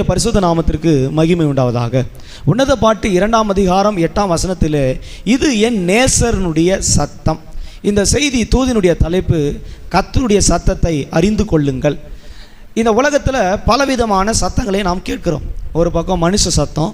பரிசுத்த நாமத்திற்கு மகிமை உண்டாவதாக. உன்னத பாட்டு 2ஆம் அதிகாரம் 8ஆம் வசனத்திலே இது என் நேசரனுடைய சத்தம். இந்த செய்தி தூதினுடைய தலைப்பு கர்த்தருடைய சத்தத்தை அறிந்து கொள்ளுங்கள். இந்த உலகத்தில் பலவிதமான சத்தங்களை நாம் கேட்கிறோம். ஒரு பக்கம் மனுஷ சத்தம்,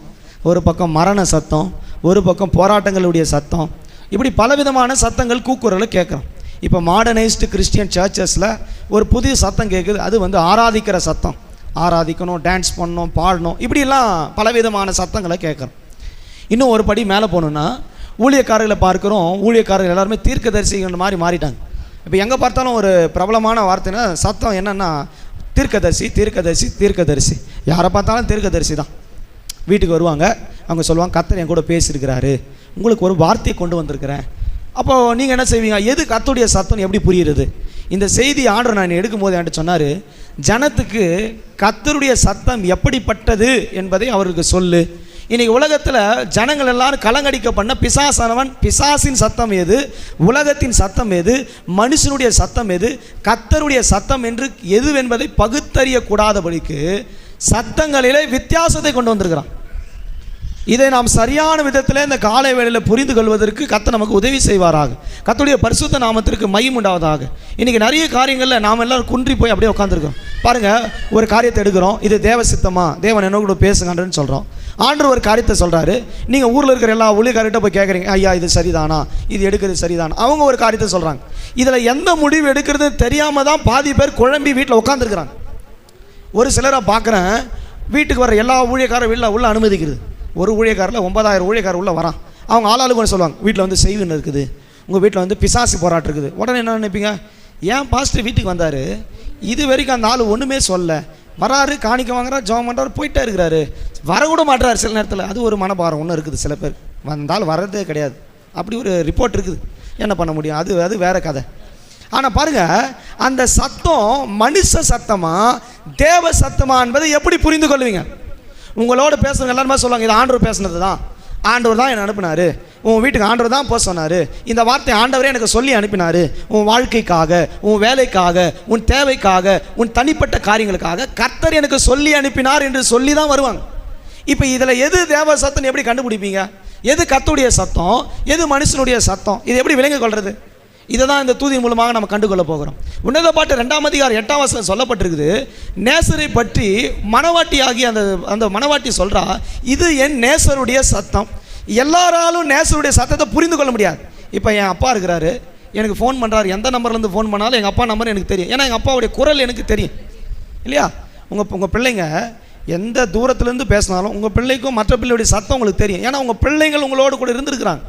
ஒரு பக்கம் மரண சத்தம், ஒரு பக்கம் போராட்டங்களுடைய சத்தம், இப்படி பலவிதமான சத்தங்கள் கூக்குரலை கேட்குறோம். இப்போ மாடர்னைஸ்டு கிறிஸ்டியன் சர்ச்சஸில் ஒரு புதிய சத்தம் கேட்குது. அது ஆராதிக்கிற சத்தம். ஆராதிக்கணும், டான்ஸ் பண்ணணும், பாடணும், இப்படிலாம் பலவிதமான சத்தங்களை கேட்குறோம். இன்னும் ஒரு படி மேலே போகணுன்னா ஊழியக்காரர்களை பார்க்குறோம். ஊழியக்காரர்கள் எல்லாருமே தீர்க்கதரிசிகள் மாதிரி மாறிட்டாங்க. இப்போ எங்கே பார்த்தாலும் ஒரு பிரபலமான வார்த்தைன்னா சத்தம் என்னென்னா தீர்க்கதரிசி தீர்க்கதரிசி தீர்க்கதரிசி. யாரை பார்த்தாலும் தீர்க்கதரிசி தான். வீட்டுக்கு வருவாங்க, அவங்க சொல்லுவாங்க கர்த்தர் என் கூட பேசியிருக்கிறாரு, உங்களுக்கு ஒரு வார்த்தையை கொண்டு வந்திருக்கிறேன். அப்போது நீங்கள் என்ன செய்வீங்க? எது கர்த்தருடைய சத்தம் எப்படி புரியுறது? இந்த செய்தி ஆண்டவர் நான் எடுக்கும்போது என்கிட்ட சொன்னார், ஜனத்துக்கு கர்த்தருடைய சத்தம் எப்படிப்பட்டது என்பதை அவருக்கு சொல்லு. இன்றைக்கி உலகத்தில் ஜனங்கள் எல்லாரும் கலங்கடிக்க பண்ண பிசாசானவன், பிசாசின் சத்தம் எது, உலகத்தின் சத்தம் எது, மனுஷனுடைய சத்தம் எது, கர்த்தருடைய சத்தம் என்று எதுவென்பதை பகுத்தறியக்கூடாதபடிக்கு சத்தங்களிலே வித்தியாசத்தை கொண்டு வந்திருக்கிறான். இதை நாம் சரியான விதத்தில் இந்த காலை வேளையில் புரிந்து கொள்வதற்கு கர்த்தர் நமக்கு உதவி செய்வாராக. கர்த்தருடைய பரிசுத்த நாமத்திற்கு மகிமை உண்டாவதாக. இன்றைக்கி நிறைய காரியங்களில் நாம் எல்லோரும் குன்றி போய் அப்படியே உட்காந்துருக்கோம். பாருங்கள், ஒரு காரியத்தை எடுக்கிறோம், இது தேவ சித்தமா, தேவன் என்ன கூட பேசுங்கன்னு சொல்கிறோம். ஆண்டவர் ஒரு காரியத்தை சொல்கிறாரு, நீங்கள் ஊரில் இருக்கிற எல்லா ஊழியக்காரர்கிட்ட போய் கேட்குறீங்க, ஐயா இது சரிதானா, இது எடுக்கிறது சரிதானா. அவங்க ஒரு காரியத்தை சொல்கிறாங்க. இதில் எந்த முடிவு எடுக்கிறது தெரியாமல் தான் பாதி பேர் குழம்பி வீட்டில் உட்காந்துருக்குறாங்க. ஒரு சிலரை பார்க்குறேன், வீட்டுக்கு வர எல்லா ஊழியக்காரர் வீட்டில் உள்ள அனுமதிக்கிறது. ஒரு ஊழியக்காரில் 9000 ஊழியக்காரர் உள்ளே வரான். அவங்க ஆளாளுக்கு ஒன்று சொல்லுவாங்க, வீட்டில் செய்வின்னு இருக்குது, உங்கள் வீட்டில் பிசாசு போராட்டம் இருக்குது. உடனே என்ன நினைப்பீங்க? ஏன் பாஸ்டர் வீட்டுக்கு வந்தார், இது வரைக்கும் அந்த ஆள் ஒன்றுமே சொல்ல, வராரு, காணிக்க வாங்குறாரு, ஜெபம் பண்ணுறாரு, போயிட்டே இருக்கிறாரு, வரக்கூட மாட்டுறாரு. சில நேரத்தில் அது ஒரு மனபாரம் ஒன்று இருக்குது. சில பேர் வந்தால் வர்றதே கிடையாது, அப்படி ஒரு ரிப்போர்ட் இருக்குது. என்ன பண்ண முடியும்? அது வேறு கதை. ஆனால் பாருங்கள், அந்த சத்தம் மனுஷ சத்தமா தேவ சத்தமா என்பதை எப்படி புரிந்து கொள்வீங்க? உங்களோட பேசுகிறவங்க எல்லாருமே சொல்லுவாங்க, இது ஆண்டவர் பேசுனது தான், ஆண்டவர் தான் என்னை அனுப்பினார், உன் வீட்டுக்கு ஆண்டவர் தான் போக சொன்னார், இந்த வார்த்தை ஆண்டவரே எனக்கு சொல்லி அனுப்பினார், உன் வாழ்க்கைக்காக, உன் வேலைக்காக, உன் தேவைக்காக, உன் தனிப்பட்ட காரியங்களுக்காக கர்த்தர் எனக்கு சொல்லி அனுப்பினார் என்று சொல்லி தான் வருவாங்க. இப்போ இதில் எது தேவ சத்தம் எப்படி கண்டுபிடிப்பீங்க? எது கர்த்தருடைய சத்தம், எது மனுஷனுடைய சத்தம்? இது எப்படி விளங்கிக் கொள்வது? இதை தான் இந்த தூதியின் மூலமாக நம்ம கண்டுகொள்ள போகிறோம். உன்னத பாட்டு 2ஆம் அதிகாரம் 8ஆம் வசனம் சொல்லப்பட்டிருக்குது. நேசரை பற்றி மணவாட்டி ஆகி அந்த மணவாட்டி சொல்கிறா, இது என் நேசருடைய சத்தம். எல்லாராலும் நேசருடைய சத்தத்தை புரிந்து கொள்ள முடியாது. இப்போ என் அப்பா இருக்கிறாரு, எனக்கு ஃபோன் பண்ணுறாரு, எந்த நம்பர்லேருந்து ஃபோன் பண்ணாலும் எங்கள் அப்பா நம்பர் எனக்கு தெரியும். ஏன்னா எங்கள் அப்பாவுடைய குரல் எனக்கு தெரியும் இல்லையா? உங்கள் பிள்ளைங்க எந்த தூரத்துலேருந்து பேசினாலும் உங்கள் பிள்ளைக்கும் மற்ற பிள்ளையுடைய சத்தம் உங்களுக்கு தெரியும். ஏன்னா உங்கள் பிள்ளைங்கள் உங்களோடு கூட இருந்துருக்குறாங்க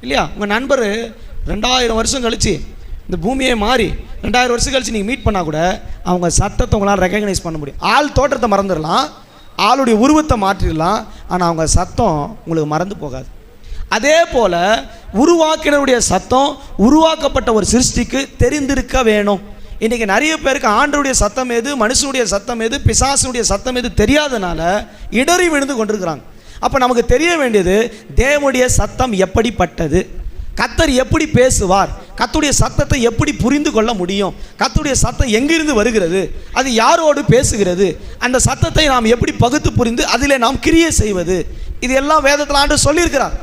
இல்லையா? உங்கள் நண்பர் 2000 வருஷம் கழித்து இந்த பூமியை மாறி 2000 வருஷம் கழித்து நீங்கள் மீட் பண்ணால் கூட அவங்க சத்தத்தை உங்களால் ரெக்கக்னைஸ் பண்ண முடியும். ஆள் தோற்றத்தை மறந்துடலாம், ஆளுடைய உருவத்தை மாற்றிடலாம், ஆனால் அவங்க சத்தம் உங்களுக்கு மறந்து போகாது. அதே போல் உருவாக்கினருடைய சத்தம் உருவாக்கப்பட்ட ஒரு சிருஷ்டிக்கு தெரிந்திருக்க வேணும். இன்றைக்கி நிறைய பேருக்கு ஆண்டருடைய சத்தம் எது, மனுஷனுடைய சத்தம் எது, பிசாசுடைய சத்தம் எது தெரியாதனால இடறி விழுந்து கொண்டிருக்கிறாங்க. அப்போ நமக்கு தெரிய வேண்டியது தேவனுடைய சத்தம் எப்படிப்பட்டது, கர்த்தர் எப்படி பேசுவார், கர்த்தருடைய சத்தத்தை எப்படி புரிந்து கொள்ள முடியும், கர்த்தருடைய சத்தம் எங்கிருந்து வருகிறது, அது யாரோடு பேசுகிறது, அந்த சத்தத்தை நாம் எப்படி பகுத்து புரிந்து அதில் நாம் கிரியை செய்வது, இது எல்லாம் வேதத்தில் ஆண்டு சொல்லியிருக்கிறார்.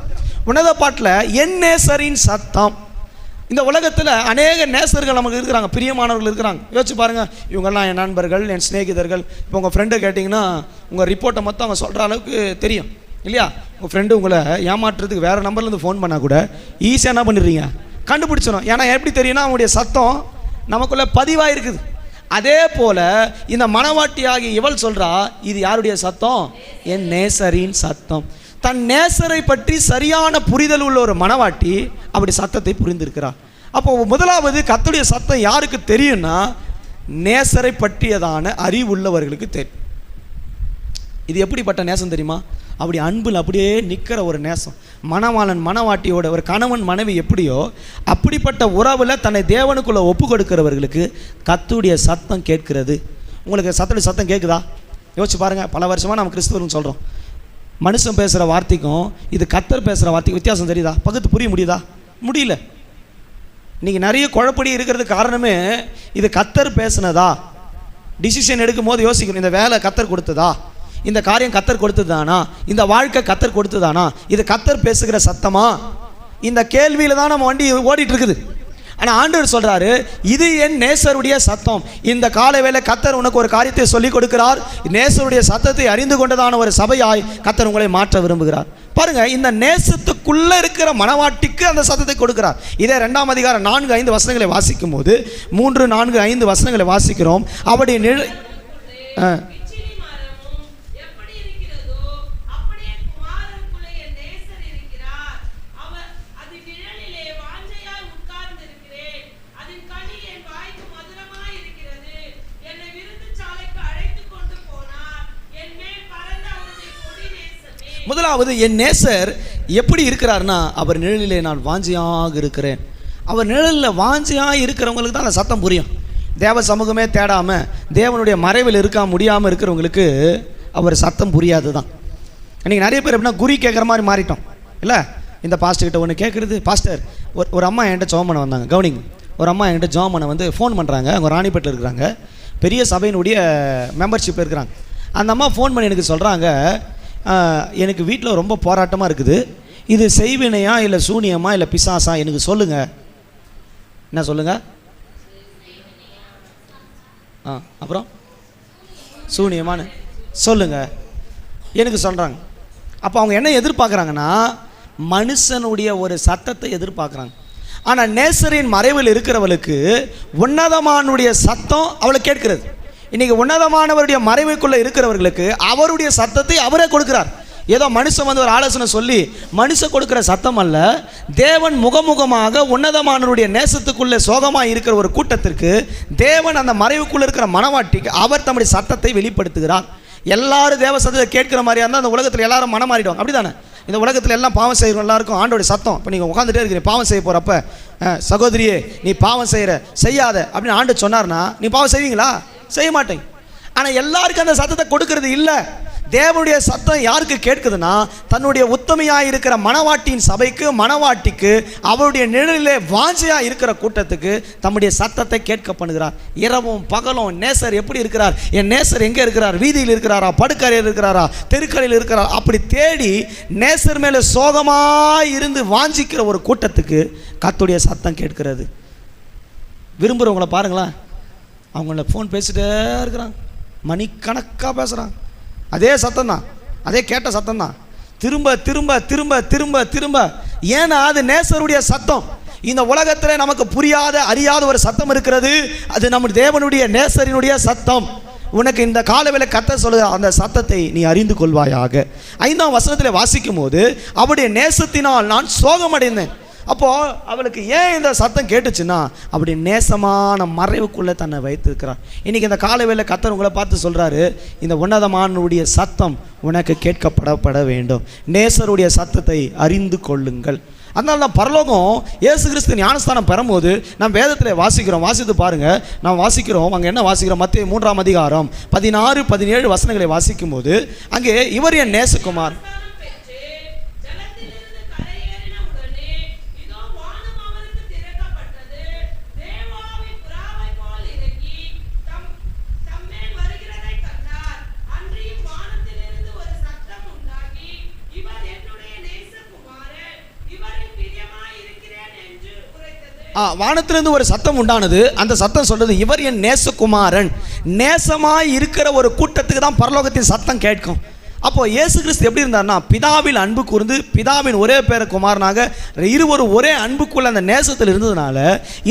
உன்னத பாட்டில் என் நேசரின் சத்தம். இந்த உலகத்தில் அநேக நேசர்கள் நமக்கு இருக்கிறாங்க, பிரியமானவர்கள் இருக்கிறாங்க. யோசிச்சு பாருங்கள், இவங்கெல்லாம் என் நண்பர்கள், என் சிநேகிதர்கள். இப்போ உங்கள் ஃப்ரெண்டை கேட்டிங்கன்னா உங்கள் ரிப்போர்ட்டை மொத்தம் அவங்க சொல்கிற அளவுக்கு தெரியும் இல்லையா? உங்கள் ஃப்ரெண்டு உங்களை ஏமாற்றுறதுக்கு வேறு நம்பர்லேருந்து ஃபோன் பண்ணால் கூட ஈஸியாக என்ன பண்ணிடுறீங்க, கண்டுபிடிச்சிடும். ஏன்னா எப்படி தெரியும்னா அவங்களுடைய சத்தம் நமக்குள்ளே பதிவாக இருக்குது. அதே போல் இந்த மணவாட்டியாகி இவள் சொல்கிறா, இது யாருடைய சத்தம்? என் நேசரின் சத்தம். தன் நேசரை பற்றி சரியான புரிதல் உள்ள ஒரு மணவாட்டி அப்படி சத்தத்தை புரிந்திருக்கிறார். அப்போ முதலாவது கர்த்தருடைய சத்தம் யாருக்கு தெரியும்னா நேசரை பற்றியதான அறிவுள்ளவர்களுக்கு தெரியும். இது எப்படிப்பட்ட நேசம் தெரியுமா? அப்படி அன்பில் அப்படியே நிற்கிற ஒரு நேசம். மணவாளன் மணவாட்டியோட, ஒரு கணவன் மனைவி எப்படியோ அப்படிப்பட்ட உறவில் தன்னை தேவனுக்குள்ளே ஒப்பு கொடுக்கிறவர்களுக்கு கர்த்தருடைய சத்தம் கேட்கிறது. உங்களுக்கு கர்த்தருடைய சத்தம் கேட்குதா? யோசிச்சு பாருங்கள். பல வருஷமாக நம்ம கிறிஸ்துவர்னு சொல்கிறோம், மனுஷன் பேசுகிற வார்த்தைக்கும் இது கர்த்தர் பேசுகிற வார்த்தைக்கும் வித்தியாசம் தெரியுதா? பகுத்து புரிய முடியுதா? முடியல. இன்றைக்கி நிறைய குழப்படி இருக்கிறதுக்கு காரணமே இது கர்த்தர் பேசுனதா, டிசிஷன் எடுக்கும் போது யோசிக்கணும், இந்த வேலை கர்த்தர் கொடுத்ததா, இந்த காரியம் கர்த்தர் கொடுத்ததானா, இந்த வாழ்க்கை கர்த்தர் கொடுத்ததானா, இது கர்த்தர் பேசுகிற சத்தமா? இந்த கேள்வியில் தான் நம்ம வண்டி ஓடிட்டு இருக்குது. ஆனால் ஆண்டவர் சொல்கிறாரு, இது என் நேசருடைய சத்தம். இந்த காலை வேளை கர்த்தர் உனக்கு ஒரு காரியத்தை சொல்லிக் கொடுக்கிறார். நேசருடைய சத்தத்தை அறிந்து கொண்டதான ஒரு சபையாய் கர்த்தர் உங்களை மாற்ற விரும்புகிறார். பாருங்க, இந்த நேசத்துக்குள்ள இருக்கிற மனவாட்டிக்கு அந்த சத்தத்தை கொடுக்கிறார். இதே 2ஆம் அதிகாரம் 4-5 வசனங்களை வாசிக்கும் போது 3-4-5 வசனங்களை வாசிக்கிறோம். அவருடைய முதலாவது என் நேசர் எப்படி இருக்கிறார்னா, அவர் நிழலிலே நான் வாஞ்சியாக இருக்கிறேன். அவர் நிழலில் வாஞ்சியாக இருக்கிறவங்களுக்கு தான் அந்த சத்தம் புரியும். தேவ சமூகமே தேடாமல் தேவனுடைய மறைவில் இருக்க முடியாமல் இருக்கிறவங்களுக்கு அவர் சத்தம் புரியாது தான். இன்றைக்கி நிறைய பேர் எப்படின்னா குறி கேட்குற மாதிரி மாறிட்டோம் இல்லை? இந்த பாஸ்டர்கிட்ட ஒன்று கேட்குறது, பாஸ்டர் ஒரு அம்மா என்கிட்ட ஜெபம் பண்ண வந்தாங்க. கவனிங்க, ஒரு அம்மா என்கிட்ட ஜெபம் பண்ண வந்து ஃபோன் பண்ணுறாங்க. அவங்க ராணிப்பேட்டில் இருக்கிறாங்க, பெரிய சபையினுடைய மெம்பர்ஷிப் இருக்கிறாங்க. அந்த அம்மா ஃபோன் பண்ணி எனக்கு சொல்கிறாங்க, எனக்கு வீட்டில் ரொம்ப போராட்டமாக இருக்குது, இது செய்வினையா இல்லை சூனியமா இல்லை பிசாசா எனக்கு சொல்லுங்கள். என்ன சொல்லுங்கள்? அப்புறம் சூனியமானு சொல்லுங்கள் எனக்கு சொல்கிறாங்க. அப்போ அவங்க என்ன எதிர்பார்க்குறாங்கன்னா, மனுஷனுடைய ஒரு சத்தத்தை எதிர்பார்க்குறாங்க. ஆனால் நேசரின் மறைவில் இருக்கிறவளுக்கு உன்னதமானுடைய சத்தம் அவளை கேட்கிறது. இன்றைக்கி உன்னதமானவருடைய மறைவுக்குள்ளே இருக்கிறவர்களுக்கு அவருடைய சத்தத்தை அவரே கொடுக்கிறார். ஏதோ மனுஷன் வந்து ஒரு ஆலோசனை சொல்லி மனுஷன் கொடுக்குற சத்தம் அல்ல. தேவன் முகமுகமாக உன்னதமானவருடைய நேசத்துக்குள்ளே சோகமாக இருக்கிற ஒரு கூட்டத்திற்கு தேவன் அந்த மறைவுக்குள்ளே இருக்கிற மனவாட்டிக்கு அவர் தம்முடைய சத்தத்தை வெளிப்படுத்துகிறார். எல்லாரும் தேவ சத்தத்தை கேட்குற மாதிரியா இருந்தால் அந்த உலகத்தில் எல்லாரும் மனம் மாறிடுவாங்க. அப்படி தானே? இந்த உலகத்தில் எல்லாம் பாவம் செய்கிறோம், எல்லாருக்கும் ஆண்டோடைய சத்தம். இப்போ நீங்கள் உட்காந்துட்டே இருக்கிறீங்க, பாவம் செய்ய போகிறப்ப சகோதரியே நீ பாவம் செய்யாத அப்படின்னு ஆண்டு சொன்னார்னா நீ பாவம் செய்வீங்களா? செய்ய மாட்டேங்க. ஆனால் எல்லாருக்கும் அந்த சத்தத்தை கொடுக்கறது இல்லை. தேவனுடைய சத்தம் யாருக்கு கேட்குதுன்னா, தன்னுடைய உத்தமையாக இருக்கிற மனவாட்டியின் சபைக்கு, மனவாட்டிக்கு, அவருடைய நிழலிலே வாஞ்சையாக இருக்கிற கூட்டத்துக்கு தம்முடைய சத்தத்தை கேட்க பண்ணுகிறார். இரவும் பகலும் நேசர் எப்படி இருக்கிறார், என் நேசர் எங்கே இருக்கிறார், வீதியில் இருக்கிறாரா, படுக்கரையில் இருக்கிறாரா, தெருக்கரையில் இருக்கிறாரா, அப்படி தேடி நேசர் மேலே சோகமாக இருந்து வாஞ்சிக்கிற ஒரு கூட்டத்துக்கு கர்த்தருடைய சத்தம் கேட்கிறது. விரும்புகிறவங்கள பாருங்களேன், அவங்கள ஃபோன் பேசிட்டே இருக்கிறாங்க, மணிக்கணக்காக பேசுகிறாங்க. அதே சத்தம் தான், அதே கேட்ட சத்தம் தான், திரும்ப திரும்ப திரும்ப திரும்ப திரும்ப. ஏன்னா அது நேசருடைய சத்தம். இந்த உலகத்தில் நமக்கு புரியாத அறியாத ஒரு சத்தம் இருக்கிறது, அது நம்முடைய தேவனுடைய நேசரினுடைய சத்தம். உனக்கு இந்த காலவேளை கர்த்தர் சொல்லுற அந்த சத்தத்தை நீ அறிந்து கொள்வாயாக. 5ஆம் வசனத்தில் வாசிக்கும் போது அவருடைய நேசத்தினால் நான் சோகமடைந்தேன். அப்போது அவளுக்கு ஏன் இந்த சத்தம் கேட்டுச்சுன்னா, அப்படி நேசமான மறைவுக்குள்ளே தன்னை வைத்திருக்கிறார். இன்றைக்கி இந்த காலவேளை கர்த்தர் உங்களை பார்த்து சொல்கிறாரு, இந்த உன்னதமானுடைய சத்தம் உனக்கு கேட்கப்பட வேண்டும். நேசருடைய சத்தத்தை அறிந்து கொள்ளுங்கள். அதனால தான் பரலோகம் இயேசு கிறிஸ்து ஞானஸ்தானம் பெறும்போது நாம் வேதத்தில் வாசித்து பாருங்கள். நாம் வாசிக்கிறோம், அங்கே என்ன வாசிக்கிறோம்? மத்தேயு 3ஆம் அதிகாரம் 16-17 வசனங்களை வாசிக்கும் போது அங்கே இவர் என் நேசகுமார், வானத்திலிருந்து ஒரு சத்தம் உண்டானது. அந்த சத்தம் சொல்றது, இவர் என் நேசகுமாரன். நேசமாய் இருக்கிற ஒரு கூட்டத்துக்கு தான் பரலோகத்தின் சத்தம் கேட்கும். அப்போ இயேசு கிறிஸ்து எப்படி இருந்தார்னா, பிதாவில் அன்பு கூர்ந்து பிதாவின் ஒரே பேர குமாரனாக இருவரும் ஒரே அன்புக்குள்ள அந்த நேசத்தில் இருந்ததுனால,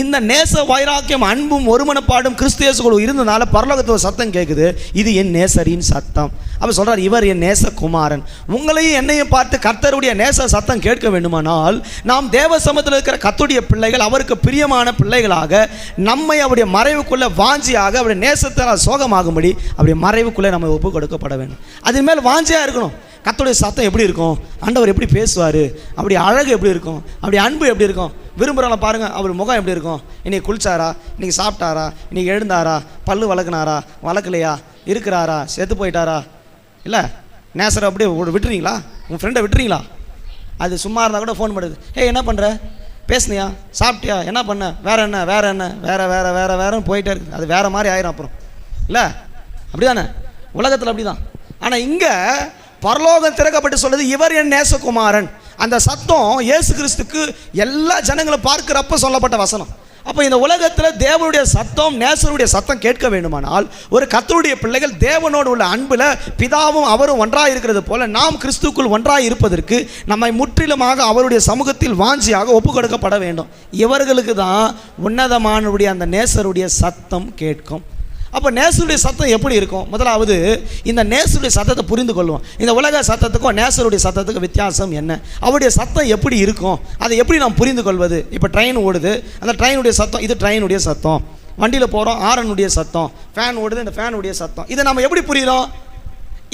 இந்த நேச வைராக்கியம் அன்பும் ஒருமனப்பாடும் கிறிஸ்து இயேசுக்குள்ள இருந்ததுனால பரலோகத்தில் ஒரு சத்தம் கேட்குது, இது என் நேசரின் சத்தம். அப்போ சொல்றார், இவர் என் நேசகுமாரன். உங்களையும் என்னையும் பார்த்து கர்த்தருடைய நேச சத்தம் கேட்க வேண்டுமானால் நாம் தேவ சமூகத்தில் இருக்கிற கர்த்தருடைய பிள்ளைகள், அவருக்கு பிரியமான பிள்ளைகளாக நம்மை அவருடைய மறைவுக்குள்ள வாஞ்சியாக அவருடைய நேசத்தால் சோகமாகும்படி அவருடைய மறைவுக்குள்ளே நம்ம ஒப்பு கொடுக்கப்பட வேண்டும். அது மேல் வாஞ்சியாக இருக்கணும். கர்த்தருடைய சத்தம் எப்படி இருக்கும், ஆண்டவர் எப்படி பேசுவார், அப்படி அழகு எப்படி இருக்கும், அப்படி அன்பு எப்படி இருக்கும். விரும்புகிறவங்கள பாருங்கள், அவர் முகம் எப்படி இருக்கும், இன்றைக்கி குளிச்சாரா, இன்றைக்கி சாப்பிட்டாரா, இன்றைக்கி எழுந்தாரா, பல்லு வளர்க்குனாரா, வளர்க்கலையா, இருக்கிறாரா, செத்து போயிட்டாரா, இல்லை நேசரை அப்படியே விட்டுறீங்களா, உங்கள் ஃப்ரெண்டை விட்டுறீங்களா? அது சும்மா இருந்தால் கூட ஃபோன் பண்ணுது, என்ன பண்ணுற, பேசுனியா, சாப்பிட்டியா, என்ன பண்ண, வேற என்ன வேற என்ன வேறு வேறு வேறு வேறுன்னு போயிட்டே இருக்குது. அது வேறு மாதிரி ஆயிரும் அப்புறம், இல்லை அப்படி தானே உலகத்தில் அப்படி தான். ஆனால் இங்கே பரலோகம் திறக்கப்பட்டு சொல்லுது, இவர் என் நேசகுமாரன். அந்த சத்தம் இயேசு கிறிஸ்துக்கு எல்லா ஜனங்களும் பார்க்கிறப்ப சொல்லப்பட்ட வசனம். அப்போ இந்த உலகத்தில் தேவனுடைய சத்தம், நேசருடைய சத்தம் கேட்க வேண்டுமானால் ஒரு கர்த்தருடைய பிள்ளைகள் தேவனோடு உள்ள அன்பில் பிதாவும் அவரும் ஒன்றாக இருக்கிறது போல நாம் கிறிஸ்துக்குள் ஒன்றாக இருப்பதற்கு நம்மை முற்றிலுமாக அவருடைய சமூகத்தில் வாஞ்சியாக ஒப்பு கொடுக்கப்பட வேண்டும். இவர்களுக்கு தான் உன்னதமானவருடைய அந்த நேசருடைய சத்தம் கேட்கும். அப்போ நேசருடைய சத்தம் எப்படி இருக்கும்? முதலாவது இந்த நேசருடைய சத்தத்தை புரிந்து கொள்வோம். இந்த உலக சத்தத்துக்கும் நேசருடைய சத்தத்துக்கும் வித்தியாசம் என்ன, அவருடைய சத்தம் எப்படி இருக்கும், அதை எப்படி நாம் புரிந்து கொள்வது? இப்போ ட்ரெயின் ஓடுது, அந்த ட்ரெயினுடைய சத்தம் இது ட்ரெயினுடைய சத்தம். வண்டியில் போகிறோம், ஆரனுடைய சத்தம். ஃபேன் ஓடுது, இந்த ஃபேனுடைய சத்தம். இதை நம்ம எப்படி புரியுறோம்?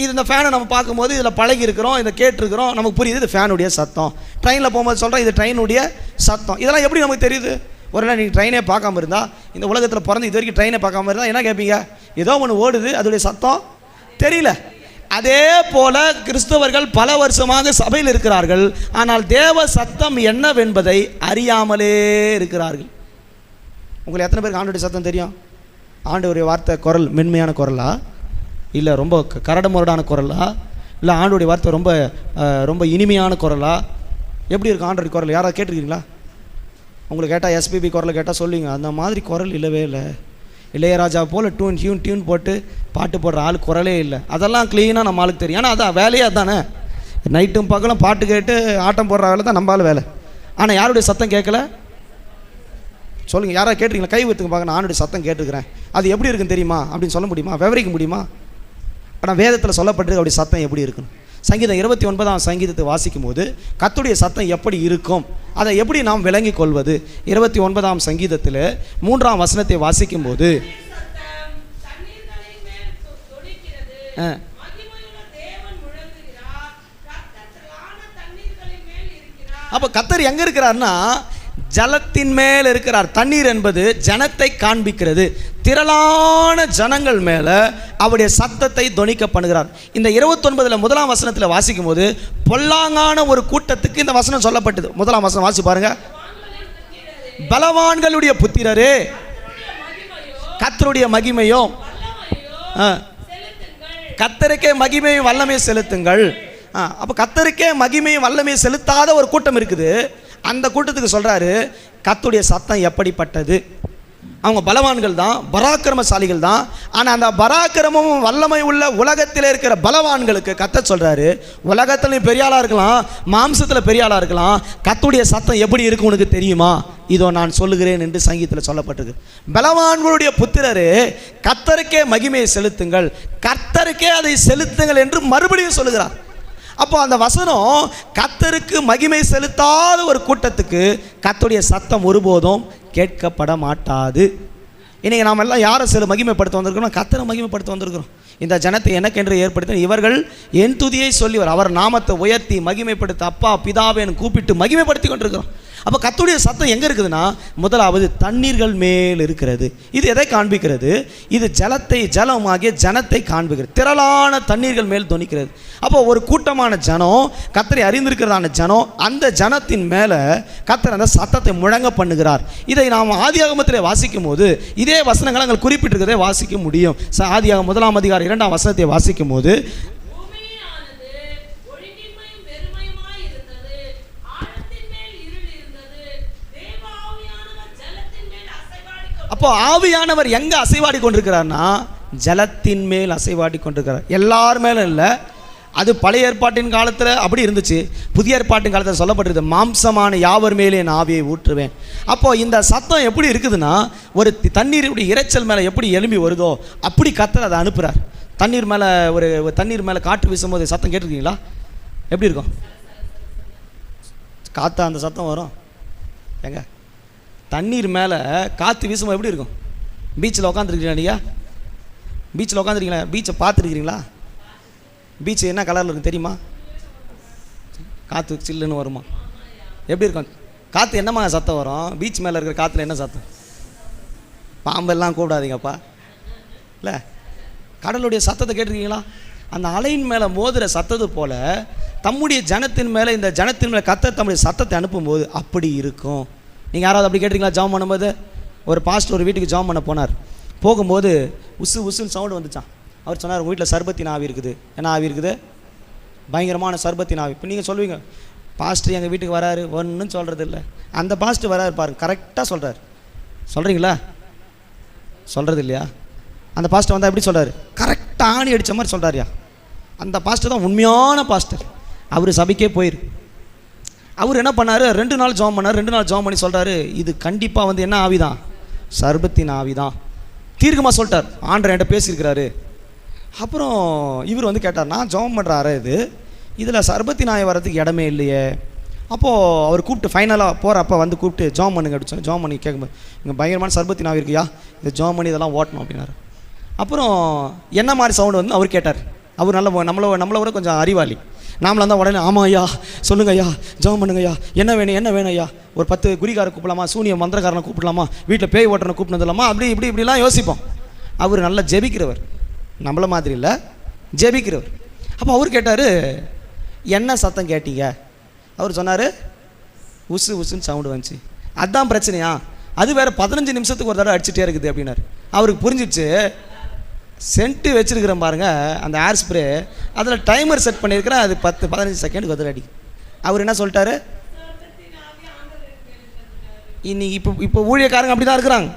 இது இந்த ஃபேனை நம்ம பார்க்கும்போது இதில் பழகி இருக்கிறோம், இதை கேட்டிருக்கிறோம், நமக்கு புரியுது இது ஃபேனுடைய சத்தம். ட்ரெயினில் போகும்போது சொல்கிறோம் இது ட்ரெயினுடைய சத்தம். இதெல்லாம் எப்படி நமக்கு தெரியுது? ஒரு நாள் நீங்கள் ட்ரெயினே பார்க்காம இருந்தால், இந்த உலகத்தில் பிறந்து இது வரைக்கும் ட்ரெயினை பார்க்காம இருந்தால் என்ன கேட்பீங்க? ஏதோ ஒன்று ஓடுது, அதோடைய சத்தம் தெரியல. அதே போல் கிறிஸ்தவர்கள் பல வருஷமாக சபையில் இருக்கிறார்கள், ஆனால் தேவ சத்தம் என்னவென்பதை அறியாமலே இருக்கிறார்கள். உங்களுக்கு எத்தனை பேருக்கு ஆண்டோடைய சத்தம் தெரியும்? ஆண்டோடைய வார்த்தை குரல் மென்மையான குரலா, இல்லை ரொம்ப கரடு முரடான குரலா, இல்லை ஆண்டோடைய வார்த்தை ரொம்ப ரொம்ப இனிமையான குரலா? எப்படி இருக்கும் ஆண்டோடைய குரல்? யாராவது கேட்டிருக்கீங்களா? உங்களுக்கு கேட்டால் எஸ்பிபி குரலை கேட்டால் சொல்லுவீங்க, அந்த மாதிரி குரல் இல்லவே இல்லை. இளையராஜா போல் டியூன் போட்டு பாட்டு போடுற ஆள் குரலே இல்லை. அதெல்லாம் க்ளீனாக நம்ம ஆளுக்கு தெரியும். ஆனால் அதான் வேலையே அதானே, நைட்டும் பகலும் பாட்டு கேட்டு ஆட்டம் போடுற வேலை தான் நம்மளால வேலை. ஆனால் யாருடைய சத்தம் கேட்கல சொல்லுங்கள். யாராவது கேட்டிருக்கீங்களா? கை வைத்துங்க பார்க்க, நான் ஆணுடைய சத்தம் கேட்டுருக்கிறேன். அது எப்படி இருக்குன்னு தெரியுமா அப்படின்னு சொல்ல முடியுமா? விவரிக்க முடியுமா? ஆனால் வேதத்தில் சொல்லப்பட்டிருக்கு அப்படி சத்தம் எப்படி இருக்கணும். சங்கீதம் 29ஆம் சங்கீதத்தை வாசிக்கும் போது கர்த்தருடைய சத்தம் எப்படி இருக்கும், அதை எப்படி நாம் விளங்கி கொள்வது? 29ஆம் சங்கீதத்தில் 3ஆம் வசனத்தை வாசிக்கும் போது அப்போ கர்த்தர் எங்கே இருக்கிறார்னா ஜலத்தின் மேல் இருக்கிறார். தண்ணீர் என்பது ஜனத்தை காண்பிக்கிறது. திரளான ஜனங்கள் மேலே அவருடைய சத்தத்தை தொனிக்க பண்ணுகிறார். இந்த 29 முதலாம் வசனத்தில் வாசிக்கும் போது பொல்லாங்கான ஒரு கூட்டத்துக்கு இந்த வசனம் சொல்லப்பட்டது. முதலாம் வசனம் வாசி பாருங்க. பலவான்களுடைய புத்திரரே கர்த்தருடைய மகிமையும் கர்த்தருக்கே மகிமையும் வல்லமையும் செலுத்துங்கள். அப்போ கர்த்தருக்கே மகிமையும் வல்லமையும் செலுத்தாத ஒரு கூட்டம் இருக்குது. அந்த கூட்டத்துக்கு சொல்கிறாரு கர்த்தருடைய சத்தம் எப்படிப்பட்டது. அவங்க பலவான்கள் தான், பராக்கிரமசாலிகள் தான். ஆனால் அந்த பராக்கிரமும் வல்லமை உள்ள உலகத்தில் இருக்கிற பலவான்களுக்கு கர்த்தர் சொல்கிறாரு, உலகத்துலையும் பெரிய ஆளாக இருக்கலாம், மாம்சத்தில் பெரிய ஆளாக இருக்கலாம், கர்த்தருடைய சத்தம் எப்படி இருக்கும் உனக்கு தெரியுமா? இதோ நான் சொல்லுகிறேன் என்று சங்கீதத்தில் சொல்லப்பட்டிருக்கு. பலவான்களுடைய புத்திரரே கர்த்தருக்கே மகிமையை செலுத்துங்கள், கர்த்தருக்கே அதை செலுத்துங்கள் என்று மறுபடியும் சொல்லுகிறார். அப்போ அந்த வசனம் கர்த்தருக்கு மகிமை செலுத்தாத ஒரு கூட்டத்துக்கு கர்த்தருடைய சத்தம் ஒருபோதும் கேட்கப்பட மாட்டாது. இன்றைக்கி நாம் எல்லாம் யாரை மகிமைப்படுத்த வந்திருக்கிறோம்? கர்த்தரை மகிமைப்படுத்த வந்திருக்கிறோம். இந்த ஜனத்தை எனக்கென்று ஏற்படுத்த இவர்கள் என் துதியை சொல்லிவர், அவர் நாமத்தை உயர்த்தி மகிமைப்படுத்த அப்பா பிதாவேன்னு கூப்பிட்டு மகிமைப்படுத்தி கொண்டிருக்கிறோம். அப்போ கர்த்தருடைய சத்தம் எங்கே இருக்குதுன்னா, முதலாவது தண்ணீர்கள் மேல் இருக்கிறது. இது எதை காண்பிக்கிறது? இது ஜலமாகிய ஜனத்தை காண்பிக்கிறது. திரளான தண்ணீர்கள் மேல் தொனிக்கிறது. அப்போ ஒரு கூட்டமான ஜனம், கர்த்தரை அறிந்திருக்கிறதான ஜனம், அந்த ஜனத்தின் மேலே கர்த்தர் அந்த சத்தத்தை முழங்க பண்ணுகிறார். இதை நாம் ஆதியாகமத்திலே வாசிக்கும் போது இதே வசனங்களை நாங்கள் குறிப்பிட்டிருக்கிறதை வாசிக்க முடியும். ஆதியாகமம் 1ஆம் அதிகாரம் 2ஆம் வசனத்தை வாசிக்கும் போது அப்போ ஆவியானவர் எங்கே அசைவாடி கொண்டிருக்கிறார்னா ஜலத்தின் மேல் அசைவாடி கொண்டிருக்கிறார். எல்லார் மேலும் இல்லை, அது பழைய ஏற்பாட்டின் காலத்தில் அப்படி இருந்துச்சு. புதிய ஏற்பாட்டின் காலத்தில் சொல்லப்பட்டிருக்கு, மாம்சமான யாவர் மேலே நான் ஆவியை ஊற்றுவேன். அப்போது இந்த சத்தம் எப்படி இருக்குதுன்னா, ஒரு தண்ணீருடைய இறைச்சல் மேலே எப்படி எழும்பி வருதோ அப்படி கர்த்தர் அதை அனுப்புகிறார். தண்ணீர் மேலே ஒரு தண்ணீர் மேலே காற்று வீசும்போது சத்தம் கேட்டிருக்கீங்களா? எப்படி இருக்கும்? காற்றா அந்த சத்தம் வரும் எங்க? தண்ணீர் மேலே காற்று வீசும்போது எப்படி இருக்கும்? பீச்சில் உட்காந்துருக்கீங்களா? நீங்கள் பீச்சில் உட்காந்துருக்கீங்களா? பீச்சை பார்த்துருக்கிறீங்களா? பீச் என்ன கலரில் இருக்கும் தெரியுமா? காற்று சில்லுன்னு வருமா? எப்படி இருக்கும்? காற்று என்னமா சத்தம் வரும்? பீச் மேலே இருக்கிற காற்றுல என்ன சத்தம்? பாம்பெல்லாம் கூப்பிடாதீங்கப்பா. இல்லை, கடலுடைய சத்தத்தை கேட்டிருக்கீங்களா? அந்த அலையின் மேலே மோதுகிற சத்தது போல் தம்முடைய ஜனத்தின் மேலே, இந்த ஜனத்தின் மேலே கர்த்தர் தம்முடைய சத்தத்தை அனுப்பும்போது அப்படி இருக்கும். நீங்கள் யாராவது அப்படி கேட்டிருக்கீங்களா? ஜாம் பண்ணும்போது ஒரு பாஸ்டர் ஒரு வீட்டுக்கு ஜாம் பண்ண போனார். போகும்போது உசு உசுன்னு சவுண்டு வந்துச்சான். அவர் சொன்னார், உங்கள் வீட்டில் சர்பத்தின் ஆவி இருக்குது. என்ன ஆவி இருக்குது? பயங்கரமான சர்பத்தின் ஆவி. இப்போ நீங்கள் சொல்வீங்க, பாஸ்டர் எங்கள் வீட்டுக்கு வராரு, ஒன்றும் சொல்கிறது இல்லை. அந்த பாஸ்டர் வராரு பாருங்க, கரெக்டாக சொல்கிறார். சொல்கிறீங்களா? சொல்கிறது இல்லையா? அந்த பாஸ்டர் வந்தால் எப்படி சொல்கிறார்? கரெக்டாக ஆணி அடித்த மாதிரி சொல்கிறாரியா? அந்த பாஸ்டர் தான் உண்மையான பாஸ்டர். அவர் சபைக்கே போயிரு. அவர் என்ன பண்ணார்? 2 நாள் ஜெபம் பண்ணார். 2 நாள் ஜெபம் பண்ணி சொல்கிறாரு, இது கண்டிப்பாக வந்து என்ன ஆவி தான்? சர்பத்தின் ஆவி தான். தீர்க்கமாக சொல்லிட்டார். ஆண்டவர் என்கிட்ட பேசியிருக்கிறாரு. அப்புறம் இவர் வந்து கேட்டார், நான் ஜெபம் பண்ணுறாரு, இதில் சர்பத்தின் ஆவி வர்றதுக்கு இடமே இல்லையே. அப்போது அவர் கூப்பிட்டு ஃபைனலாக போகிறப்ப வந்து கூப்பிட்டு ஜெபம் பண்ணுங்க அப்படின்னு சொல்லி ஜெபம் பண்ணி கேட்கும்போது, இங்கே பயங்கரமான சர்பத்தின் ஆவி இருக்குயா, இந்த ஜெபம் பண்ணி இதெல்லாம் ஓட்டணும் அப்படின்னாரு. அப்புறம் என்ன மாதிரி சவுண்டு வந்து அவர் கேட்டார். அவர் நம்மளை விட கொஞ்சம் அறிவாளி. நாமளாக இருந்தால் உடனே ஆமாம் ஐயா, சொல்லுங்க ஐயா, ஜெபம் பண்ணுங்க ஐயா, என்ன வேணும் ஐயா, ஒரு 10 குறிகாரை கூப்பிடலாமா, சூனிய மந்திரக்காரனை கூப்பிடலாமா, வீட்டில் பேய் ஓட்டனை கூப்பிட்டு அப்படி இப்படிலாம் யோசிப்போம். அவர் நல்லா ஜெபிக்கிறவர், நம்மள மாதிரி இல்லை, ஜெபிக்கிறவர். அப்போ அவர் கேட்டார், என்ன சத்தம் கேட்டீங்க? அவர் சொன்னார், உசு உசுன்னு சவுண்டு வந்துச்சு. அதுதான் பிரச்சனையா? அது வேறு 15 நிமிஷத்துக்கு ஒரு தடவை அடிச்சுட்டே இருக்குது அப்படின்னாரு. அவருக்கு புரிஞ்சிச்சு, சென்ட்டு வச்சுருக்கிறேன் பாருங்கள், அந்த ஏர் ஸ்ப்ரே, அதில் டைமர் செட் பண்ணியிருக்கிறேன், அது 10-15 செகண்டுக்கு ஒரு அடி. அவர் என்ன சொல்லிட்டாரு? இன்னைக்கு இப்போ ஊழியக்காரங்க அப்படி தான் இருக்கிறாங்க.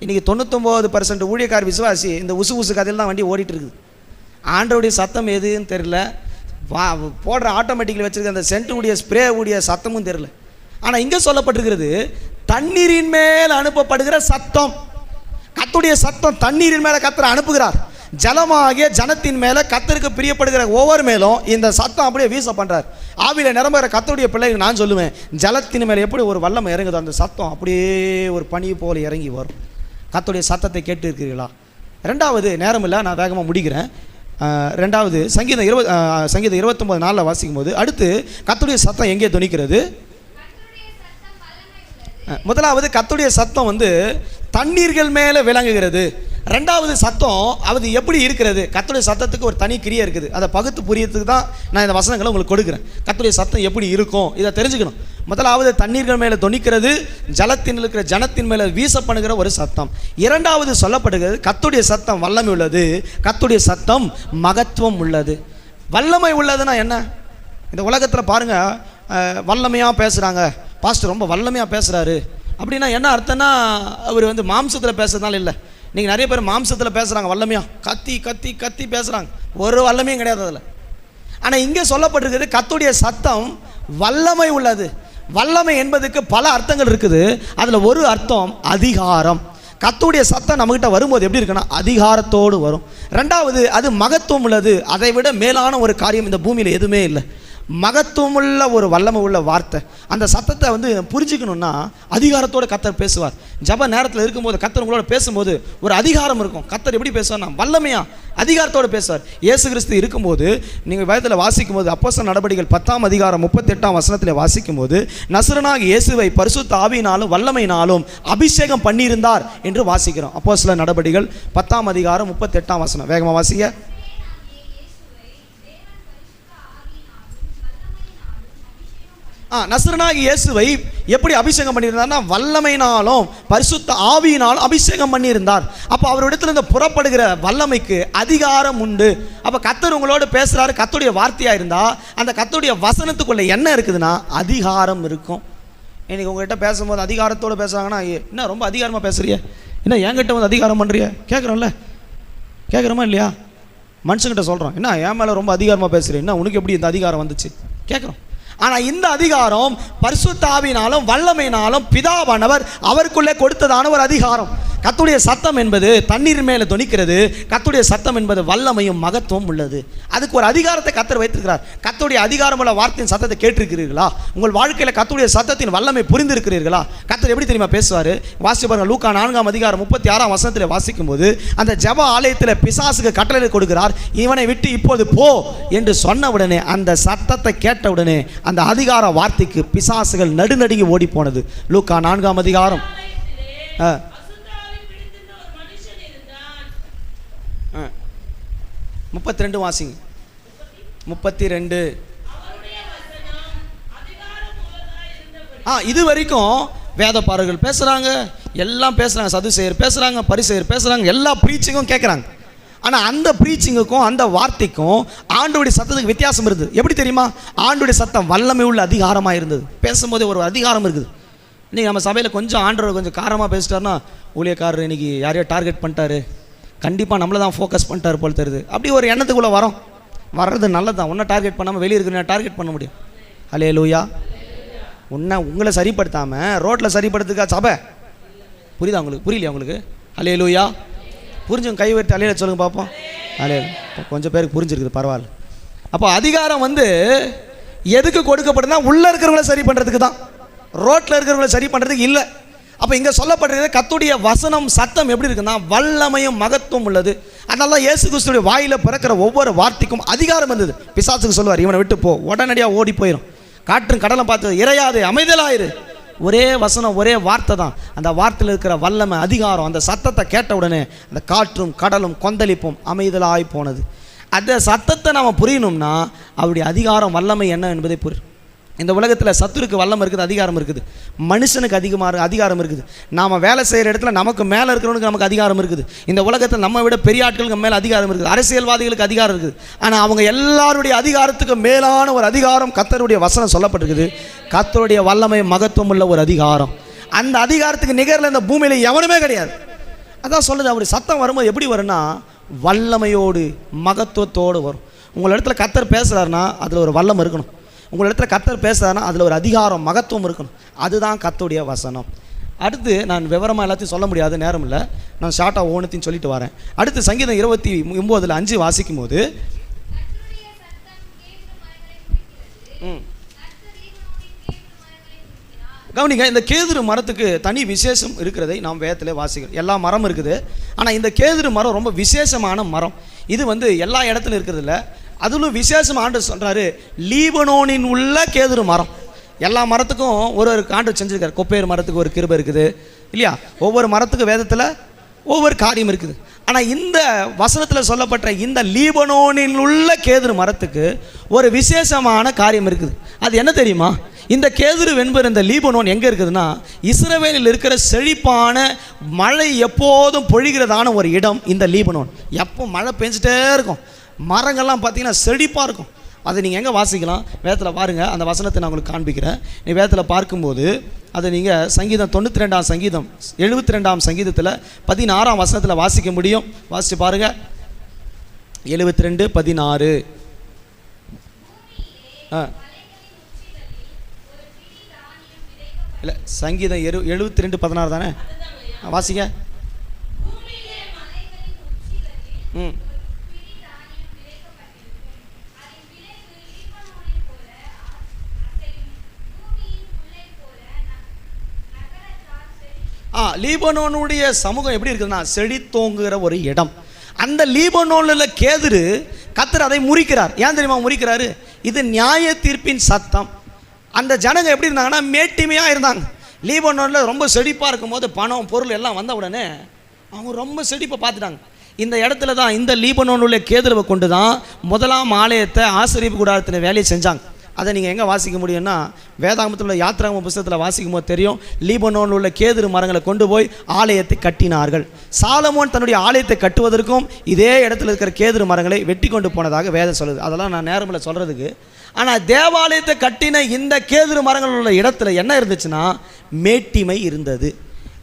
இன்றைக்கி 99% ஊழியக்கார விசுவாசி இந்த உசு கதையில் தான் வண்டி ஓடிட்டு இருக்குது. ஆண்டருடைய சத்தம் எதுன்னு தெரில, போடுற ஆட்டோமேட்டிக்கில் வச்சுருக்க அந்த சென்ட்டுடைய ஸ்ப்ரே உடைய சத்தமும் தெரில. ஆனால் இங்கே சொல்லப்பட்டிருக்கிறது தண்ணீரின் மேல் அனுப்பப்படுகிற சத்தம். கர்த்தருடைய சத்தம் தண்ணீரின் மேலே கர்த்தர் அனுப்புகிறார். ஜலமாகிய ஜனத்தின் மேலே கர்த்தருக்கு பிரியப்படுகிற ஒவ்வொரு மேலும் இந்த சத்தம் அப்படியே வீச பண்ணுறார். ஆவியில் நிரம்புகிற கர்த்தருடைய பிள்ளைகள் நான் சொல்லுவேன், ஜலத்தின் மேலே எப்படி ஒரு வல்லமை இறங்குதோ அந்த சத்தம் அப்படியே ஒரு பனி போல் இறங்கி வரும். கர்த்தருடைய சத்தத்தை கேட்டு இருக்கிறீர்களா? 2வது, நேரம் இல்லை, நான் வேகமாக முடிக்கிறேன். 2வது சங்கீதம் 29:4 வாசிக்கும் போது அடுத்து கர்த்தருடைய சத்தம் எங்கே துணிக்கிறது? 1வது கர்த்தருடைய சத்தம் வந்து தண்ணீர்கள் மேலே விளங்குகிறது. 2வது சத்தம் அது எப்படி இருக்கிறது? கர்த்தருடைய சத்தத்துக்கு ஒரு தனி கிரியை இருக்குது. அதை பகுத்து புரியறதுக்கு தான் நான் இந்த வசனங்களை உங்களுக்கு கொடுக்குறேன். கர்த்தருடைய சத்தம் எப்படி இருக்கும் இதை தெரிஞ்சுக்கணும். 1வது தண்ணீர்கள் மேலே தொனிக்கிறது, ஜலத்தில் இருக்கிற ஜனத்தின் மேலே வீசப்படுகிற ஒரு சத்தம். 2வது சொல்லப்படுகிறது கர்த்தருடைய சத்தம் வல்லமை உள்ளது, கர்த்தருடைய சத்தம் மகத்துவம் உள்ளது. வல்லமை உள்ளதுன்னா என்ன? இந்த உலகத்தில் பாருங்கள், வல்லமையாக பேசுகிறாங்க, பாஸ்டர் ரொம்ப வல்லமையாக பேசுகிறாரு அப்படின்னா என்ன அர்த்தம்னா, அவர் வந்து மாம்சத்தில் பேசுறதுனால இல்லை. நீங்கள் நிறைய பேர் மாம்சத்தில் பேசுகிறாங்க, வல்லமையாக கத்தி கத்தி கத்தி பேசுகிறாங்க, ஒரு வல்லமையும் கிடையாது அதில். ஆனால் இங்கே சொல்லப்பட்டிருக்கிறது கர்த்தருடைய சத்தம் வல்லமை உள்ளது. வல்லமை என்பதுக்கு பல அர்த்தங்கள் இருக்குது. அதில் ஒரு அர்த்தம் அதிகாரம். கர்த்தருடைய சத்தம் நம்மகிட்ட வரும்போது எப்படி இருக்குன்னா அதிகாரத்தோடு வரும். 2வது அது மகத்துவம் உள்ளது. அதை விட மேலான ஒரு காரியம் இந்த பூமியில் எதுவுமே இல்லை. மகத்துவமுள்ள ஒரு வல்லமை உள்ள வார்த்தை. அந்த சத்தத்தை வந்து புரிஞ்சுக்கணுன்னா அதிகாரத்தோடு கர்த்தர் பேசுவார். ஜப நேரத்தில் இருக்கும்போது கர்த்தர் உங்களோட பேசும்போது ஒரு அதிகாரம் இருக்கும். கர்த்தர் எப்படி பேசுவார்னா வல்லமையா அதிகாரத்தோடு பேசுவார். இயேசு கிறிஸ்து இருக்கும்போது நீங்கள் வேதத்தில் வாசிக்கும் போது அப்போஸ்தலர் நடபடிகள் 10ஆம் அதிகாரம் 38ஆம் வசனத்தில் வாசிக்கும் போது நசரனாகிய இயேசுவை பரிசுத்த ஆவியினாலும் வல்லமையினாலும் அபிஷேகம் பண்ணியிருந்தார் என்று வாசிக்கிறோம். அப்போஸ்தலர் நடபடிகள் 10ஆம் அதிகாரம் 38ஆம் வசனம். வேகமாக வாசிங்க. நசரனாகிய இயேசுவை எப்படி அபிஷேகம் பண்ணியிருந்தார்னா வல்லமையினாலும் பரிசுத்த ஆவியினாலும் அபிஷேகம் பண்ணியிருந்தார். அப்போ அவரிடத்துல இந்த புறப்படுகிற வல்லமைக்கு அதிகாரம் உண்டு. அப்போ கர்த்தர் உங்களோடு பேசுகிறாரு, கர்த்தருடைய வார்த்தையாக இருந்தால் அந்த கர்த்தருடைய வசனத்துக்குள்ளே என்ன இருக்குதுன்னா அதிகாரம் இருக்கும். இன்னைக்கு உங்கள்கிட்ட பேசும்போது அதிகாரத்தோடு பேசுகிறாங்கன்னா, என்ன ரொம்ப அதிகாரமாக பேசுறிய, என்ன என்கிட்ட வந்து அதிகாரம் பண்ணுறிய கேட்குறோம்ல, கேட்குறோமா இல்லையா? மனுஷங்கிட்ட சொல்கிறோம், என்ன என் மேலே ரொம்ப அதிகாரமாக பேசுகிறேன், என்ன உனக்கு எப்படி இந்த அதிகாரம் வந்துச்சு கேட்குறோம். ஆனால் இந்த அதிகாரம் பரிசுத்த ஆவியினாலும் வல்லமையினாலும் பிதாவானவர் அவருக்குள்ளே கொடுத்ததான ஒரு அதிகாரம். கர்த்தருடைய சத்தம் என்பது தண்ணீர் மேலே தொனிக்கிறது. கர்த்தருடைய சத்தம் என்பது வல்லமையும் மகத்துவம் உள்ளது. அதுக்கு ஒரு அதிகாரத்தை கர்த்தர் வைத்திருக்கிறார். கர்த்தருடைய அதிகாரமுள்ள வார்த்தையின் சத்தத்தை கேட்டிருக்கிறீர்களா? உங்கள் வாழ்க்கையில் கர்த்தருடைய சத்தத்தின் வல்லமை புரிந்திருக்கிறீர்களா? கர்த்தர் எப்படி தெரியுமா பேசுவார்? வாசிச்சு பாருங்க. லூக்கா 4ஆம் அதிகாரம் 36ஆம் வசனத்தில் வாசிக்கும் போது அந்த ஜெப ஆலயத்தில் பிசாசுக்கு கட்டளை கொடுக்கிறார், இவனை விட்டு இப்போது போ என்று சொன்ன உடனே அந்த சத்தத்தை கேட்ட உடனே அந்த அதிகார வார்த்தைக்கு பிசாசுகள் நடுநடுங்கி ஓடி போனது. லூக்கா 4ஆம் அதிகாரம் 32 வாசிங்க. 32. இது வரைக்கும் வேதபாரகர்கள் பேசுகிறாங்க, எல்லாம் பேசுகிறாங்க, சதுசேயர் பேசுகிறாங்க, பரிசேயர் பேசுகிறாங்க, எல்லா பிரீச்சிங்கும் கேட்குறாங்க. ஆனால் அந்த ப்ரீச்சிங்குக்கும் அந்த வார்த்தைக்கும் ஆண்டோடைய சத்தத்துக்கு வித்தியாசம் இருந்தது. எப்படி தெரியுமா? ஆண்டோடைய சத்தம் வல்லமை உள்ள அதிகாரமாக இருந்தது. பேசும்போதே ஒரு அதிகாரம் இருக்குது. இன்றைக்கி நம்ம சபையில் கொஞ்சம் ஆண்டவர் கொஞ்சம் காரமாக பேசிட்டாருன்னா, ஊழியக்காரர் இன்றைக்கி யாரையோ டார்கெட் பண்ணிட்டாரு, கண்டிப்பாக நம்மளை தான் ஃபோக்கஸ் பண்ணிட்டார் போல் தருது, அப்படி ஒரு எண்ணத்துக்குள்ளே வர்றது நல்லது தான். ஒன்றை டார்கெட் பண்ணாமல் வெளியே இருக்கிற டார்கெட் பண்ண முடியும். ஹல்லேலூயா. உங்களை சரிப்படுத்தாமல் ரோட்டில் சரிப்படுத்துக்கா சபை? புரியுதா உங்களுக்கு? புரியலையா உங்களுக்கு? ஹல்லேலூயா. புரிஞ்சுங்க, கை வைத்து அலையில சொல்லுங்க பார்ப்போம். அலையில கொஞ்சம் பேருக்கு புரிஞ்சிருக்குது, பரவாயில்ல. அப்போ அதிகாரம் எதுக்கு கொடுக்கப்படுதுன்னா உள்ளே இருக்கிறவங்கள சரி பண்ணுறதுக்கு தான், ரோட்டில் இருக்கிறவங்கள சரி பண்ணுறதுக்கு இல்லை. அப்போ இங்கே சொல்லப்படுறது கர்த்தருடைய வசனம் சத்தம் எப்படி இருக்குன்னா வல்லமையும் மகத்துவம் உள்ளது. அதனால தான் இயேசு கிறிஸ்துடைய வாயில் பிறக்கிற ஒவ்வொரு வார்த்தைக்கும் அதிகாரம் இருந்தது. பிசாசுக்கு சொல்லுவார், இவனை விட்டு போ, உடனடியாக ஓடி போயிடும். காற்றும் கடலும் பார்த்து இறையாது, அமைதலாயிரு. ஒரே வசனம், ஒரே வார்த்தை தான். அந்த வார்த்தையில் இருக்கிற வல்லமை, அதிகாரம், அந்த சத்தத்தை கேட்ட உடனே அந்த காற்றும் கடலும் கொந்தளிப்பும் அமைதலாய் போனது. அந்த சத்தத்தை நாம் புரியணும்னா அவருடைய அதிகாரம் வல்லமை என்ன என்பதை புரியும். இந்த உலகத்தில் சத்துருக்கு வல்லமை இருக்குது, அதிகாரம் இருக்குது. மனுஷனுக்கு அதிகாரம் இருக்குது. நாம் வேலை செய்கிற இடத்துல நமக்கு மேலே இருக்கிறவனுக்கு நமக்கு அதிகாரம் இருக்குது. இந்த உலகத்தில் நம்ம விட பெரிய ஆட்களுக்கு மேலே அதிகாரம் இருக்குது. அரசியல்வாதிகளுக்கு அதிகாரம் இருக்குது. ஆனால் அவங்க எல்லாருடைய அதிகாரத்துக்கு மேலான ஒரு அதிகாரம் கர்த்தருடைய வசனம் சொல்லப்பட்டிருக்குது. கர்த்தருடைய வல்லமை மகத்துவம் உள்ள ஒரு அதிகாரம். அந்த அதிகாரத்துக்கு நிகரில் இந்த பூமியில் எவனுமே கிடையாது. அதான் சொல்லுது, அவர் சத்தம் வரும்போது எப்படி வரும்னா வல்லமையோடு மகத்துவத்தோடு வரும். உங்கள் இடத்துல கர்த்தர் பேசுகிறாருன்னா அதில் ஒரு வல்லம் இருக்கணும். உங்கள் இடத்துல கர்த்தர் பேசுகிறாருன்னா அதில் ஒரு அதிகாரம், மகத்துவம் இருக்கணும். அதுதான் கர்த்தருடைய வசனம். அடுத்து நான் விவரமாக எல்லாத்தையும் சொல்ல முடியாது, நேரம் இல்லை. நான் ஷார்ட்டாக ஓனத்தையும் சொல்லிட்டு வரேன். அடுத்து சங்கீதம் 29:5 வாசிக்கும் போது கவனிங்க, இந்த கேதுரு மரத்துக்கு தனி விசேஷம் இருக்கிறதை நாம் வேதத்தில் வாசிக்கிறோம். எல்லா மரம் இருக்குது, ஆனால் இந்த கேதுரு மரம் ரொம்ப விசேஷமான மரம். இது எல்லா இடத்துலையும் இருக்கிறது இல்லை. அதிலும் விசேஷம் ஆண்டவர் சொல்கிறாரு, லீபனோனின் உள்ள கேதுரு மரம். எல்லா மரத்துக்கும் ஒரு ஆண்டவர் செஞ்சுருக்காரு. கொப்பேறு மரத்துக்கு ஒரு கிருபை இருக்குது இல்லையா? ஒவ்வொரு மரத்துக்கு வேதத்தில் ஒவ்வொரு காரியம் இருக்குது. ஆனால் இந்த வசனத்தில் சொல்லப்பட்ட இந்த லீபனோனில் உள்ள கேதுரு மரத்துக்கு ஒரு விசேஷமான காரியம் இருக்குது. அது என்ன தெரியுமா? இந்த கேதுரு என்பது இந்த லீபனோன் எங்கே இருக்குதுன்னா இஸ்ரவேலில் இருக்கிற செழிப்பான மழை எப்போதும் பொழிகிறதான ஒரு இடம் இந்த லீபனோன். எப்போ மழை பெஞ்சிட்டே இருக்கும், மரங்கள்லாம் பார்த்தீங்கன்னா செழிப்பாக இருக்கும். அதை நீங்கள் எங்கே வாசிக்கலாம்? வேதத்தில் பாருங்கள். அந்த வசனத்தை நான் உங்களுக்கு காண்பிக்கிறேன். நீ வேதத்தில் பார்க்கும்போது அதை நீங்கள் சங்கீதம் 92ஆம் சங்கீதம் 72ஆம் சங்கீதத்தில் 16ஆம் வசனத்தில் வாசிக்க முடியும். வாசித்து பாருங்கள். 72:16. இல்லை, சங்கீதம் 72:16 தானே? வாசிங்க. லீபனோனுடைய சமூகம் எப்படி இருக்குதுன்னா செழித்தோங்குகிற ஒரு இடம். அந்த லீபனோனில் கேதுரு கர்த்தர் அதை முறிக்கிறார். ஏன் தெரியுமா முறிக்கிறாரு? இது நியாய தீர்ப்பின் சத்தம். அந்த ஜனங்க எப்படி இருந்தாங்கன்னா மேட்டிமையாக இருந்தாங்க. லீபனோனில் ரொம்ப செழிப்பாக இருக்கும்போது பணம் பொருள் எல்லாம் வந்த உடனே அவங்க ரொம்ப செழிப்பை பார்த்துட்டாங்க. இந்த இடத்துல தான் இந்த லீபனோனுள்ள கேதுருவை கொண்டு தான் முதலாம் ஆலயத்தை ஆசரிப்பு கூடாரத்தின வேலையை செஞ்சாங்க. அதை நீங்கள் எங்கே வாசிக்க முடியும்னா வேதாகமத்தில் உள்ள யாத்ராகம புத்தகத்தில் வாசிக்கும் போது தெரியும். லீபனோனில் உள்ள கேதுரு மரங்களை கொண்டு போய் ஆலயத்தை கட்டினார்கள். சாலமோன் தன்னுடைய ஆலயத்தை கட்டுவதற்கும் இதே இடத்துல இருக்கிற கேதுரு மரங்களை வெட்டி கொண்டு போனதாக வேதம் சொல்லுது. அதெல்லாம் நான் நேரமில்லை சொல்கிறதுக்கு. ஆனால் தேவாலயத்தை கட்டின இந்த கேதுரு மரங்கள் உள்ள இடத்துல என்ன இருந்துச்சுன்னா மேட்டிமை இருந்தது.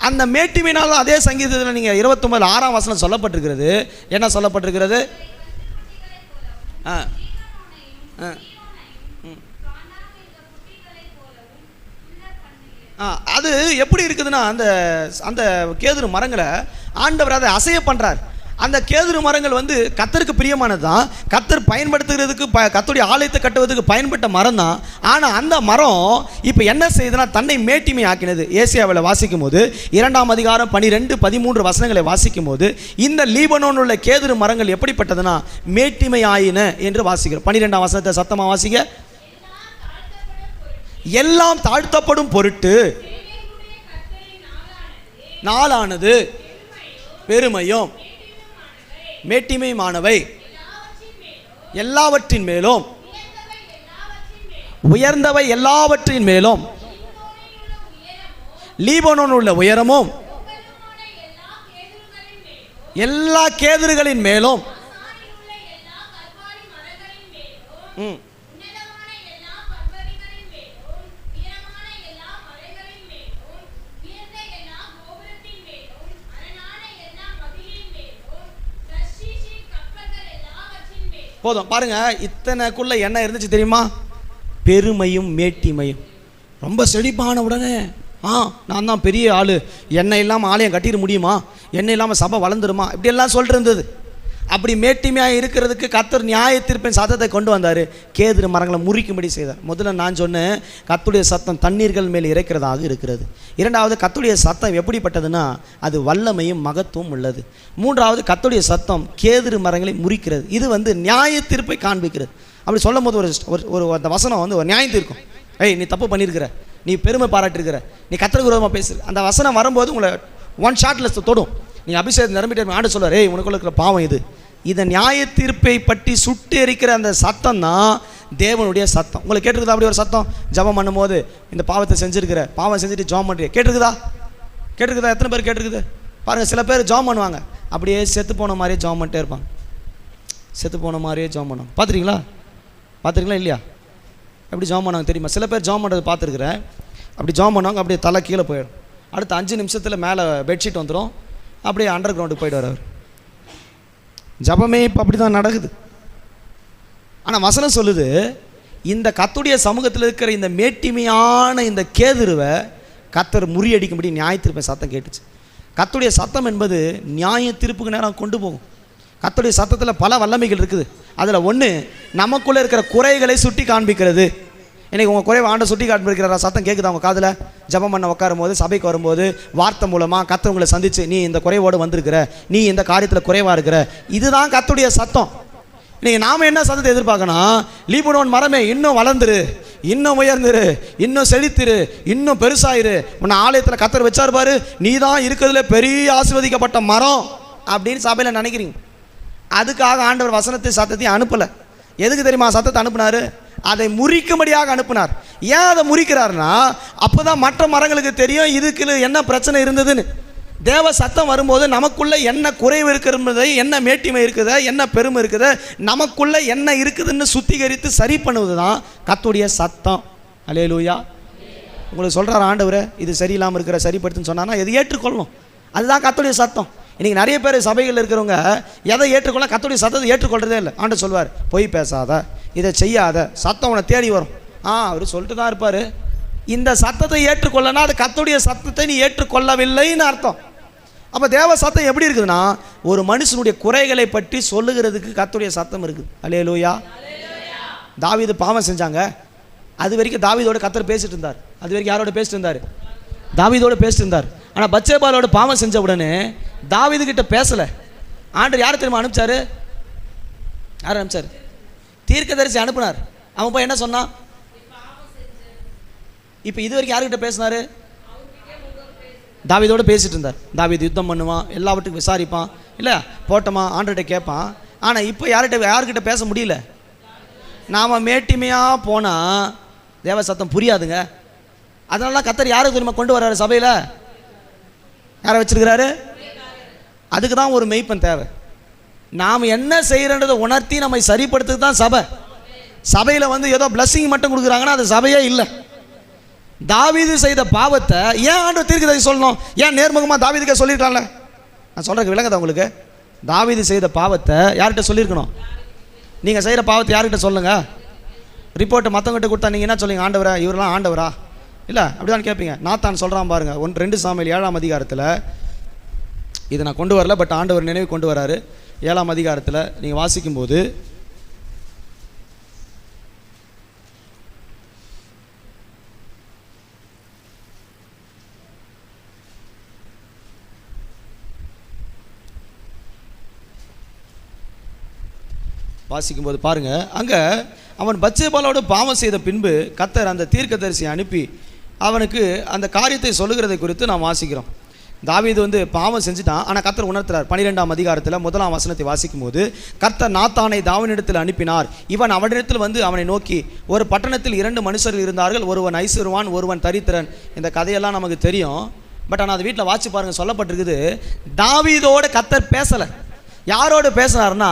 அந்த மேட்டிமையினால அதே சங்கீதத்தில் நீங்கள் 29:6ஆம் வசனம் சொல்லப்பட்டிருக்கிறது. என்ன சொல்லப்பட்டிருக்கிறது? அது எப்படி இருக்குதுன்னா அந்த கேதுரு மரங்களை ஆண்டவர் அதை அசைய பண்ணுறார். அந்த கேதுரு மரங்கள் கர்த்தருக்கு பிரியமானது தான். கர்த்தர் பயன்படுத்துகிறதுக்கு கர்த்தருடைய ஆலயத்தை கட்டுவதற்கு பயன்பட்ட மரம் தான். ஆனால் அந்த மரம் இப்போ என்ன செய்யுதுன்னா தன்னை மேட்டிமை ஆக்கினது. ஏசியாவில் வாசிக்கும் போது 2ஆம் அதிகாரம் 12-13 வசனங்களை வாசிக்கும் போது இந்த லீபனோன் உள்ள கேதுரு மரங்கள் எப்படிப்பட்டதுன்னா மேட்டிமை ஆயின என்று வாசிக்கிறோம். 12ஆம் வசனத்தை சத்தமாக வாசிக்க. எல்லாம் தாழ்த்தப்படும் பொருட்டு நாளானது பெருமையும் மேட்டிமையுமானவை எல்லாவற்றின் மேலும் உயர்ந்தவை எல்லாவற்றின் மேலும் லீபனோன் உள்ள உயரமும் எல்லா கேதுருகளின் மேலும் போதும் பாருங்க, இத்தனைக்குள்ள என்ன இருந்துச்சு தெரியுமா? பெருமையும் மேட்டிமையும். ரொம்ப செழிப்பான உடனே நான் தான் பெரிய ஆள், என்னை இல்லாமல் ஆலயம் கட்டிட முடியுமா, என்னை இல்லாமல் சபை வளர்ந்துருமா, இப்படியெல்லாம் சொல்லிட்டு இருந்தது. அப்படி மேட்டிமையாக இருக்கிறதுக்கு கர்த்தர் நியாய தீர்ப்பின் சத்தத்தை கொண்டு வந்தார். கேதுரு மரங்களை முறிக்கும்படி செய்தார். முதல்ல நான் சொன்னேன், கர்த்தருடைய சத்தம் தண்ணீர்கள் மேல் இறைக்கிறதாக இருக்கிறது. இரண்டாவது, கர்த்தருடைய சத்தம் எப்படிப்பட்டதுன்னா அது வல்லமையும் மகத்துவம் உள்ளது. மூன்றாவது, கர்த்தருடைய சத்தம் கேதுரு மரங்களை முறிக்கிறது. இது நியாய தீர்ப்பை காண்பிக்கிறது. அப்படி சொல்லும் போது ஒரு அந்த வசனம் ஒரு நியாயம் தீர்க்கும். நீ தப்பு பண்ணியிருக்கிற, நீ பெருமை பாராட்டிருக்கிற, நீ கர்த்தருக்கு விரோதமாக பேசு. அந்த வசனம் வரும்போது உங்களை ஒன் ஷாட்டில் தொடும். நீங்கள் அபிஷேகத்தை நிரம்பிட்டு ஆண்டு சொல்வார், உனக்குள்ள இருக்கிற பாவம் இது. இதை நியாய தீர்ப்பை பற்றி சுட்டு எரிக்கிற அந்த சத்தம் தான் தேவனுடைய சத்தம். உங்களுக்கு கேட்டிருக்குதா அப்படி ஒரு சத்தம்? ஜபம் பண்ணும்போது இந்த பாவத்தை செஞ்சுருக்கிற, பாவம் செஞ்சுட்டு ஜாம் பண்ணுறிய, கேட்டிருக்குதா? எத்தனை பேர் கேட்டிருக்குது? பாருங்கள், சில பேர் ஜாம் பண்ணுவாங்க, அப்படியே செத்து போன மாதிரியே ஜாம் பண்ணிட்டே இருப்பாங்க. செத்து போன மாதிரியே ஜாம் பண்ணுவாங்க. பார்த்துருக்கீங்களா இல்லையா? எப்படி ஜாம் பண்ணுவாங்க தெரியுமா? சில பேர் ஜாம் பண்ணுறது பார்த்துருக்குறேன். அப்படி ஜாம் பண்ணுவாங்க, அப்படியே தலை கீழே போயிடும். அடுத்த 5 நிமிஷத்தில் மேலே பெட்ஷீட் வந்துடும், அப்படியே அண்டர் கிரவுண்டுக்கு போய்ட்டு வர்றார். ஜபமே இப்போ அப்படி தான் நடக்குது. ஆனால் வசனம் சொல்லுது, இந்த கர்த்தருடைய சமூகத்தில் இருக்கிற இந்த மேட்டிமையான இந்த கேதுருவை கர்த்தர் முறியடிக்கும்படி நியாய தீர்ப்பை சத்தம் கேட்டுச்சு. கர்த்தருடைய சத்தம் என்பது நியாய தீர்ப்புக்கு நேரம் கொண்டு போகும். கர்த்தருடைய சத்தத்தில் பல வல்லமைகள் இருக்குது. அதில் ஒன்று, நமக்குள்ளே இருக்கிற குறைகளை சுட்டி காண்பிக்கிறது. இன்றைக்கி உங்கள் குறைவை ஆண்டை சுட்டி காண்பிக்கிற சத்தம் கேட்குது அவங்க காதில். ஜபம் பண்ண உட்காரும் போது, சபைக்கு வரும்போது, வார்த்தை மூலமாக கர்த்தர் உங்களை சந்தித்து, நீ இந்த குறைவோடு வந்திருக்கிற, நீ இந்த காரியத்தில் குறைவாக இருக்கிற, இதுதான் கர்த்தருடைய சத்தம். இன்றைக்கி நாம் என்ன சத்தத்தை எதிர்பார்க்கணும்? லீபனோன் மரமே, இன்னும் வளர்ந்துரு, இன்னும் உயர்ந்துரு, இன்னும் செழித்திரு, இன்னும் பெருசாயிரு, உன்னை ஆலயத்தில் கர்த்தர் வச்சார் பாரு, நீ தான் இருக்கிறதுல பெரிய ஆசீர்வதிக்கப்பட்ட மரம் அப்படின்னு சபையில் நினைக்கிறீங்க. அதுக்காக ஆண்டவர் வசனத்தை சத்தத்தையும் அனுப்பலை. எதுக்கு தெரியுமா சத்தத்தை அனுப்புனார்? அதை முறிக்கும்படியாக அனுப்புனார். ஏன் அதை முறிக்கிறார்னா, அப்போ தான் மற்ற மரங்களுக்கு தெரியும் இதுக்கு என்ன பிரச்சனை இருந்ததுன்னு. தேவ சத்தம் வரும்போது நமக்குள்ளே என்ன குறைவு இருக்கிறது, என்ன மேட்டிமை இருக்குது, என்ன பெருமை இருக்குது, நமக்குள்ளே என்ன இருக்குதுன்னு சுத்திகரித்து சரி பண்ணுவது தான் கர்த்தருடைய சத்தம். அல்லேலூயா. உங்களுக்கு சொல்கிறார் ஆண்டவரே, இது சரியில்லாமல் இருக்கிற சரிப்படுத்துன்னு சொன்னான்னா எது ஏற்றுக்கொள்ளணும். அதுதான் கர்த்தருடைய சத்தம். இன்றைக்கி நிறைய பேர் சபைகளில் இருக்கிறவங்க எதை ஏற்றுக்கொள்ள, கர்த்தருடைய சத்தத்தை ஏற்றுக்கொள்றதே இல்லை. ஆண்டு சொல்வார், பொய் பேசாத, இதை செய்யாத, சத்தம் உன்னை தேடி வரும். அவர் சொல்லிட்டு தான் இருப்பார். இந்த சத்தத்தை ஏற்றுக்கொள்ளனா அது கர்த்தருடைய சத்தத்தை நீ ஏற்றுக்கொள்ளவில்லைன்னு அர்த்தம். அப்போ தேவ சத்தம் எப்படி இருக்குதுன்னா, ஒரு மனுஷனுடைய குறைகளை பற்றி சொல்லுகிறதுக்கு கர்த்தருடைய சத்தம் இருக்குது. அல்லேலூயா. தாவீது பாவம் செஞ்சாங்க, அது வரைக்கும் தாவீதோட கர்த்தர் பேசிட்டு இருந்தார். அது வரைக்கும் யாரோட பேசிட்டு இருந்தார்? தாவீதோட பேசிட்டு இருந்தார். ஆனால் பத்சேபாளோட பாவம் செஞ்ச உடனே தாவீது கிட்ட பேசலை. ஆண்டவர் யாரை தெரியுமா அனுப்பிச்சாரு? யார் அனுப்பிச்சார்? தீர்க்கதரிசி அனுப்புனார். அவன் போய் என்ன சொன்னான்? இப்போ இது வரைக்கும் யாருக்கிட்ட பேசினாரு? தாவீதோடு பேசிட்டு இருந்தார். தாவீது யுத்தம் பண்ணுவான், எல்லாவற்றுக்கும் விசாரிப்பான், இல்லை போட்டோமா ஆண்டர்கிட்ட கேட்பான். ஆனால் இப்போ யாருக்கிட்ட பேச முடியல. நாம் மேட்டிமையாக போனால் தேவ சத்தம் புரியாதுங்க. அதனால தான் கர்த்தர் யாருக்கு தெரியுமா கொண்டு வர்றாரு சபையில்? யாரை வச்சிருக்கிறாரு? அதுக்கு தான் ஒரு மெய்ப்பன் தேவை. நாம் என்ன செய்கிறன்றதை உணர்த்தி நம்மை சரிப்படுத்துறது தான் சபை. சபையில் ஏதோ பிளஸ்ஸிங் மட்டும் கொடுக்குறாங்கன்னா அது சபையே இல்லை. தாவீது செய்த பாவத்தை ஏன் ஆண்டவர் தீர்க்கதரிசி சொல்லணும்? ஏன் நேர்முகமாக தாவீதுக்கே சொல்லியிருக்கலாம்ல? நான் சொல்கிறேன், விளங்குதா உங்களுக்கு? தாவீது செய்த பாவத்தை யார்கிட்ட சொல்லியிருக்கணும்? நீங்கள் செய்கிற பாவத்தை யார்கிட்ட சொல்லுங்கள்? ரிப்போர்ட்டை மற்றவங்கிட்ட கொடுத்தா நீங்கள் என்ன சொல்லுங்க? ஆண்டவரா, இவரெல்லாம் ஆண்டவரா? இல்லை, அப்படிதான் கேட்பீங்க. நாத்தான் சொல்கிறான் பாருங்கள், 2 சாமுவேல் 7ஆம் அதிகாரத்தில். இதை நான் கொண்டு வரல, பட் ஆண்டவர் நினைவு கொண்டு வராரு. 7ஆம் அதிகாரத்தில் நீங்கள் வாசிக்கும்போது, பாருங்க, அங்கே அவன் பத்சேபாளோடு பாவம் செய்த பின்பு கர்த்தர் அந்த தீர்க்கதரிசியை அனுப்பி அவனுக்கு அந்த காரியத்தை சொல்லுகிறதை குறித்து நாம் வாசிக்கிறோம். தாவீது பாவம் செஞ்சுட்டான், ஆனால் கர்த்தர் உணர்த்துறார். 12ஆம் அதிகாரத்தில் 1ஆம் வசனத்தை வாசிக்கும் போது, கர்த்தர் நாத்தானை தாவீதிடத்தில் அனுப்பினார். இவன் அவனிடத்தில் அவனை நோக்கி, ஒரு பட்டணத்தில் 2 மனுஷர்கள் இருந்தார்கள், ஒருவன் ஐஸ்வர்யவான், ஒருவன் தரித்திரன். இந்த கதையெல்லாம் நமக்கு தெரியும். பட் ஆனால் அது வீட்டில் வாட்சி பாருங்கள், சொல்லப்பட்டிருக்குது தாவீதோடு கர்த்தர் பேசலை. யாரோடு பேசினார்னா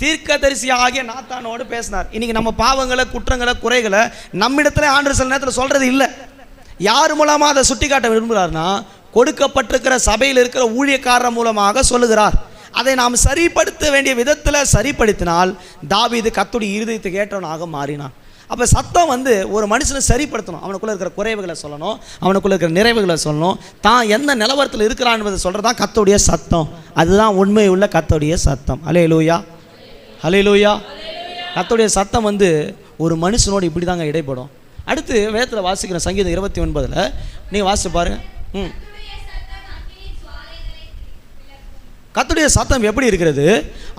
தீர்க்கதரிசியாகிய நாத்தானோடு பேசினார். இன்றைக்கி நம்ம பாவங்களை, குற்றங்களை, குறைகளை நம்மிடத்துல ஆண்டவர் சில நேரத்தில் சொல்கிறது இல்லை. யார் மூலமாக அதை சுட்டி காட்ட விரும்புகிறார்னா கொடுக்கப்பட்டிருக்கிற சபையில் இருக்கிற ஊழியக்காரர் மூலமாக சொல்லுகிறார். அதை நாம் சரிப்படுத்த வேண்டிய விதத்தில் சரிப்படுத்தினால் தாவீது கர்த்தருடைய இருதயத்துக்கு ஏற்றவனாக மாறினான். அப்போ சத்தம் ஒரு மனுஷனை சரிப்படுத்தணும். அவனுக்குள்ளே இருக்கிற குறைவுகளை சொல்லணும், அவனுக்குள்ளே இருக்கிற நிறைவுகளை சொல்லணும், தான் எந்த நிலவரத்தில் இருக்கிறான் என்பதை சொல்கிறது தான் கர்த்தருடைய சத்தம். அதுதான் உண்மை உள்ள கர்த்தருடைய சத்தம். ஹல்லேலூயா, ஹல்லேலூயா. கர்த்தருடைய சத்தம் ஒரு மனுஷனோடு இப்படி தாங்க இடைப்படும். அடுத்து வேதத்தில் வாசிக்கிற சங்கீதம் 29 நீங்கள் வாசிச்சு பாருங்கள். கர்த்தருடைய சத்தம் எப்படி இருக்கிறது?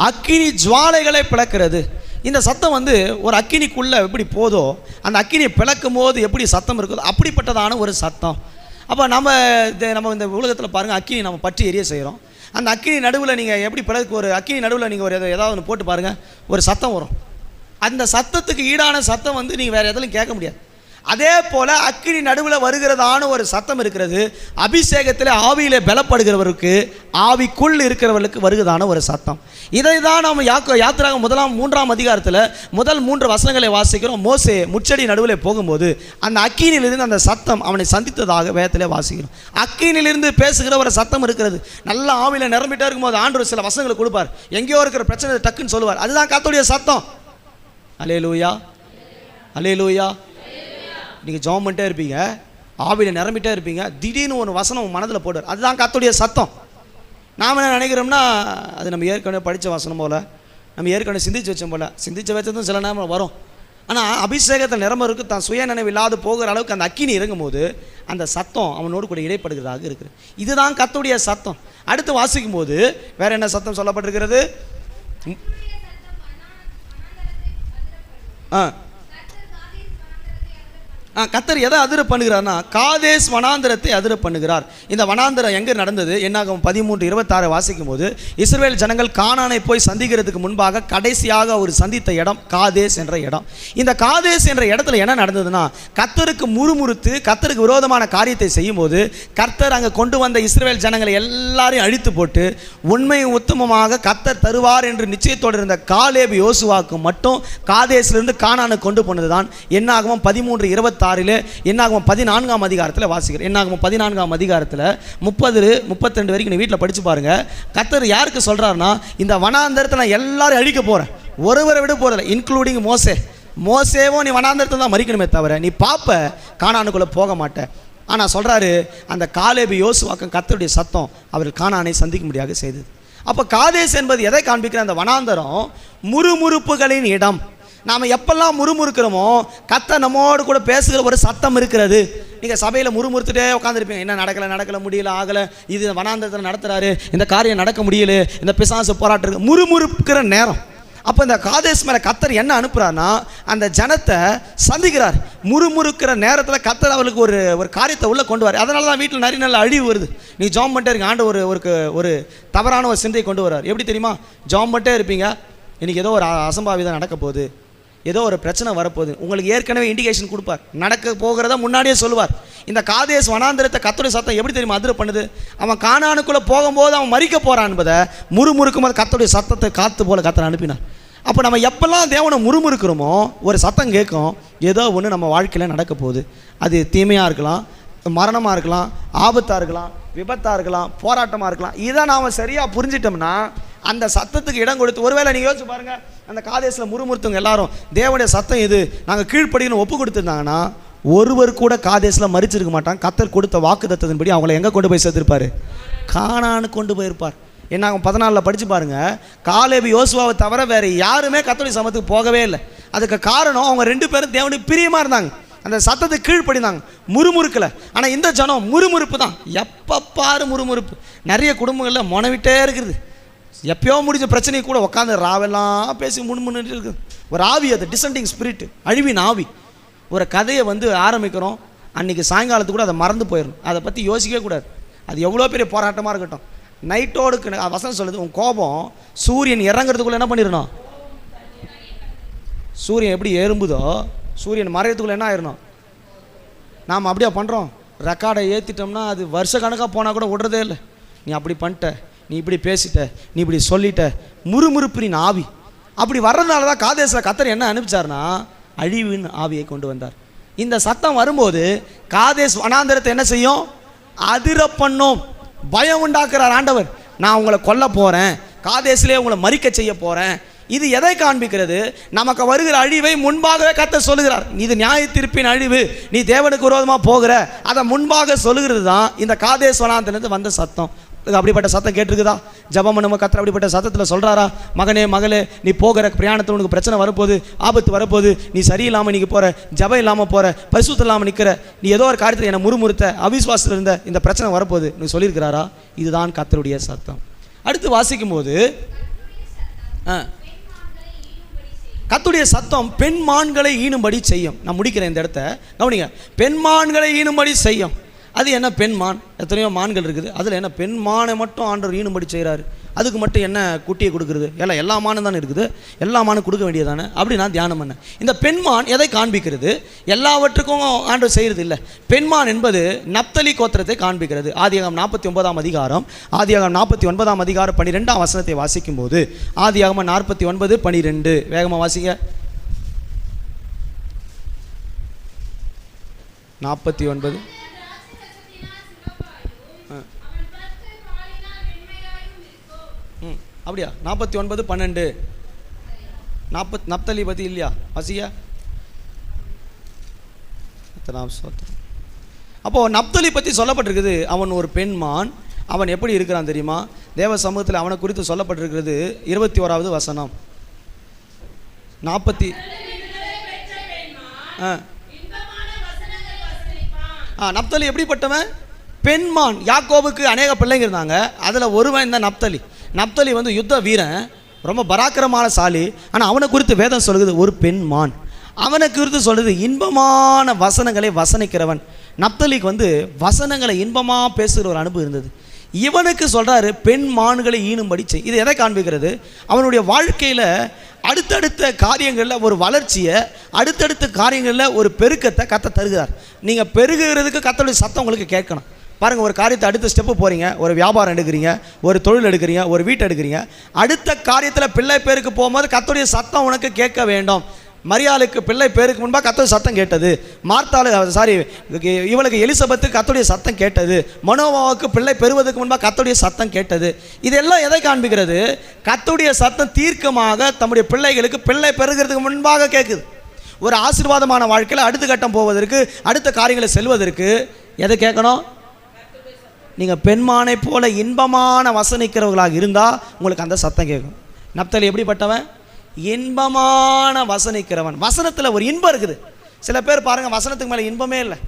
அக்கினி ஜுவாலைகளை பிளக்கிறது. இந்த சத்தம் ஒரு அக்கினிக்குள்ளே எப்படி போதோ அந்த அக்கினியை பிளக்கும் போது எப்படி சத்தம் இருக்குதோ அப்படிப்பட்டதான ஒரு சத்தம். அப்போ நம்ம இந்த உலகத்தில் பாருங்கள், அக்கினி நம்ம பற்றி எரிய செய்கிறோம். அந்த அக்கினி நடுவில் நீங்கள் எப்படி ஒரு அக்கினி நடுவில் நீங்கள் ஏதாவது ஒன்று போட்டு பாருங்கள், ஒரு சத்தம் வரும். அந்த சத்தத்துக்கு ஈடான சத்தம் நீங்கள் வேறு எதிலும் கேட்க முடியாது. அதே போல் அக்கினி நடுவில் வருகிறதான ஒரு சத்தம் இருக்கிறது. அபிஷேகத்தில் ஆவியிலே பலப்படுகிறவருக்கு, ஆவிக்குள் இருக்கிறவர்களுக்கு வருகிறதான ஒரு சத்தம். இதை தான் நாம் யாத்திராகமம் 3ஆம் அதிகாரத்தில் முதல் 3 வசனங்களை வாசிக்கிறோம். மோசே முச்செடி நடுவில் போகும்போது அந்த அக்கினியிலிருந்து அந்த சத்தம் அவனை சந்தித்ததாக வேதத்திலே வாசிக்கிறோம். அக்கினியிலிருந்து பேசுகிற ஒரு சத்தம் இருக்கிறது. நல்ல ஆவியில் நிரம்பிட்டே இருக்கும்போது ஆண்டவர் சில வசனங்களை கொடுப்பார். எங்கேயோ இருக்கிற பிரச்சனை டக்குன்னு சொல்லுவார். அதுதான் கர்த்தருடைய சத்தம். அல்லேலூயா, அல்லேலூயா. நீங்கள் ஜெபம் பண்ணிட்டே இருப்பீங்க, ஆவியில் நிரம்பிட்டே இருப்பீங்க, திடீர்னு ஒரு வசனம் மனதில் போடுவார். அதுதான் கர்த்தருடைய சத்தம். நாம் என்ன நினைக்கிறோம்னா அது நம்ம ஏற்கனவே படித்த வசனம் போல், நம்ம ஏற்கனவே சிந்திச்சு வச்சோம் போல். சிந்திச்சு வச்சதும் சில நேரம் வரும். ஆனால் அபிஷேகத்தில் நிரம்பருக்கு தான் சுய நினைவு இல்லாது போகிற அளவுக்கு அந்த அக்கினி இறங்கும் போது அந்த சத்தம் அவனோடு கூட இடைப்படுகிறதாக இருக்குது. இதுதான் கர்த்தருடைய சத்தம். அடுத்து வாசிக்கும் போது வேற என்ன சத்தம் சொல்லப்பட்டிருக்கிறது? கர்த்தர் எதை அதிர பண்ணுகிறார்னா காதேஸ் வனாந்திரத்தை அதிர பண்ணுகிறார். இந்த வனாந்திரம் எங்கே நடந்தது? என்னாகும் 13:26 வாசிக்கும் போது இஸ்ரவேல் ஜனங்கள் கானானை போய் சந்திக்கிறதுக்கு முன்பாக கடைசியாக ஒரு சந்தித்த இடம் காதேஸ் என்ற இடம். இந்த காதேஸ் என்ற இடத்துல என்ன நடந்ததுன்னா கர்த்தருக்கு முறுமுறுத்து கர்த்தருக்கு விரோதமான காரியத்தை செய்யும் போது கர்த்தர் அங்கே கொண்டு வந்த இஸ்ரவேல் ஜனங்களை எல்லாரையும் அழித்து போட்டு உண்மை உத்தமமாக கர்த்தர் தருவார் என்று நிச்சயத்தோடு இருந்த காலேப் யோசுவாக்கு மட்டும் காதேசிலிருந்து கானானை கொண்டு போனது தான் என்னாகும் 13:26 என்னாகும் 14ஆம் அதிகாரத்தில் வாசிக்கிறேன். என்னாகும் 14ஆம் அதிகாரத்தில் 30-32 வரைக்கும் நீ வீட்டில் படிச்சு பாருங்க. கர்த்தர் யாருக்கு சொல்றாருன்னா இந்த வனாந்தரத்தை நான் எல்லாரும் அழிக்க போறேன், ஒருவரை விட போறதில்லை, இன்க்ளூடிங் மோசேவும் நீ வனாந்தரத்தை தான் மறிக்கணுமே தவிர நீ பாப்ப கானானுக்குள்ள போக மாட்டேன். ஆனால் சொல்றாரு அந்த காலேப் யோசுவாக்கும் கர்த்தருடைய சத்தம் அவர்கள் கானானை சந்திக்க முடியாது செய்தது. அப்போ காதேஸ் என்பது எதை காண்பிக்கிற? அந்த வனாந்தரம் முறுமுறுப்புகளின் இடம். நாம் எப்பெல்லாம் முறுமுறுக்கிறோமோ கர்த்தர் நம்மோடு கூட பேசுகிற ஒரு சத்தம் இருக்கிறது. நீங்கள் சபையில் முறுமுறுத்துட்டே உட்காந்துருப்பீங்க, என்ன நடக்கலை முடியல ஆகலை, இது வனாந்தரத்தில் நடத்துகிறாரு, இந்த காரியம் நடக்க முடியல, இந்த பிசாசு போராட்டம், முறுமுறுக்கிற நேரம். அப்போ இந்த காதேஸ் மேலே கர்த்தர் என்ன அனுப்புகிறார்னா அந்த ஜனத்தை சந்திக்கிறார். முறுமுறுக்கிற நேரத்தில் கர்த்தர் அவர்களுக்கு ஒரு காரியத்தை உள்ளே கொண்டு வர. அதனால தான் வீட்டில் நிறைய நல்ல அழிவு வருது. நீ ஜெபம் பண்ணிட்டே இருக்க, ஆண்டவர் ஒரு தவறான ஒரு சிந்தையை கொண்டு வர்றார். எப்படி தெரியுமா? ஜெபம் பண்ணிட்டே இருப்பீங்க, இன்றைக்கி ஏதோ ஒரு அசம்பாவிதம் நடக்க போகுது, ஏதோ ஒரு பிரச்சனை வரப்போகுது, உங்களுக்கு ஏற்கனவே இண்டிகேஷன் கொடுப்பார், நடக்க போகிறத முன்னாடியே சொல்லுவார். இந்த காதேஸ் வனாந்திரத்தை கர்த்தருடைய சத்தம் எப்படி தெரியுமா அதிர பண்ணுது? அவன் கானானுக்குள்ளே போகும்போது அவன் மறிக்க போகிறான் என்பதை முறுமுறுக்கும் போது கர்த்தருடைய சத்தத்தை காத்து போல கர்த்தர் அனுப்பினார். அப்போ நம்ம எப்பெல்லாம் தேவனை முறுமுறுக்கிறோமோ ஒரு சத்தம் கேட்கும், ஏதோ ஒன்று நம்ம வாழ்க்கையில் நடக்க போகுது. அது தீமையாக இருக்கலாம், மரணமாக இருக்கலாம், ஆபத்தாக இருக்கலாம், விபத்தாக இருக்கலாம், போராட்டமாக இருக்கலாம். இதை நாம் சரியாக புரிஞ்சிட்டோம்னா அந்த சத்தத்துக்கு இடம் கொடுத்து, ஒருவேளை நீங்கள் யோசிச்சு பாருங்கள், அந்த காதேசில் முறுமுறுத்தவங்க எல்லாரும் தேவனுடைய சத்தம் இது நாங்கள் கீழ்ப்படின்னு ஒப்பு கொடுத்துருந்தாங்கன்னா ஒருவர் கூட காதேசில் மறிச்சிருக்க மாட்டாங்க. கர்த்தர் கொடுத்த வாக்கு தத்தத்தின்படி அவங்கள எங்கே கொண்டு போய் சேர்த்திருப்பார்? கானானு கொண்டு போயிருப்பார். என்னாகும் 14 படித்து பாருங்கள். காலேப் யோசுவாவை தவிர வேறு யாருமே கர்த்தருடைய சமத்துக்கு போகவே இல்லை. அதுக்கு காரணம் அவங்க 2 பேரும் தேவனுடைய பிரியமாக இருந்தாங்க, அந்த சத்தத்துக்கு கீழ்ப்படினாங்க, முறுமுறுக்கலை. ஆனால் இந்த ஜனம் முறுமுறுப்பு தான், எப்போ பாரு முறுமுறுப்பு. நிறைய குடும்பங்களில் மொனவிட்டே இருக்குது. எப்பயோ முடிஞ்ச பிரச்சனை கூட உட்காந்து ராவெல்லாம் பேசி முன்முன்னு இருக்குது. ஒரு ஆவி, அது டிசெண்டிங் ஸ்பிரிட், அழிவின் ஆவி. ஒரு கதையை ஆரம்பிக்கிறோம், அன்றைக்கி சாயங்காலத்துக்கு கூட அதை மறந்து போயிடணும், அதை பற்றி யோசிக்கவே கூடாது. அது எவ்வளோ பெரிய போராட்டமாக இருக்கட்டும், நைட்டோடுக்கு வசனம் சொல்லுது, உன் கோபம் சூரியன் இறங்குறதுக்குள்ளே என்ன பண்ணிடணும்? சூரியன் எப்படி எறும்புதோ சூரியன் மறையத்துக்குள்ளே என்ன ஆயிடணும்? நாம் அப்படியே பண்ணுறோம், ரெக்கார்டை ஏற்றிட்டோம்னா அது வருஷ கணக்காக போனால் கூட விடுறதே இல்லை. நீ அப்படி பண்ணிட்ட, நீ இப்படி பேசிட்ட, நீ இப்படி சொல்லிட்ட, முறுமுறுப்பின் ஆவி அப்படி வர்றதுனால தான் காதேசில் கர்த்தர் என்ன அனுப்பிச்சார்னா அழிவின் ஆவியை கொண்டு வந்தார். இந்த சத்தம் வரும்போது காதேஸ் வனாந்தரத்தை என்ன செய்யும்? அதிர பண்ணும், பயம் உண்டாக்குறார் ஆண்டவர். நான் உங்களை கொல்ல போகிறேன், காதேசிலே உங்களை மறிக்க செய்ய போகிறேன். இது எதை காண்பிக்கிறது? நமக்கு வருகிற அழிவை முன்பாகவே கர்த்தர் சொல்லுகிறார். இது நியாய தீர்ப்பின் அழிவு, நீ தேவனுக்கு விரோதமாக போகிற, அதை முன்பாக சொல்லுகிறது தான் இந்த காதேஸ் வனாந்தரத்து வந்த சத்தம். அப்படிப்பட்ட சத்தம் கேட்டிருக்குதா? ஜெபம் பண்ணும்போது கர்த்தர் அப்படிப்பட்ட சத்தத்தில் சொல்கிறாரா, மகனே மகளே நீ போகிற பிரயாணத்தில் உனக்கு பிரச்சனை வரப்போகுது, ஆபத்து வரப்போகுது, நீ சரியில்லாமல் நீங்கள் போகிற, ஜெபம் இல்லாமல் போகிற, பரிசுத்தம் இல்லாமல் நிற்கிற, நீ ஏதோ ஒரு காரியத்தில் என்னை முறுமுறுத்த, அவிசுவாசத்தில் இருந்த இந்த பிரச்சனை வரப்போகுது நீ சொல்லியிருக்கிறாரா? இதுதான் கர்த்தருடைய சத்தம். அடுத்து வாசிக்கும் போது கர்த்தருடைய சத்தம் பெண்மான்களை ஈனும்படி செய்யும். நான் முடிக்கிறேன் இந்த இடத்த கவனிங்க. பெண்மான்களை ஈனும்படி செய்யும். அது என்ன பெண்மான்? எத்தனையோ மான்கள் இருக்குது, அதில் என்ன பெண்மானை மட்டும் ஆண்டவர் ஈனும்படி செய்கிறாரு? அதுக்கு மட்டும் என்ன குட்டியை கொடுக்குறது? எல்லா மானும் தானே இருக்குது, எல்லா மானும் கொடுக்க வேண்டியதானே? அப்படி நான் தியானம் பண்ணேன். இந்த பெண்மான் எதை காண்பிக்கிறது? எல்லாவற்றுக்கும் ஆண்டவர் செய்கிறது இல்லை. பெண்மான் என்பது நப்தலி கோத்திரத்தை காண்பிக்கிறது. ஆதியாகமம் 49ஆம் அதிகாரம் 12ஆம் வசனத்தை வாசிக்கும் போது, ஆதியாகமம் 49:12 வேகமாக வாசிங்க. 49 அப்படியா? 49:12 நப்தலி பற்றி இல்லையா? வசியா. அப்போது நப்தலி பற்றி சொல்லப்பட்டிருக்குது. அவன் ஒரு பெண்மான். அவன் எப்படி இருக்கிறான் தெரியுமா? தேவ சமூகத்தில் அவனை குறித்து சொல்லப்பட்டிருக்கிறது 21வது வசனம். 40 நப்தலி எப்படிப்பட்டவன்? பெண்மான். யாக்கோபுக்கு அநேக பிள்ளைங்க இருந்தாங்க, அதில் ஒருவன் இந்த நப்தலி. நப்தலி யுத்த வீரன், ரொம்ப பராக்கிரமான சாலி. ஆனால் அவனை குறித்து வேதம் சொல்லுது ஒரு பெண்மான். அவனை குறித்து சொல்லுது இன்பமான வசனங்களை வசனிக்கிறவன். நப்தலிக்கு வசனங்களை இன்பமாக பேசுகிற ஒரு அனுபவம் இருந்தது. இவனுக்கு சொல்கிறாரு பெண்மான்களை ஈனும்படி செய். இது எதை காண்பிக்கிறது? அவனுடைய வாழ்க்கையில் அடுத்தடுத்த காரியங்களில் ஒரு வளர்ச்சியை, அடுத்தடுத்த காரியங்களில் ஒரு பெருக்கத்தை கர்த்தர் தருகிறார். நீங்கள் பெருகிறதுக்கு கர்த்தருடைய சத்தம் உங்களுக்கு கேட்கணும். பாருங்கள், ஒரு காரியத்தை அடுத்த ஸ்டெப்பு போகிறீங்க, ஒரு வியாபாரம் எடுக்கிறீங்க, ஒரு தொழில் எடுக்கிறீங்க, ஒரு வீட்டை எடுக்கிறீங்க. அடுத்த காரியத்தில் பிள்ளை பேருக்கு போகும்போது கர்த்தருடைய சத்தம் உனக்கு கேட்க வேண்டும். மரியாளுக்கு பிள்ளை பேருக்கு முன்பாக கர்த்தருடைய சத்தம் கேட்டது. இவளுக்கு எலிசபெத்துக்கு கர்த்தருடைய சத்தம் கேட்டது. மனோவாவுக்கு பிள்ளை பெறுவதற்கு முன்பாக கர்த்தருடைய சத்தம் கேட்டது. இதெல்லாம் எதை காண்பிக்கிறது? கர்த்தருடைய சத்தம் தீர்க்கமாக தம்முடைய பிள்ளைகளுக்கு பிள்ளை பெறுகிறதுக்கு முன்பாக கேட்குது. ஒரு ஆசீர்வாதமான வாழ்க்கையில் அடுத்த கட்டம் போவதற்கு, அடுத்த காரியங்களை செல்வதற்கு எதை கேட்கணும்? நீங்கள் பெண்மானை போல இன்பமான வசனிக்கிறவர்களாக இருந்தால் உங்களுக்கு அந்த சத்தம் கேட்கும். நப்தலி எப்படிப்பட்டவன்? இன்பமான வசனிக்கிறவன். வசனத்தில் ஒரு இன்பம் இருக்குது. சில பேர் பாருங்கள், வசனத்துக்கு மேலே இன்பமே இல்லை.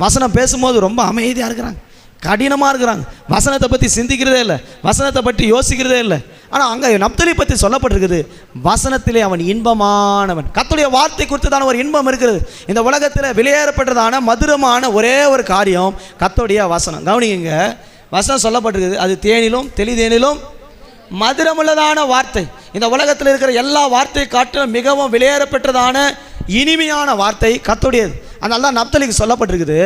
வசனம் பேசும்போது ரொம்ப அமைதியாக இருக்கிறாங்க, கடினமாக இருக்கிறாங்க, வசனத்தை பற்றி சிந்திக்கிறதே இல்லை, வசனத்தை பற்றி யோசிக்கிறதே இல்லை. ஆனால் அங்கே நப்தலி பற்றி சொல்லப்பட்டிருக்குது வசனத்திலே அவன் இன்பமானவன். கர்த்தருடைய வார்த்தை குறித்து தான ஒரு இன்பம் இருக்கிறது. இந்த உலகத்தில் வெளியேறப்பட்டதான மதுரமான ஒரே ஒரு காரியம் கர்த்தருடைய வசனம். கவனிங்க, வசனம் சொல்லப்பட்டிருக்குது அது தேனிலும் தெளிதேனிலும் மதுரமுள்ளதான வார்த்தை. இந்த உலகத்தில் இருக்கிற எல்லா வார்த்தையை காட்டிலும் மிகவும் வெளியேறப்பட்டதான இனிமையான வார்த்தை கர்த்தருடையது. அதனால தான் நப்தலிக்கு சொல்லப்பட்டிருக்குது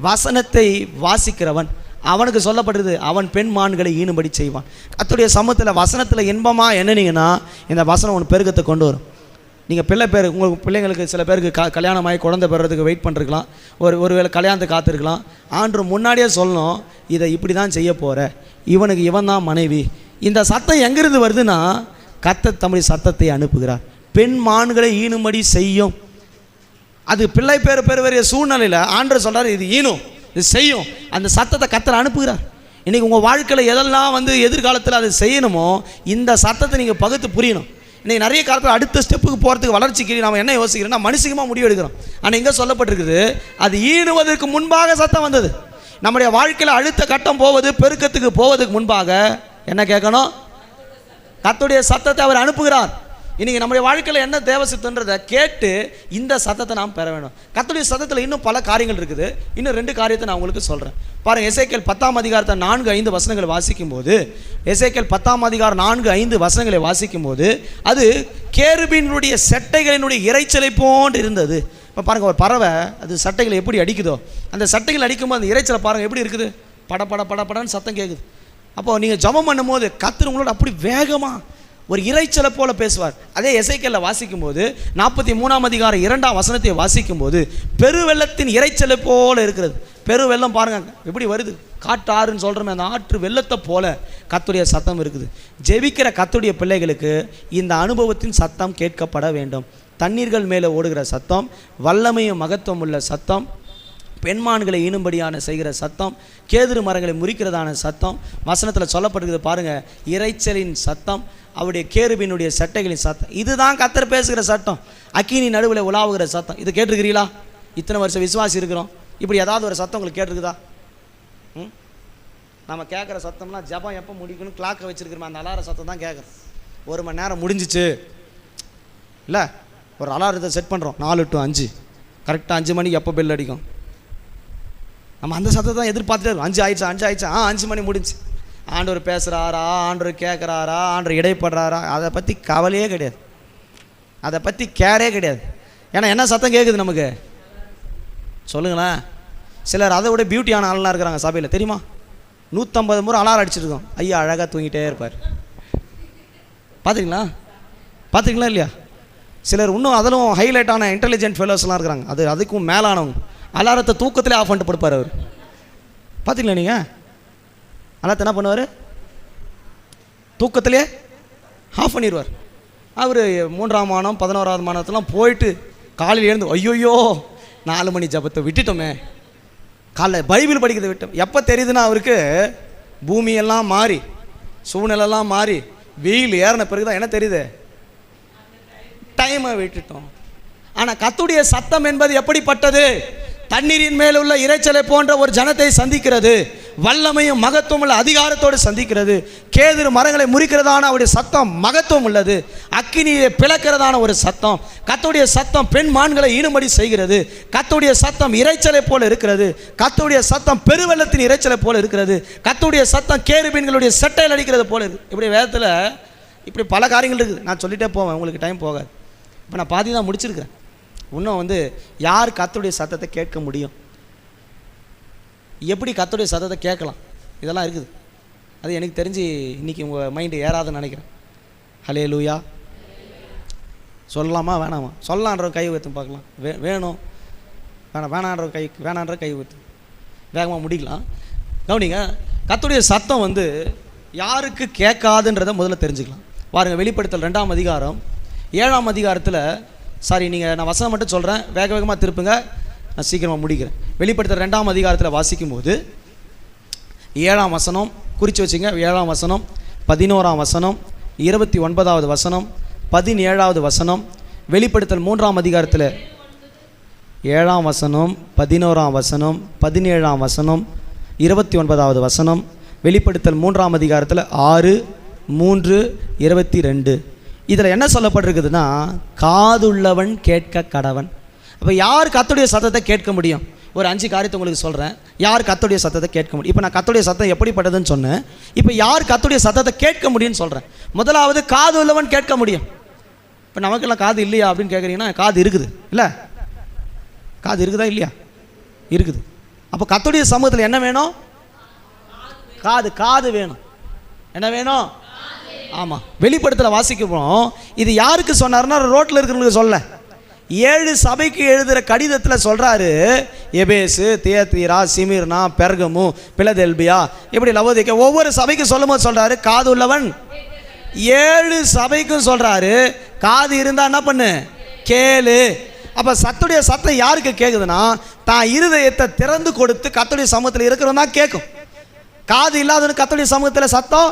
வசனத்தை வாசிக்கிறவன். அவனுக்கு சொல்லப்படுறது அவன் பெண்மான்களை ஈனும்படி செய்வான். கர்த்தருடைய சமூகத்தில் வசனத்தில் இன்பமாக என்னன்னீங்கன்னா இந்த வசனம் ஒன்று பெருக்கத்தை கொண்டு வரும். நீங்கள் உங்கள் பிள்ளைங்களுக்கு சில பேருக்கு கல்யாணமாகி குழந்தை பெறுறதுக்கு வெயிட் பண்ணிருக்கலாம், ஒருவேளை கல்யாணத்தை காத்திருக்கலாம். ஆண்டு முன்னாடியே சொல்லணும், இதை இப்படி தான் செய்ய போகிற, இவனுக்கு இவன் தான் மனைவி. இந்த சத்தம் எங்கிருந்து வருதுன்னா கர்த்தர் தம்முடைய சத்தத்தை அனுப்புகிறார். பெண்மான்களை ஈனும்படி செய்யும். அது பிள்ளை பெறுவரிய சூழ்நிலையில் ஆண்டவர் சொல்கிறார் இது ஈனும், இது செய்யும். அந்த சத்தத்தை கர்த்தர் அனுப்புகிறார். இன்றைக்கி உங்கள் வாழ்க்கையில் எதெல்லாம் எதிர்காலத்தில் அதை செய்யணுமோ இந்த சத்தத்தை நீங்கள் பகுத்து புரியணும். இன்றைக்கி நிறைய காலத்தில் அடுத்த ஸ்டெப்புக்கு போகிறதுக்கு வளர்ச்சிக்கு நம்ம என்ன யோசிக்கிறோம்னா மனுஷிகமாக முடிவு எடுக்கிறோம். ஆனால் இங்கே சொல்லப்பட்டிருக்குது அது ஈனுவதற்கு முன்பாக சத்தம் வந்தது. நம்முடைய வாழ்க்கையில் அடுத்த கட்டம் போவது, பெருக்கத்துக்கு போவதற்கு முன்பாக என்ன கேட்கணும்? கர்த்தருடைய சத்தத்தை அவர் அனுப்புகிறார். இன்றைக்கி நம்முடைய வாழ்க்கையில் என்ன தேவ சித்தன்றதை கேட்டு இந்த சத்தத்தை நாம் பெற வேண்டும். கர்த்தருடைய சத்தத்தில் இன்னும் பல காரியங்கள் இருக்குது. இன்னும் 2 காரியத்தை நான் உங்களுக்கு சொல்கிறேன். பாருங்கள், எசேக்கியேல் 10ஆம் அதிகாரத்தை 4-5 வசனங்களை வாசிக்கும்போது, எசேக்கியேல் 10ஆம் அதிகாரம் 4-5 வசனங்களை வாசிக்கும்போது அது கேருபீனுடைய சட்டைகளினுடைய இரைச்சலை போன்று இருந்தது. இப்போ பாருங்கள், ஒரு பறவை அது சட்டைகளை எப்படி அடிக்குதோ, அந்த சட்டைகள் அடிக்கும்போது அந்த இரைச்சலை பாருங்கள் எப்படி இருக்குது, பட பட பட படன்னு சத்தம் கேட்குது. அப்போது நீங்கள் ஜெபம் பண்ணும்போது கர்த்தர் உங்களோட அப்படி வேகமாக ஒரு இரைச்சலை போல பேசுவார். அதே எசேக்கியேலில் வாசிக்கும்போது 43ஆம் அதிகாரம் 2ஆம் வசனத்தை வாசிக்கும்போது பெருவெள்ளத்தின் இரைச்சலை போல இருக்கிறது. பெருவெள்ளம் பாருங்க எப்படி வருது, காட்டு ஆறுன்னு சொல்கிறோமே, அந்த ஆற்று வெள்ளத்தை போல கர்த்தருடைய சத்தம் இருக்குது. ஜெபிக்கிற கர்த்தருடைய பிள்ளைகளுக்கு இந்த அனுபவத்தின் சத்தம் கேட்கப்பட வேண்டும். தண்ணீர்கள் மேலே ஓடுகிற சத்தம், வல்லமையும் மகத்துவம் உள்ள சத்தம், பெண்மான்களை ஈனும்படியான செய்கிற சத்தம், கேதுரு மரங்களை முறிக்கிறதான சத்தம், வசனத்தில் சொல்லப்பட்டிருக்குது பாருங்கள், இரைச்சலின் சத்தம், அவருடைய கேருபினுடைய சட்டைகளின் சத்தம். இதுதான் கர்த்தர் பேசுகிற சத்தம். அக்கினி நடுவில் உலாவுகிற சத்தம். இது கேட்டிருக்கிறீங்களா? இத்தனை வருஷம் விசுவாசி இருக்கிறோம், இப்படி ஏதாவது ஒரு சத்தம் உங்களுக்கு கேட்டிருக்குதா? நம்ம கேட்குற சத்தம்லாம் ஜபம் எப்போ முடிக்கணும் கிளாக்கை வச்சுருக்கிறோம், அந்த அலார சத்தம் தான் கேட்குறோம். 1 மணி நேரம் முடிஞ்சிச்சு இல்லை, ஒரு அலாரத்தை செட் பண்ணுறோம் 4 to 5, கரெக்டாக 5 மணிக்கு எப்போ பெல் அடிக்கும், நம்ம அந்த சத்தத்தை தான் எதிர்பார்த்துட்டே இருக்கோம். 5 ஆயிடுச்சா 5 மணி முடிஞ்சு. ஆண்டவர் பேசுகிறாரா, ஆண்டவர் கேட்குறாரா, ஆண்டவர் இடைப்படுறாரா, அதை பற்றி கவலையே கிடையாது, அதை பற்றி கேரே கிடையாது. ஏன்னா என்ன சத்தம் கேட்குது நமக்கு சொல்லுங்களேன். சிலர் அதை விட பியூட்டியான ஆள்லாம் இருக்கிறாங்க சபையில் தெரியுமா. 150 முறை அலாரம் அடிச்சிருக்கோம், ஐயா அழகாக தூங்கிட்டே இருப்பார். பார்த்துருங்களா இல்லையா? சிலர் இன்னும் அதிலும் ஹைலைட்டான இன்டெலிஜென்ட் ஃபெலோஸ்லாம் இருக்கிறாங்க, அதுக்கும் மேலானவங்க. அலாரத்தை தூக்கத்திலே ஆஃப் பண்ணிட்டு படுப்பார் அவர். பார்த்தீங்களா நீங்கள்? அலாரத்தை என்ன பண்ணுவார், தூக்கத்திலே ஆஃப் பண்ணிடுவார். அவர் 3ஆம் மாதம் 11ஆவது மாதத்தெலாம் போயிட்டு காலையில் எழுந்து ஐயோயோ 4 மணி ஜபத்தை விட்டுட்டோமே, காலைல பைபிள் படிக்கிறத விட்டோம். எப்போ தெரியுதுன்னா அவருக்கு பூமியெல்லாம் மாறி சூழ்நிலைலாம் மாறி வெயில் ஏறின பிறகு தான் என்ன தெரியுது, டைமை விட்டுட்டோம். ஆனால் கர்த்தருடைய சத்தம் என்பது எப்படிப்பட்டது? தண்ணீரின் மேல் உள்ள இரைச்சலை போன்ற ஒரு ஜனத்தை சந்திக்கிறது, வல்லமையும் மகத்துவம் உள்ள அதிகாரத்தோடு சந்திக்கிறது. கேதுரு மரங்களை முறிக்கிறதான அவருடைய சத்தம் மகத்துவம் உள்ளது. அக்கினியை பிளக்கிறதான ஒரு சத்தம். கர்த்தருடைய சத்தம் பெண் மான்களை ஈனும்படி செய்கிறது. கர்த்தருடைய சத்தம் இரைச்சலை போல இருக்கிறது. கர்த்தருடைய சத்தம் பெருவெள்ளத்தின் இரைச்சலை போல இருக்கிறது. கர்த்தருடைய சத்தம் கேருபீன்களுடைய சட்டையில் அடிக்கிறது போல இருக்குது. இப்படி வேதத்தில் இப்படி பல காரியங்கள் இருக்குது. நான் சொல்லிட்டே போவேன், உங்களுக்கு டைம் போகாது. இப்போ நான் பாதி தான் முடிச்சிருக்கிறேன். இன்னும் யார் கர்த்தருடைய சத்தத்தை கேட்க முடியும், எப்படி கர்த்தருடைய சத்தத்தை கேட்கலாம், இதெல்லாம் இருக்குது. அது எனக்கு தெரிஞ்சு இன்றைக்கி உங்கள் மைண்டு ஏறாதுன்னு நினைக்கிறேன். ஹல்லேலூயா. சொல்லலாமா வேணாமா? சொல்லலான்ற கை ஊற்று பார்க்கலாம். வேணும் வேணான்ற கை ஊற்று வேகமாக முடிக்கலாம். கவனிங்க, கர்த்தருடைய சத்தம் யாருக்கு கேட்காதுன்றதை முதல்ல தெரிஞ்சுக்கலாம். பாருங்கள், வெளிப்படுத்தல் 2ஆம் அதிகாரம் 7ஆம் அதிகாரத்தில், நான் வசனம் மட்டும் சொல்கிறேன், வேகமாக திருப்புங்க, நான் சீக்கிரமாக முடிக்கிறேன். வெளிப்படுத்தல் 2ஆம் அதிகாரத்தில் வாசிக்கும்போது 7ஆம் வசனம் குறித்து வச்சுங்க. 7ஆம் வசனம், 11ஆம் வசனம், 29வது வசனம், 17வது வசனம். வெளிப்படுத்தல் 3ஆம் அதிகாரத்தில் 7ஆம் வசனம், 11ஆம் வசனம், 17ஆம் வசனம், 29வது வசனம். வெளிப்படுத்தல் 3ஆம் அதிகாரத்தில் 6, 3, 22. இதில் என்ன சொல்லப்பட்டிருக்குதுன்னா, காதுள்ளவன் கேட்க கடவன். அப்போ யார் கர்த்தருடைய சத்தத்தை கேட்க முடியும்? ஒரு 5 காரியத்தை உங்களுக்கு சொல்கிறேன். யார் கர்த்தருடைய சத்தத்தை கேட்க முடியும்? இப்போ நான் கர்த்தருடைய சத்தம் எப்படிப்பட்டதுன்னு சொன்னேன். இப்போ யார் கர்த்தருடைய சத்தத்தை கேட்க முடியும்னு சொல்கிறேன். முதலாவது காது உள்ளவன் கேட்க முடியும். இப்போ நமக்கெல்லாம் காது இல்லையா அப்படின்னு கேட்குறீங்கன்னா, காது இருக்குது இல்லை? காது இருக்குதா இல்லையா? இருக்குது. அப்போ கர்த்தருடைய சமூகத்தில் என்ன வேணும்? காது வேணும். என்ன வேணும்? ஆமாம். வெளிப்படுத்தல வாசிக்கிறோம். இது யாருக்கு சொன்னார்னா, ரோட்டில் இருக்கிறவங்களுக்கு சொல்ல, 7 சபைக்கு எழுதுகிற கடிதத்தில் சொல்கிறாரு. எபேசு, தியத்தீரா, சிமிர்னா, பெர்கமு, பிலதெல்பியா, இப்படி லவோதிக்கா, ஒவ்வொரு சபைக்கு சொல்லும் போது சொல்கிறாரு காது உள்ளவன். 7 சபைக்கும் சொல்கிறாரு, காது இருந்தால் என்ன பண்ணு, கேளு. அப்போ கர்த்தருடைய சத்தம் யாருக்கு கேட்குதுன்னா, தான் இருதயத்தை திறந்து கொடுத்து கர்த்தருடைய சமூகத்தில் இருக்கிறவன் தான் கேட்கும். காது இல்லாதவனு கர்த்தருடைய சமூகத்தில் சத்தம்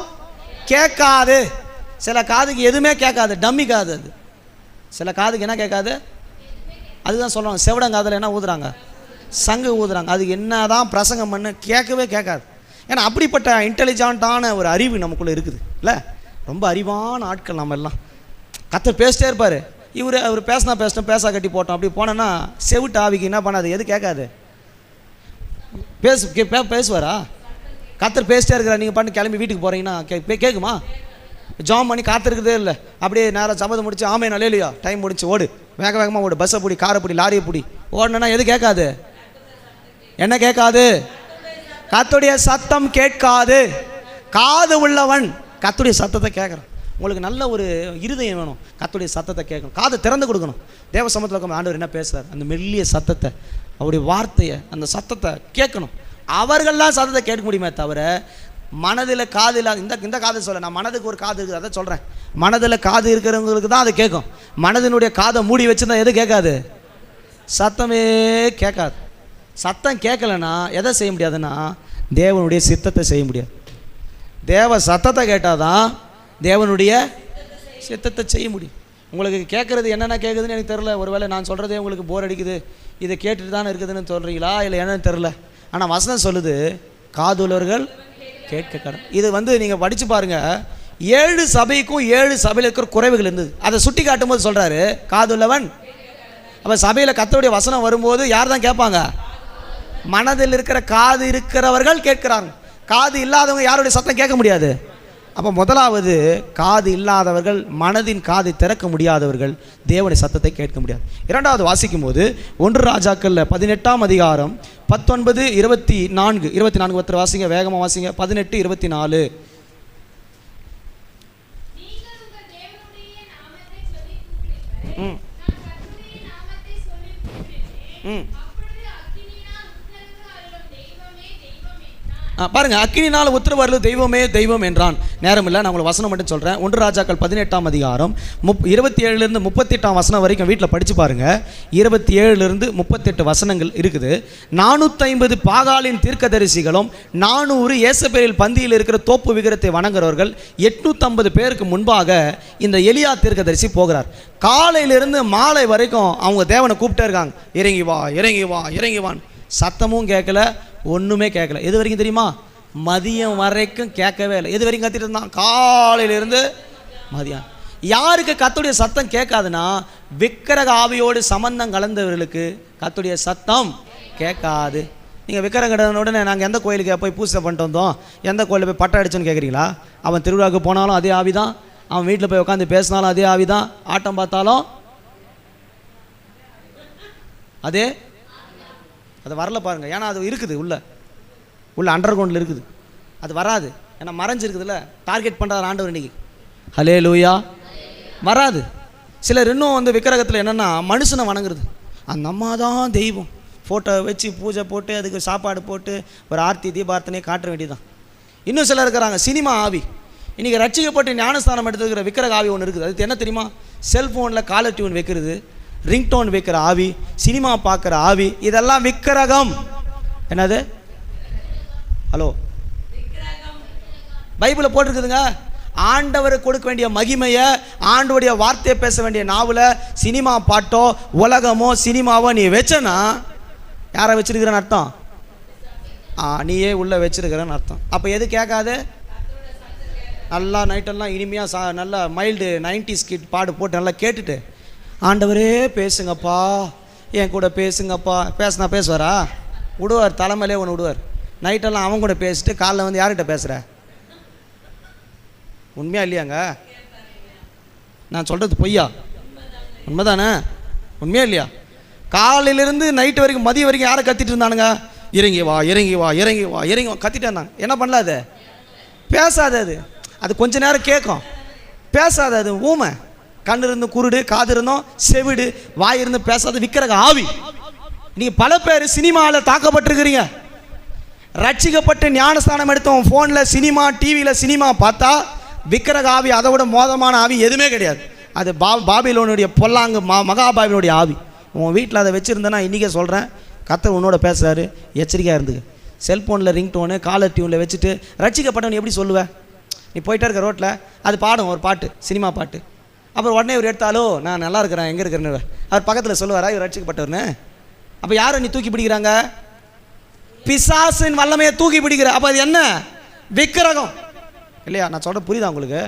கேட்காது. சில காதுக்கு எதுவுமே கேட்காது, டம்மி காது அது. சில காதுக்கு என்ன கேட்காது, அதுதான் சொல்கிறாங்க. செவடங்காதில் என்ன ஊதுறாங்க, சங்கு ஊதுறாங்க. அதுக்கு என்ன தான் பிரசங்கம் பண்ணு கேட்கவே கேட்காது. ஏன்னா அப்படிப்பட்ட இன்டெலிஜென்ட்டான ஒரு அறிவு நமக்குள்ளே இருக்குது இல்லை? ரொம்ப அறிவான ஆட்கள் நம்ம எல்லாம். கர்த்தர் பேசிட்டே இருப்பார். அவர் பேசணும் பேசா கட்டி போட்டோம் அப்படி போனோன்னா செவிட்டு ஆவிக்கு என்ன பண்ணாது, எது கேட்காது, பேசுவாரா? கர்த்தர் பேசிட்டே இருக்கிறார். நீங்கள் பண்ணி கிளம்பி வீட்டுக்கு போகிறீங்கன்னா கேட்குமா? ஜாம் பண்ணி காத்திருக்கிறதே இல்லை. அப்படியே நேரம் சம்மதம் முடிச்சு ஆமே நல்லையா டைம் முடிச்சு ஓடு, வேகமாக ஓடு, பஸ்ஸை பிடி, காரை பிடி, லாரியை பிடி ஓடணுன்னா எது கேட்காது? என்ன கேட்காது? கர்த்தருடைய சத்தம் கேட்காது. காது உள்ளவன் கர்த்தருடைய சத்தத்தை கேட்குறான். உங்களுக்கு நல்ல ஒரு இருதயம் வேணும், கர்த்தருடைய சத்தத்தை கேட்கணும், காதை திறந்து கொடுக்கணும். தேவ சமூகத்தில் ஆண்டவர் என்ன பேசுகிறார், அந்த மெல்லிய சத்தத்தை, அவருடைய வார்த்தையை, அந்த சத்தத்தை கேட்கணும். அவர்கள்லாம் சத்தத்தை கேட்க முடியுமே தவிர மனதில் காது இல்லாத இந்த காது சொல்ல, நான் மனதுக்கு ஒரு காது இருக்குது அதை சொல்கிறேன். மனதில் காது இருக்கிறவங்களுக்கு தான் அது கேட்கும். மனதினுடைய காதை மூடி வச்சுருந்தா எது கேட்காது? சத்தமே கேட்காது. சத்தம் கேட்கலன்னா எதை செய்ய முடியாதுன்னா தேவனுடைய சித்தத்தை செய்ய முடியாது. தேவ சத்தத்தை கேட்டால் தான் தேவனுடைய சித்தத்தை செய்ய முடியும். உங்களுக்கு கேட்குறது என்னென்ன கேட்குதுன்னு எனக்கு தெரில. ஒருவேளை நான் சொல்கிறதே உங்களுக்கு போர் அடிக்குது, இதை கேட்டுட்டு தானே இருக்குதுன்னு சொல்கிறீங்களா இல்லை என்னன்னு தெரில. ஆனால் வசனம் சொல்லுது காதுள்ளவர்கள் கேட்க கடன். இது நீங்கள் படித்து பாருங்கள். 7 சபைக்கும் 7 சபையில் இருக்கிற குறைவுகள் இருந்தது. அதை சுட்டி காட்டும் போது சொல்கிறாரு காதுள்ளவன். அப்போ சபையில் கர்த்தருடைய வசனம் வரும்போது யார் தான் கேட்பாங்க? மனதில் இருக்கிற காது இருக்கிறவர்கள் கேட்கிறாங்க. காது இல்லாதவங்க யாருடைய சத்தம் கேட்க முடியாது. அப்போ முதலாவது காது இல்லாதவர்கள், மனதின் காதை திறக்க முடியாதவர்கள் தேவனுடைய சத்தத்தை கேட்க முடியாது. இரண்டாவது வாசிக்கும் போது 1 ராஜாக்கள் 18ஆம் அதிகாரம் 19, 24 ஒருத்தர் வாசிங்க, வேகமாக வாசிங்க. 18, 24. பாருங்க, அக்கினினால் உத்தரவு அருளும் தெய்வமே தெய்வம் என்றான். நேரம் இல்லை, நான் உங்களுக்கு வசனம் மட்டும் சொல்கிறேன். 1 ராஜாக்கள் 18ஆம் அதிகாரம் 27 38 வசனம் வரைக்கும் வீட்டில் படித்து பாருங்கள். 27 38 வசனங்கள் இருக்குது. 450 பாகாலின் தீர்க்கதரிசிகளும் 400 ஏசபேலில் பந்தியில் இருக்கிற தோப்பு விக்கிரத்தை வணங்குறவர்கள் 850 பேருக்கு முன்பாக இந்த எலியா தீர்க்கதரிசி போகிறார். காலையிலிருந்து மாலை வரைக்கும் அவங்க தேவனை கூப்பிட்டே இருக்காங்க, இறங்கி வா இறங்கி வா இறங்கி வான். சத்தமும் கேட்கல, ஒன்றுமே கேட்கல. எது வரைக்கும் தெரியுமா? மதியம் வரைக்கும் கேட்கவே இல்லை. எது வரைக்கும் கத்திட்டு இருந்தான்? காலையிலிருந்து மதியம். யாருக்கு கர்த்தருடைய சத்தம் கேட்காதுன்னா விக்கிரக ஆவியோடு சம்பந்தம் கலந்தவர்களுக்கு கர்த்தருடைய சத்தம் கேட்காது. நீங்கள் விக்கிரக உடனே நாங்கள் எந்த கோயிலுக்கு போய் பூஜை பண்ணிட்டு வந்தோம், எந்த கோயிலில் போய் பட்டம் அடிச்சோன்னு கேட்குறீங்களா? அவன் திருவிழாவுக்கு போனாலும் அதே ஆவி தான், அவன் வீட்டில் போய் உட்காந்து பேசினாலும் அதே ஆவி தான், ஆட்டம் பார்த்தாலும் அதே. அது வரல பாருங்கள். ஏன்னா அது இருக்குது உள்ள அண்டர் கிரவுண்டில் இருக்குது. அது வராது, ஏன்னா மறைஞ்சிருக்குதுல்ல. டார்கெட் பண்ணுறாரு ஆண்டவர் இன்னைக்கு. ஹல்லேலூயா. வராது. சிலர் இன்னும் விக்கிரகத்தில் என்னென்னா மனுஷனை வணங்குறது. அந்த அம்மா தான் தெய்வம், ஃபோட்டோ வச்சு பூஜை போட்டு அதுக்கு சாப்பாடு போட்டு ஒரு ஆர்த்தி தீபார்த்தனையே காட்ட வேண்டியதுதான். இன்னும் சிலர் இருக்கிறாங்க சினிமா ஆவி. இன்றைக்கி ரட்சிக்கப்பட்டு ஞானஸ்தானம் எடுத்துக்கிற விக்கிரக ஆவி ஒன்று இருக்குது. அது என்ன தெரியுமா? செல்ஃபோனில் காலர் டியூன் வைக்கிறது, ரிங்டோன் வைக்கிற ஆவி, சினிமா பார்க்குற ஆவி, இதெல்லாம் விக்கிரகம். என்னது? ஹலோ, பைபிளில் போட்டிருக்குதுங்க. ஆண்டவருக்கு கொடுக்க வேண்டிய மகிமையை, ஆண்டவருடைய வார்த்தையை பேச வேண்டிய நாவல சினிமா பாட்டோ உலகமோ சினிமாவோ நீ வச்சனா யாரை வச்சிருக்கிறன்னு அர்த்தம்? நீயே உள்ளே வச்சிருக்கிறன்னு அர்த்தம். அப்போ எது கேட்காது? நல்லா நைட்டெல்லாம் இனிமையாக நல்லா மைல்டு 90s கிட் பாடு போட்டு நல்லா கேட்டுட்டு ஆண்டவரே பேசுங்கப்பா, என் கூட பேசுங்கப்பா. பேசுனா பேசுவாரா? விடுவார், தலைமையிலே ஒன்று விடுவார். நைட்டெல்லாம் அவன் கூட பேசிட்டு காலைல யார்கிட்ட பேசுகிற? உண்மையா இல்லையாங்க? நான் சொல்கிறது பொய்யா? உண்மைதானே? உண்மையா இல்லையா? காலையிலேருந்து நைட்டு வரைக்கும் மதியம் வரைக்கும் யாரை கத்திட்டு இருந்தானுங்க? இறங்கி வா இறங்கி வா இறங்கி வா இறங்கி வா கத்திட்டு இருந்தாங்க. என்ன பண்ணல? அது பேசாது. அது கொஞ்ச நேரம் கேட்கும், பேசாது. அது ஊமை. கண் இருந்து குருடு, காது இருந்தும் செவிடு, வாய் இருந்து பேசாத விக்கிரக ஆவி. நீங்கள் பல பேர் சினிமாவில் தாக்கப்பட்டிருக்கிறீங்க. ரட்சிக்கப்பட்டு ஞானஸ்தானம் எடுத்தோம், ஃபோனில் சினிமா, டிவியில் சினிமா பார்த்தா விக்கிரக ஆவி, அதை விட மோதமான ஆவி எதுவுமே கிடையாது. அது பாபிலோனுடைய பொல்லாங்கு மகாபாபிலோனுடைய ஆவி. உன் வீட்டில் அதை வச்சுருந்தேன்னா இன்றைக்கே சொல்கிறேன், கர்த்தர் உன்னோட பேசுகிறாரு, எச்சரிக்கையாக இருந்துக்கு. செல்ஃபோனில் ரிங்டோனு காலர் டியூனில் வச்சுட்டு ரட்சிக்கப்பட்டவன் எப்படி சொல்லுவேன்? நீ போயிட்டே இருக்க ரோட்டில், அது பாடும் ஒரு பாட்டு, சினிமா பாட்டு. அப்புறம் உடனே இவர் எடுத்தாலோ நான் நல்லா இருக்கிறேன், எங்கே இருக்கிறேன்னு அவர் பக்கத்தில் சொல்லுவாரா இவர் ரட்சிக்கப்பட்டவர்னு? அப்போ யாரை நீ தூக்கி பிடிக்கிறாங்க? பிசாசின் வல்லமையை தூக்கி பிடிக்கிற. அப்போ அது என்ன? விக்கிரகம் இல்லையா? நான் சொல்கிற புரியுதா உங்களுக்கு?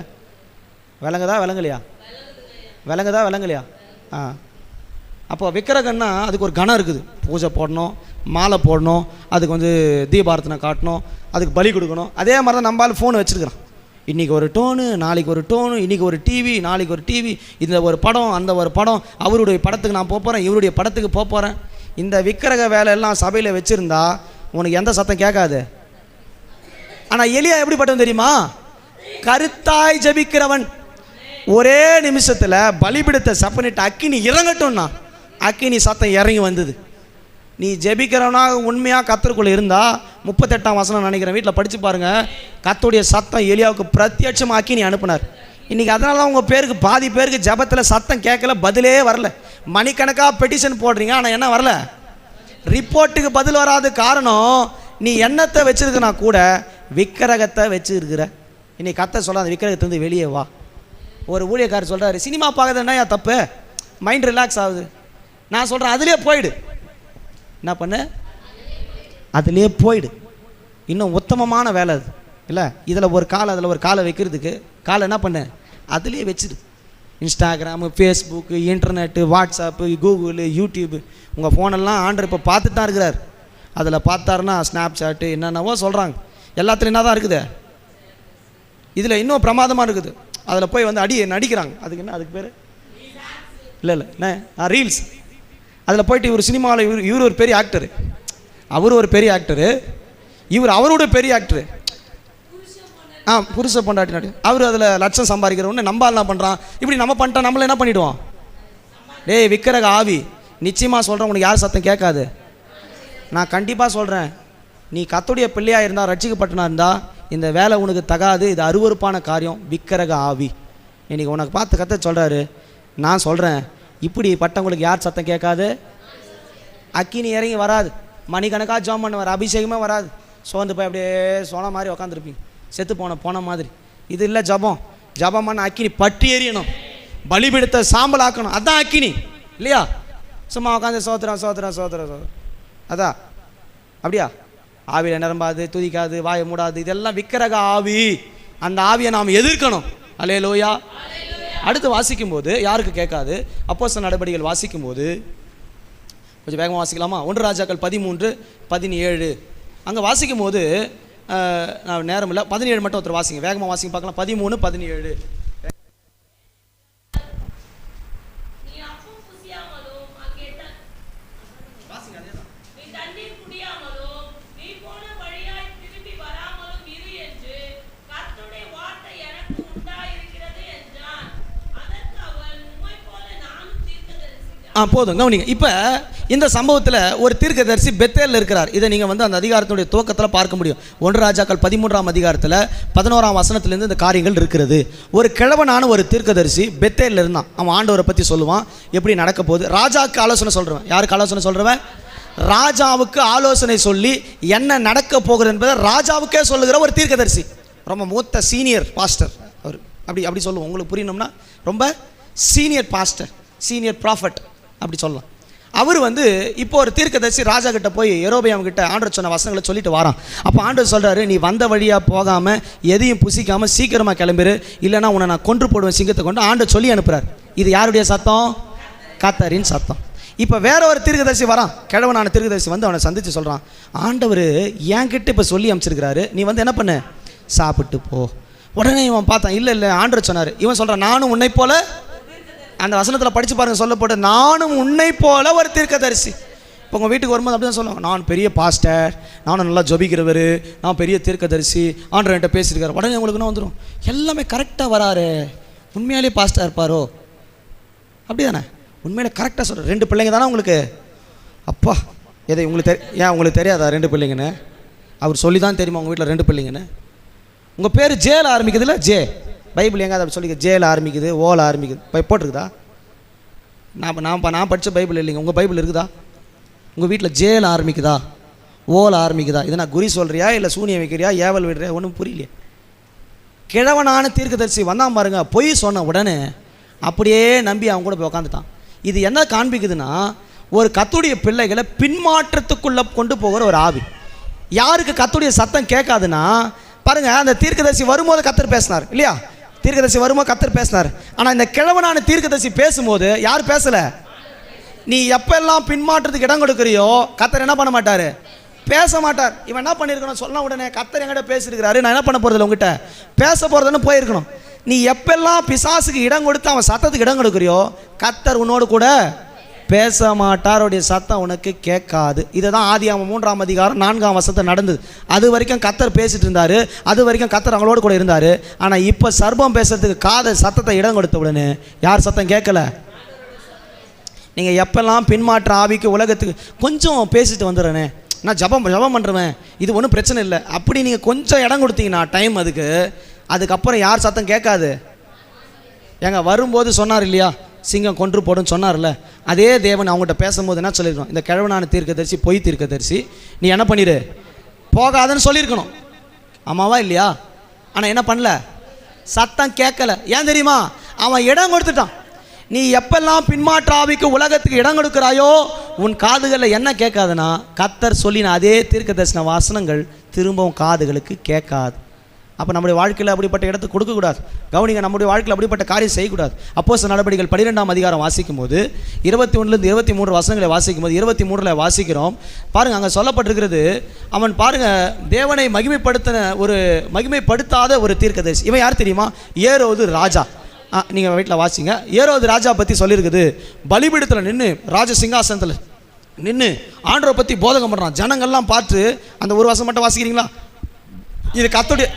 விளங்குதா விளங்கலையா? விளங்குதா விளங்கலையா? அப்போ விக்கிரகன்னா அதுக்கு ஒரு கணம் இருக்குது. பூஜை போடணும், மாலை போடணும், அதுக்கு வந்து தீபாரத்தனை காட்டணும், அதுக்கு பலி கொடுக்கணும். அதே மாதிரி தான் நம்மளால ஃபோன் வச்சுருக்கிறோம். இன்றைக்கி ஒரு டோனு, நாளைக்கு ஒரு டோனு, இன்றைக்கி ஒரு டிவி, நாளைக்கு ஒரு டிவி, இந்த ஒரு படம், அந்த ஒரு படம், அவருடைய படத்துக்கு நான் போகிறேன், இவருடைய படத்துக்கு போகிறேன். இந்த விக்கிரக வேலை எல்லாம் சபையில் வச்சுருந்தா உனக்கு எந்த சத்தம் கேட்காது. ஆனால் எலியா எப்படிப்பட்டவன் தெரியுமா? கருத்தாய் ஜபிக்கிறவன். ஒரே நிமிஷத்தில் பலிபிடத்தை சப்பனிட்டு அக்கினி இறங்கட்டும்னா அக்கினி சத்தம் இறங்கி வந்தது. நீ ஜெபிக்கிறவனா உண்மையாக கர்த்தருக்குள்ளே இருந்தால் 38ஆம் வசனம் நினைக்கிறேன், வீட்டில் படித்து பாருங்கள். கர்த்தருடைய சத்தம் எலியாவுக்கு பிரத்யட்சமாக அக்கினி அனுப்புனார். இன்றைக்கி அதனால தான் உங்கள் பேருக்கு பாதி பேருக்கு ஜபத்தில் சத்தம் கேட்கல, பதிலே வரல. மணிக்கணக்காக பெட்டிஷன் போடுறீங்க, ஆனால் என்ன வரல, ரிப்போர்ட்டுக்கு பதில் வராது. காரணம் நீ எண்ணத்தை வச்சுருக்குனா கூட விக்கிரகத்தை வச்சுருக்கிற. இன்னைக்கு கர்த்தர் சொல்ல அந்த விக்கிரகத்திலேருந்து வெளியே வா. ஒரு ஊழியக்காரர் சொல்கிறாரு, சினிமா பார்க்குறதுன்னா ஏன் தப்பு, மைண்ட் ரிலாக்ஸ் ஆகுது. நான் சொல்கிறேன் அதுலேயே போயிடு. என்ன பண்ணு, அதுலேயே போயிடு. இன்னும் உத்தமமான வேலை அது இல்லை. இதில் ஒரு காலை அதில் ஒரு காலை வைக்கிறதுக்கு காலை என்ன பண்ணு, அதுலேயே வச்சுடு. Instagram, Facebook, internet, WhatsApp, Google, YouTube, உங்கள் ஃபோனெல்லாம் ஆண்டர் இப்போ பார்த்துட்டு தான் இருக்கிறார். அதில் பார்த்தாருன்னா ஸ்னாப் சாட்டு என்னென்னவோ சொல்கிறாங்க. எல்லாத்துலையும் என்ன தான் இருக்குது. இதில் இன்னும் பிரமாதமாக இருக்குது. அதில் போய் வந்து நடிக்கிறாங்க. அதுக்கு என்ன, அதுக்கு பேர் இல்லை என்ன, ரீல்ஸ். அதில் போயிட்டு இவர் சினிமாவில் இவர் ஒரு பெரிய ஆக்டரு, அவர் ஒரு பெரிய ஆக்டரு, அவரோட பெரிய ஆக்டரு, புருஷ பொண்டாட்டி நாடு. அவர் அதில் லட்சம் சம்பாதிக்கிறவொன்னு நம்ம என்ன பண்ணுறான், இப்படி நம்ம பண்ணிட்டா நம்மள என்ன பண்ணிவிடுவோம். டேய் விக்கிரக ஆவி, நிச்சயமாக சொல்கிறேன், உனக்கு யார் சத்தம் கேட்காது. நான் கண்டிப்பாக சொல்கிறேன், நீ கர்த்தருடைய பிள்ளையாக இருந்தால், ரட்சிக்கப்பட்டனா இருந்தால் இந்த வேலை உனக்கு தகாது. இது அருவருப்பான காரியம். விக்கிரக ஆவி இன்றைக்கி உனக்கு பார்த்து கர்த்தர் சொல்கிறாரு. நான் சொல்கிறேன், இப்படி பட்டவங்களுக்கு யார் சத்தம் கேட்காது. அக்கினி இறங்கி வராது, மணிக்கணக்காக ஜாம் பண்ணுவார், அபிஷேகமே வராது. சோர்ந்து போய் அப்படியே சோன மாதிரி உக்காந்துருப்பீங்க, செத்து போன மாதிரி. இது இல்லை ஜபம். ஜபம் பண்ண அக்கினி பற்றி எறியணும், பலிபீடத்தை சாம்பல் ஆக்கணும். அதான் அக்கினி இல்லையா? சும்மா உட்காந்து சோத்திரம் அதான் அப்படியா? ஆவியில் நிரம்பாது, துதிக்காது, வாயை மூடாது, இதெல்லாம் விக்கிரக ஆவி. அந்த ஆவியை நாம் எதிர்க்கணும். அல்லேலூயா. அடுத்து வாசிக்கும்போது யாருக்கு கேட்காது, அப்போஸ்தலர் நடபடிகள் வாசிக்கும்போது கொஞ்சம் வேகமாக வாசிக்கலாமா? 1 ராஜாக்கள் 13:17 அங்கே வாசிக்கும்போது நான் நேரம் இல்லை, 17 மட்டும் ஒருத்தர் வாசிங்க, வேகமாக வாசிங்க பார்க்கலாம். 13:17 போதும் கவனிங்க. இப்போ இந்த சம்பவத்தில் ஒரு தீர்க்கதரிசி பெத்தேலில் இருக்கிறார். இதை நீங்கள் வந்து அந்த அதிகாரத்தினுடைய துவக்கத்தில் பார்க்க முடியும். 1 ராஜாக்கள் 13ஆம் அதிகாரத்தில் 11ஆம் வசனத்திலேருந்து இந்த காரியங்கள் இருக்கிறது. ஒரு கிழவனான ஒரு தீர்க்கதரிசி பெத்தேலில் இருந்தான். அவன் ஆண்டவரை பற்றி சொல்லுவான், எப்படி நடக்க போகுது. ராஜாவுக்கு ஆலோசனை சொல்கிறவன். யாருக்கு ஆலோசனை சொல்கிறவன்? ராஜாவுக்கு ஆலோசனை சொல்லி என்ன நடக்க போகிறது என்பதை ராஜாவுக்கே சொல்லுகிற ஒரு தீர்க்கதரிசி. ரொம்ப மூத்த சீனியர் பாஸ்டர் அவர். அப்படி சொல்லுவோம், உங்களுக்கு புரியணும்னா ரொம்ப சீனியர் பாஸ்டர், சீனியர் ப்ராஃபட் அப்படி சொல்லலாம். அவர் வந்து இப்போ ஒரு தீர்க்கதரிசி ராஜா கிட்ட போய் யெரொபெயாம் கிட்ட ஆண்டவர் சொன்ன வசனங்களை சொல்லிட்டு வரான். அப்போ ஆண்டவர் சொல்கிறாரு, நீ வந்த வழியாக போகாமல் எதையும் புசிக்காமல் சீக்கிரமாக கிளம்பிரு, இல்லைனா உன்னை நான் கொன்று போடுவேன் சிங்கத்தை கொண்டு ஆண்டவர் சொல்லி அனுப்புகிறார். இது யாருடைய சத்தம்? கர்த்தரின் சத்தம். இப்போ வேற ஒரு தீர்க்கதரிசி வரான், கிழவனான தீர்க்கதரிசி வந்து அவனை சந்தித்து சொல்கிறான், ஆண்டவர் என்கிட்ட இப்போ சொல்லி அனுப்பிச்சிருக்கிறாரு, நீ வந்து என்ன பண்ணு, சாப்பிட்டு போ. உடனே இவன் பார்த்தான், இல்லை ஆண்டவர் சொன்னார். இவன் சொல்கிறான், நானும் உன்னை போல, அந்த வசனத்தில் படித்து பாருங்கள் சொல்லப்பட்டு, நானும் உன்னை போல ஒரு தீர்க்கதரிசி. இப்போ உங்கள் வீட்டுக்கு வரும்போது அப்படி தான் சொல்லுவாங்க, நான் பெரிய பாஸ்டர், நானும் நல்லா ஜபிக்கிறவர், நான் பெரிய தீர்க்கதரிசி, ஆண்டவர் என்கிட்ட பேசியிருக்காரு. உடனே உங்களுக்கு என்ன வந்துடும், எல்லாமே கரெக்டாக வராரு, உண்மையாலே பாஸ்டர் இருப்பாரோ? அப்படி தானே? உண்மையிலே கரெக்டாக சொல்கிறேன். 2 பிள்ளைங்க தானே உங்களுக்கு? அப்பா எதை உங்களுக்கு ஏன் உங்களுக்கு தெரியாதா 2 பிள்ளைங்கன்னு? அவர் சொல்லி தான் தெரியுமா உங்கள் வீட்டில் 2 பிள்ளைங்கன்னு? உங்கள் பேர் ஜேல ஆரம்பிக்குதுல்ல, ஜே. பைபிள் எங்கே அப்படி சொல்லிக்க, ஜேல ஆரம்பிக்குது, ஓல ஆரம்பிக்குது, போட்டிருக்குதா? நான் படித்த பைபிள் இல்லைங்க, உங்கள் பைபிள் இருக்குதா? உங்கள் வீட்டில் ஜேல ஆரம்பிக்குதா, ஓல ஆரம்பிக்குதா? இதை நான் குறி சொல்கிறியா இல்லை சூனியம் வைக்கிறியா, ஏவல் விடுறியா? ஒன்றும் புரியலையே. கிழவனான தீர்க்கதரிசி வந்தான் பாருங்க, பொய் சொன்ன உடனே அப்படியே நம்பி அவன் கூட போய் உக்காந்துட்டான். இது என்ன காண்பிக்குதுன்னா, ஒரு கர்த்தருடைய பிள்ளைகளை பின்மாற்றத்துக்குள்ளே கொண்டு போகிற ஒரு ஆவி. யாருக்கு கர்த்தருடைய சத்தம் கேட்காதுன்னா பாருங்க, அந்த தீர்க்கதரிசி வரும்போது கர்த்தர் பேசினார் இல்லையா? தீர்க்கதரிசி வரும்போது கர்த்தர் பேசினார். ஆனால் இந்த கிழவனான தீர்க்கதரிசி பேசும்போது யார் பேசலை? நீ எப்பெல்லாம் பின்மாற்றத்துக்கு இடம் கொடுக்குறியோ கர்த்தர் என்ன பண்ண மாட்டார்? பேச மாட்டார். இவன் என்ன பண்ணியிருக்கணும்? சொன்ன உடனே கர்த்தர் என்கிட்ட பேசியிருக்கிறாரு, நான் என்ன பண்ண போகிறதில்ல, உங்ககிட்ட பேச போகிறதுன்னு போயிருக்கணும். நீ எப்பெல்லாம் பிசாசுக்கு இடம் கொடுத்து அவன் சத்தத்துக்கு இடம் கொடுக்குறியோ கர்த்தர் உன்னோடு கூட பேச மாட்டார், அவருடைய சத்தம் உனக்கு கேட்காது. இதை தான் ஆதியாகமம் 3ஆம் அதிகாரம் 4ஆம் வசனத்தில் நடந்தது. அது வரைக்கும் கர்த்தர் பேசிட்டு இருந்தார், அது வரைக்கும் கர்த்தர் அவங்களோடு கூட இருந்தார். ஆனால் இப்போ சர்ப்பம் பேசுறதுக்கு சத்தத்தை இடம் கொடுத்த உடனே யார் சத்தம் கேட்கல? நீங்கள் எப்பெல்லாம் பின்மாற்ற ஆவிக்கு உலகத்துக்கு கொஞ்சம் பேசிட்டு வந்துடுறேனே, நான் ஜபம் பண்ணுறேன், இது ஒன்றும் பிரச்சனை இல்லை, அப்படி நீங்கள் கொஞ்சம் இடம் கொடுத்தீங்கன்னா டைம் அதுக்கப்புறம் யார் சத்தம் கேட்காது? ஏங்க வரும்போது சொன்னார் இல்லையா, சிங்கம் கொன்று போடுன்னு சொன்னார்ல, அதே தேவன் அவங்ககிட்ட பேசும்போது என்ன சொல்லியிருக்கணும்? இந்த கிழவனான தீர்க்கதரிசி பொய் தீர்க்கதரிசி, நீ என்ன பண்ணிடு, போகாதன்னு சொல்லியிருக்கணும். ஆமாவா இல்லையா? ஆனால் என்ன பண்ணல? சத்தம் கேட்கல. ஏன் தெரியுமா? அவன் இடம் கொடுத்துட்டான். நீ எப்பெல்லாம் பின்மாற்ற ஆவிக்கு உலகத்துக்கு இடம் கொடுக்குறாயோ உன் காதுகளில் என்ன கேட்காதுன்னா கர்த்தர் சொல்லின அதே தீர்க்க தரிசன வாசனங்கள் திரும்பவும் காதுகளுக்கு கேட்காது. அப்போ நம்முடைய வாழ்க்கையில் அப்படிப்பட்ட இடத்துக்கு கொடுக்கக்கூடாது. கவனிங்க, நம்முடைய வாழ்க்கையில் அப்படிப்பட்ட காரியம் செய்யக்கூடாது. அப்போஸ்தலர் நடபடிகள் 12ஆம் அதிகாரம் வாசிக்கும் போது 21லேருந்து 23 வசனங்களை வாசிக்கும் போது 23ல் வாசிக்கிறோம் பாருங்கள். அங்கே சொல்லப்பட்டிருக்கிறது, அவன் பாருங்கள் தேவனை மகிமைப்படுத்தாத ஒரு தீர்க்கதரிசி. இவன் யார் தெரியுமா? ஏரோது ராஜா. நீங்கள் வீட்டில் வாசிங்க. ஏரோது ராஜா பற்றி சொல்லியிருக்குது. பலிபீடத்தில் நின்று ராஜ சிங்காசனத்தில் நின்று ஆண்டவரை பற்றி போதகம் பண்ணுறான். ஜனங்கள்லாம் பார்த்து, அந்த ஒரு வசனம் மட்டும் வாசிக்கிறீங்களா? இது கர்த்தருடைய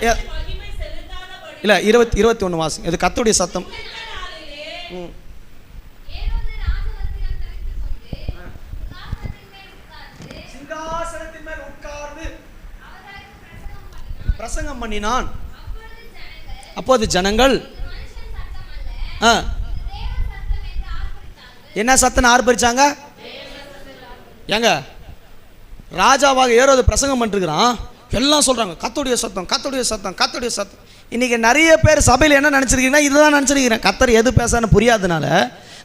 இல்லை 21 வாசிங்க. இது கர்த்தருடைய சத்தம். சிங்காசனத்தின் மேல் உட்கார்ந்து பிரசங்கம் பண்ணினான். அப்போது ஜனங்கள் என்ன சத்தம் ஆர்ப்பரிச்சாங்க? ஏங்க ராஜாவாக ஏரோது பிரசங்கம் பண்ணிருக்கிறான், எல்லாம் சொல்றாங்க கர்த்தருடைய சத்தம், கர்த்தருடைய சத்தம், கர்த்தருடைய சத்தம். இன்னைக்கு நிறைய பேர் சபையில் என்ன நினைச்சிருக்கீங்கன்னா, இதுதான் நினைச்சிருக்கிறேன். கர்த்தர் எது பேசான்னு புரியாதனால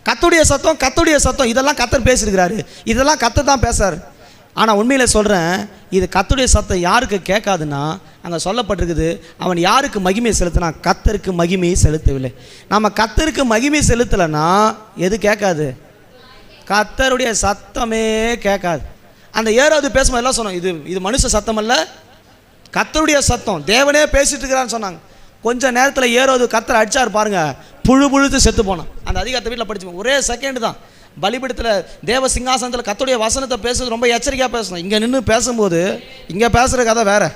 கர்த்தருடைய சத்தம், கர்த்தருடைய சத்தம், இதெல்லாம் கர்த்தர் பேசியிருக்கிறாரு, இதெல்லாம் கர்த்தர் தான் பேசாரு. ஆனால் உண்மையில் சொல்கிறேன், இது கர்த்தருடைய சத்தம் யாருக்கு கேட்காதுன்னா, அங்கே சொல்லப்பட்டிருக்குது, அவன் யாருக்கு மகிமையை செலுத்தினா? கர்த்தருக்கு மகிமையை செலுத்தவில்லை. நம்ம கர்த்தருக்கு மகிமை செலுத்தலைன்னா எது கேட்காது? கர்த்தருடைய சத்தமே கேட்காது. அந்த ஏரோது பேசும்போது எல்லாம் சொன்னோம், இது மனுஷ சத்தம் அல்ல, கர்த்தருடைய சத்தம், தேவனே பேசிட்டு இருக்கிறான்னு சொன்னாங்க. கொஞ்ச நேரத்தில் ஏரோது கர்த்தர் அடிச்சார் பாருங்க, புழுத்து செத்து போனான். அந்த அதிகாரத்தை வீட்டில் படிச்சுப்போம். ஒரே செகண்ட் தான். பலிபீடத்தில் தேவ சிங்காசனத்தில் கர்த்தருடைய வசனத்தை பேசுறது ரொம்ப எச்சரிக்கையாக பேசணும். இங்கே நின்று பேசும்போது இங்கே பேசுகிற கதை வேறு,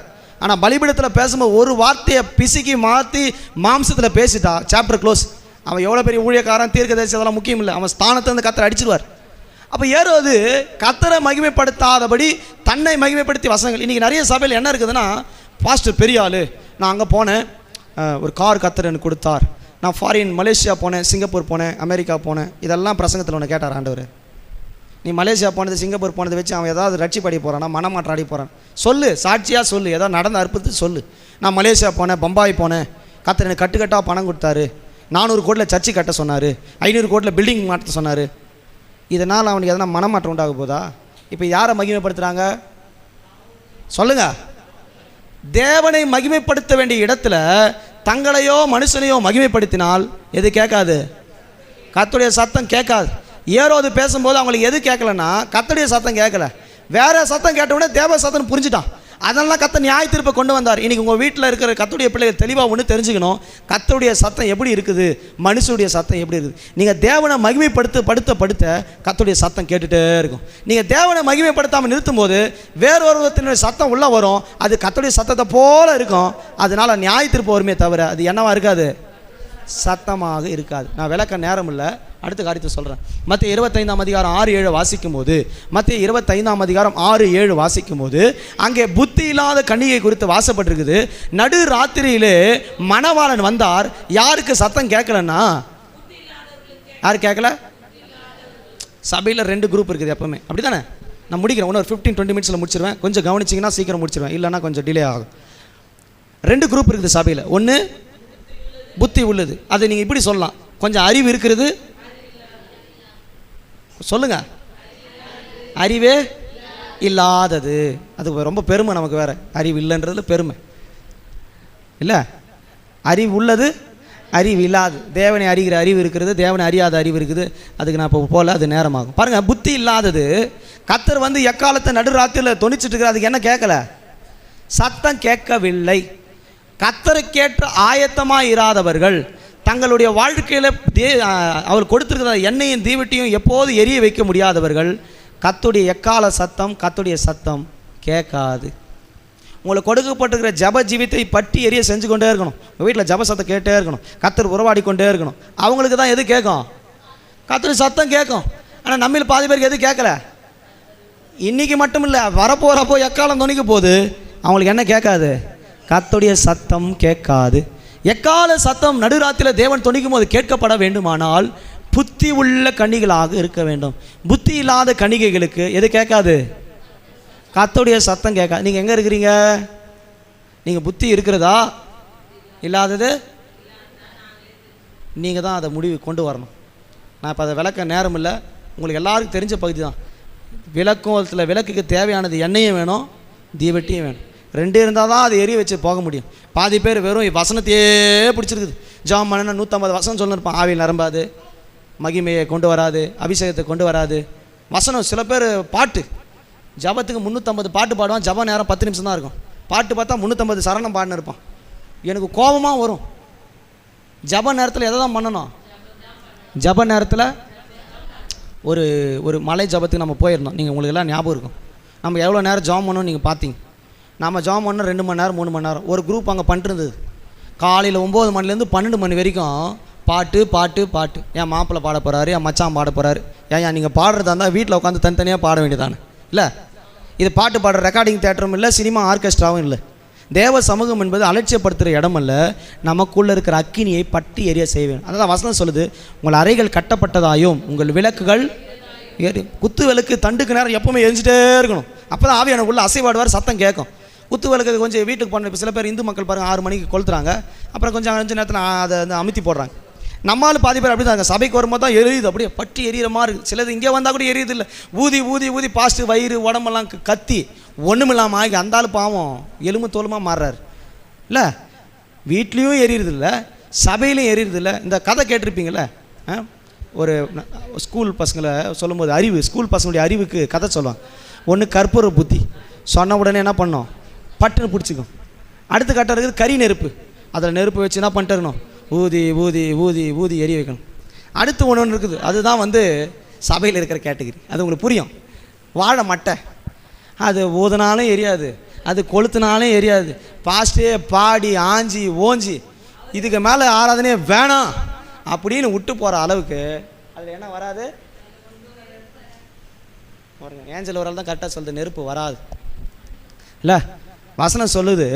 ஆனால் பலிபீடத்தில் பேசும்போது ஒரு வார்த்தையை பிசுக்கி மாற்றி மாம்சத்தில் பேசிட்டா சாப்டர் க்ளோஸ். அவன் எவ்வளோ பெரிய ஊழியக்காரன், தீர்க்கதரிசி, அதெல்லாம் முக்கியம் இல்லை, அவன் ஸ்தானத்தை கர்த்தர் அடிச்சிடுவார். அப்போ ஏரோது கர்த்தரை மகிமைப்படுத்தாதபடி தன்னை மகிமைப்படுத்தி வசனங்கள். இன்றைக்கி நிறைய சபையில் என்ன இருக்குதுன்னா, பாஸ்டர் பெரிய ஆள், நான் அங்கே போனேன், ஒரு கார் கர்த்தர் எனக்கு கொடுத்தார், நான் ஃபாரின் மலேசியா போனேன், சிங்கப்பூர் போனேன், அமெரிக்கா போனேன், இதெல்லாம் பிரசங்கத்தில் ஒன்று கேட்டார் ஆண்டவர். நீ மலேசியா போனது, சிங்கப்பூர் போனதை வச்சு அவன் ஏதாவது ரட்சிப்படி போகிறானா, மனமாற்றாடி போகிறான், சொல்லு, சாட்சியாக சொல்லு, ஏதாவது நடந்த அற்புதத்தை சொல்லு. நான் மலேசியா போனேன், பம்பாய் போனேன், கர்த்தர் எனக்கு கட்டுக்கட்டாக பணம் கொடுத்தாரு, 400 கோடியில் சர்ச்சை கட்ட சொன்னார், 500 கோடியில் பில்டிங் மாற்ற சொன்னார். இதனால் அவனுக்கு எதனா மனமாற்றம் உண்டாக போதா? இப்போ யாரை மகிமைப்படுத்துகிறாங்க சொல்லுங்க? தேவனை மகிமைப்படுத்த வேண்டிய இடத்துல தங்களையோ மனுஷனையோ மகிமைப்படுத்தினால் எது கேட்காது? கர்த்தருடைய சத்தம் கேட்காது. ஏரோது பேசும்போது அவங்களுக்கு எது கேட்கலன்னா கர்த்தருடைய சத்தம் கேட்கல, வேற சத்தம் கேட்ட உடனே தேவ சத்தம் புரிஞ்சுட்டான். அதெல்லாம் கர்த்தர் நியாய தீர்ப்பை கொண்டு வந்தார். இன்றைக்கி உங்கள் வீட்டில் இருக்கிற கர்த்தருடைய பிள்ளைகள் தெளிவாக ஒன்று தெரிஞ்சுக்கணும், கர்த்தருடைய சத்தம் எப்படி இருக்குது, மனுஷனுடைய சத்தம் எப்படி இருக்குது. நீங்கள் தேவனை மகிமைப்படுத்த கர்த்தருடைய சத்தம் கேட்டுகிட்டே இருக்கும். நீங்கள் தேவனை மகிமைப்படுத்தாமல் நிறுத்தும் போது வேறொருவத்தினுடைய சத்தம் உள்ளே வரும், அது கர்த்தருடைய சத்தத்தை போல இருக்கும். அதனால் நியாய தீர்ப்பு வருமே தவிர அது என்னவா இருக்காது? சத்தமாக இருக்காது. நான் விளக்க நேரம் இல்லை, அடுத்த காரியத்தை சொல்கிறேன். மத்திய 25ஆம் அதிகாரம் 6-7 வாசிக்கும் போது, மத்திய 25ஆம் அதிகாரம் 6-7 வாசிக்கும் போது அங்கே புத்தி இல்லாத கன்னிகை குறித்து வாசப்பட்டிருக்குது. நடு ராத்திரியிலே மணவாளன் வந்தார். யாருக்கு சத்தம் கேட்கலன்னா? யாரு கேட்கல? சபையில் 2 குரூப் இருக்குது எப்பவுமே, அப்படி தானே? நான் முடிக்கிறேன், இன்னொரு 15-20 மினிட்ஸில் முடிச்சிருவேன். கொஞ்சம் கவனிச்சிங்கன்னா சீக்கிரம் முடிச்சிருவேன், இல்லைன்னா கொஞ்சம் டிலே ஆகும். 2 குரூப் இருக்குது சபையில். ஒன்று புத்தி உள்ளது, அதை நீங்கள் இப்படி சொல்லலாம், கொஞ்சம் அறிவு இருக்கிறது. சொல்லுங்க, அறிவே இல்லாதது. அது ரொம்ப பெருமை நமக்கு. வேற அறிவு இல்லைன்றதுல பெருமை இல்லை, அறிவு உள்ளது அறிவு இல்லாது. தேவனை அறிகிற அறிவு இருக்கிறது, தேவனை அறியாத அறிவு இருக்குது. அதுக்கு நான் இப்போ போல, அது நேரமாகும். பாருங்கள், புத்தி இல்லாதது. கர்த்தர் வந்து எக்காலத்தை நடுராத்திரியில் தொனிச்சிட்டு இருக்கிற, அதுக்கு என்ன கேட்கல? சத்தம் கேட்கவில்லை. கர்த்தருக்கேற்ற ஆயத்தமாக இராதவர்கள் தங்களுடைய வாழ்க்கையில் அவர் கொடுத்துருக்கிற எண்ணெயும் தீவட்டியும் எப்போது எரிய வைக்க முடியாதவர்கள் கர்த்தருடைய எக்கால சத்தம், கர்த்தருடைய சத்தம் கேட்காது. உங்களுக்கு கொடுக்கப்பட்டிருக்கிற ஜப ஜீவித்தை பற்றி எரிய செஞ்சு கொண்டே இருக்கணும். உங்கள் வீட்டில் ஜப சத்தம் கேட்டே இருக்கணும். கர்த்தர் உறவாடி கொண்டே இருக்கணும். அவங்களுக்கு தான் எது கேட்கும்? கர்த்தருடைய சத்தம் கேட்கும். ஆனால் நம்மில் பாதி பேருக்கு எது கேட்கல. இன்றைக்கி மட்டும் இல்லை, வரப்போகிறப்போ எக்காலம் துணிக்க போது அவங்களுக்கு என்ன கேட்காது? கர்த்தருடைய சத்தம் கேட்காது. எக்கால சத்தம் நடுராத்திரியில் தேவன் துணிக்கும் போது கேட்கப்பட வேண்டுமானால் புத்தி உள்ள கன்னிகளாக இருக்க வேண்டும். புத்தி இல்லாத கன்னிகைகளுக்கு எது கேட்காது? கர்த்தருடைய சத்தம் கேட்காது. நீங்கள் எங்கே இருக்கிறீங்க? நீங்கள் புத்தி இருக்கிறதா இல்லாதது? நீங்கள் தான் அதை முடிவு கொண்டு வரணும். நான் இப்போ அதை விளக்க நேரம் இல்லை, உங்களுக்கு எல்லாருக்கும் தெரிஞ்ச பகுதி தான். விளக்கத்தில் விளக்குக்கு தேவையானது எண்ணெயும் வேணும், தீவட்டியும் வேணும். ரெண்டு இருந்தால் தான் அதை எரிய வச்சு போக முடியும். பாதி பேர் வெறும் வசனத்தையே பிடிச்சிருக்குது. ஜாம் பண்ணனா 150 வசனம் சொல்லிருப்பான். ஆவியில் நிரம்பாது, மகிமையை கொண்டு வராது, அபிஷேகத்தை கொண்டு வராது. வசனம் சில பேர் பாட்டு ஜபத்துக்கு 350 பாட்டு பாடுவான். ஜப நேரம் 10 நிமிஷம் தான் இருக்கும். பாட்டு பார்த்தா 350 சரணம் பாடினு இருப்பான். எனக்கு கோபமாக வரும். ஜப நேரத்தில் எதை தான் பண்ணணும்? ஜப நேரத்தில் ஒரு மலை ஜபத்துக்கு நம்ம போயிருந்தோம். நீங்கள் உங்களுக்கு எல்லாம் ஞாபகம் இருக்கும். நம்ம எவ்வளோ நேரம் ஜாம் பண்ணோம் நீங்கள் பார்த்தீங்க. நம்ம ஜாம் பண்ணோம் 2 மணி நேரம் 3 மணி நேரம். ஒரு குரூப் அங்கே பண்ணிருந்தது. காலையில் 9 மணிலேருந்து 12 மணி வரைக்கும் பாட்டு பாட்டு பாட்டு. என் மாப்பிள்ளை பாட போகிறாரு, என் மச்சான் பாட போகிறாரு. ஏன் நீங்கள் பாடுறதா இருந்தால் வீட்டில் உட்காந்து தனித்தனியாக பாட வேண்டியதானே? இல்லை, இது பாட்டு பாடுற ரெக்கார்டிங் தேட்டரும் இல்லை, சினிமா ஆர்கெஸ்ட்ராவும் இல்லை. தேவ சமூகம் என்பது அலட்சியப்படுத்துகிற இடம் அல்ல. நமக்குள்ளே இருக்கிற அக்கினியை பட்டி எரிய செய்வேன். அதான் வசனம் சொல்லுது, உங்கள் அறைகள் கட்டப்பட்டதாயும் உங்கள் விளக்குகள் குத்து விளக்கு தண்டுக்கு நேரம் எப்போவுமே எரிஞ்சிட்டே இருக்கணும். அப்போ தான் ஆவியான உள்ள அசைவாடுவார், சத்தம் கேட்கும். குத்து விளக்கு கொஞ்சம் வீட்டுக்கு பண்ண. இப்போ சில பேர் இந்து மக்கள் பாருங்கள் 6 மணிக்கு கொளுத்துறாங்க, அப்புறம் கொஞ்சம் 5 நேரத்தில் அதை வந்து அமுத்தி போடுறாங்க. நம்மளால் பாதி பேர் அப்படி தான். சபைக்கு வரும்போது தான் எரியுது, அப்படியே பட்டி எரியிற மாதிரி இருக்குது. சிலது இங்கே வந்தால் கூட எரியுது இல்லை, ஊதி ஊதி ஊதி பாஸ்ட்டு வயிறு உடம்பெல்லாம் கத்தி ஒன்றுமில்லாமல் ஆகி அந்த ஆள் பாவம் எலும்பு தோலுமாக மாறுறாரு. இல்லை, வீட்லேயும் எரியுறது இல்லை, சபையிலையும் எரியுறது இல்லை. இந்த கதை கேட்டிருப்பீங்களே, ஒரு ஸ்கூல் பசங்களை சொல்லும்போது ஸ்கூல் பசங்களுடைய அறிவுக்கு கதை சொல்லுவாங்க. ஒன்று கற்பூர புத்தி, சொன்ன உடனே என்ன பண்ணோம்? பட்டுன்னு பிடிச்சிக்கும். அடுத்த கட்டம் இருக்குது கறி நெருப்பு. அதில் நெருப்பு வச்சு என்ன பண்ணிட்டு இருக்கணும்? ஊதி ஊதி ஊதி ஊதி எரிய வைக்கணும். அடுத்து ஒன்று இருக்குது, அதுதான் வந்து சபையில் இருக்கிற கேட்டகிரி. அது உங்களுக்கு புரியும். வாழை மட்டை, அது ஊதினாலும் எரியாது, அது கொளுத்துனாலும் எரியாது. பாஸ்டே பாடி ஆஞ்சி ஓஞ்சி இதுக்கு மேலே ஆராதனையே வேணாம் அப்படின்னு விட்டு போகிற அளவுக்கு அதில் என்ன வராது? ஏஞ்சல் ஒரு ஆள் தான் கரெக்டாக சொல்லுது, நெருப்பு வராது. இல்லை, வசனம் சொல்லுது,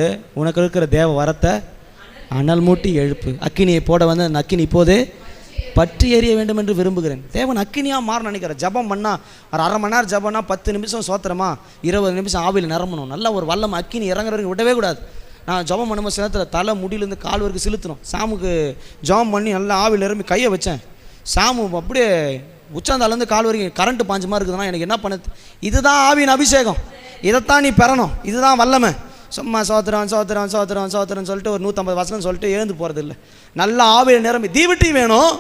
உனக்கு இருக்கிற தேவ வரத்தை அனல் மூட்டி எழுப்பு, அக்கினியை போட வந்து அந்த அக்கினி இப்போதே பற்றி எறிய வேண்டும் என்று விரும்புகிறேன். தேவன் அக்கினியாக மாற நினைக்கிறேன். ஜபம் பண்ணால் ஒரு 1/2 மணி நேரம் ஜபம்னா 10 நிமிஷம் சோத்திரமா, 20 நிமிஷம் ஆவியில் நிரம்பணும். நல்லா ஒரு வல்லம் அக்கினி இறங்குறதுக்கு விடவே கூடாது. நான் ஜபம் பண்ணும்போது சிலத்தில் தலை முடியிலேருந்து கால் வரைக்கும் சிலுத்தணும். சாமுக்கு ஜபம் பண்ணி நல்லா ஆவியில் நிரம்பி கையை வச்சேன். சாமு அப்படியே உச்சாந்தாலேருந்து கால் வரைக்கும் கரண்ட்டு பாஞ்ச மாதிரி இருக்குதுன்னா எனக்கு என்ன பண்ணுது? இதுதான் ஆவியின் அபிஷேகம். இதைத்தான் நீ பெறணும். இதுதான் வல்லமை. சும்மா சோத்திரம் சோத்திரம் சோத்திரம் சோத்திரம் சொல்லிட்டு ஒரு 150 வசனம் சொல்லிட்டு எழுந்து போகிறது இல்லை. நல்லா ஆவியில் நிரம்பி தீவட்டி வேணும்,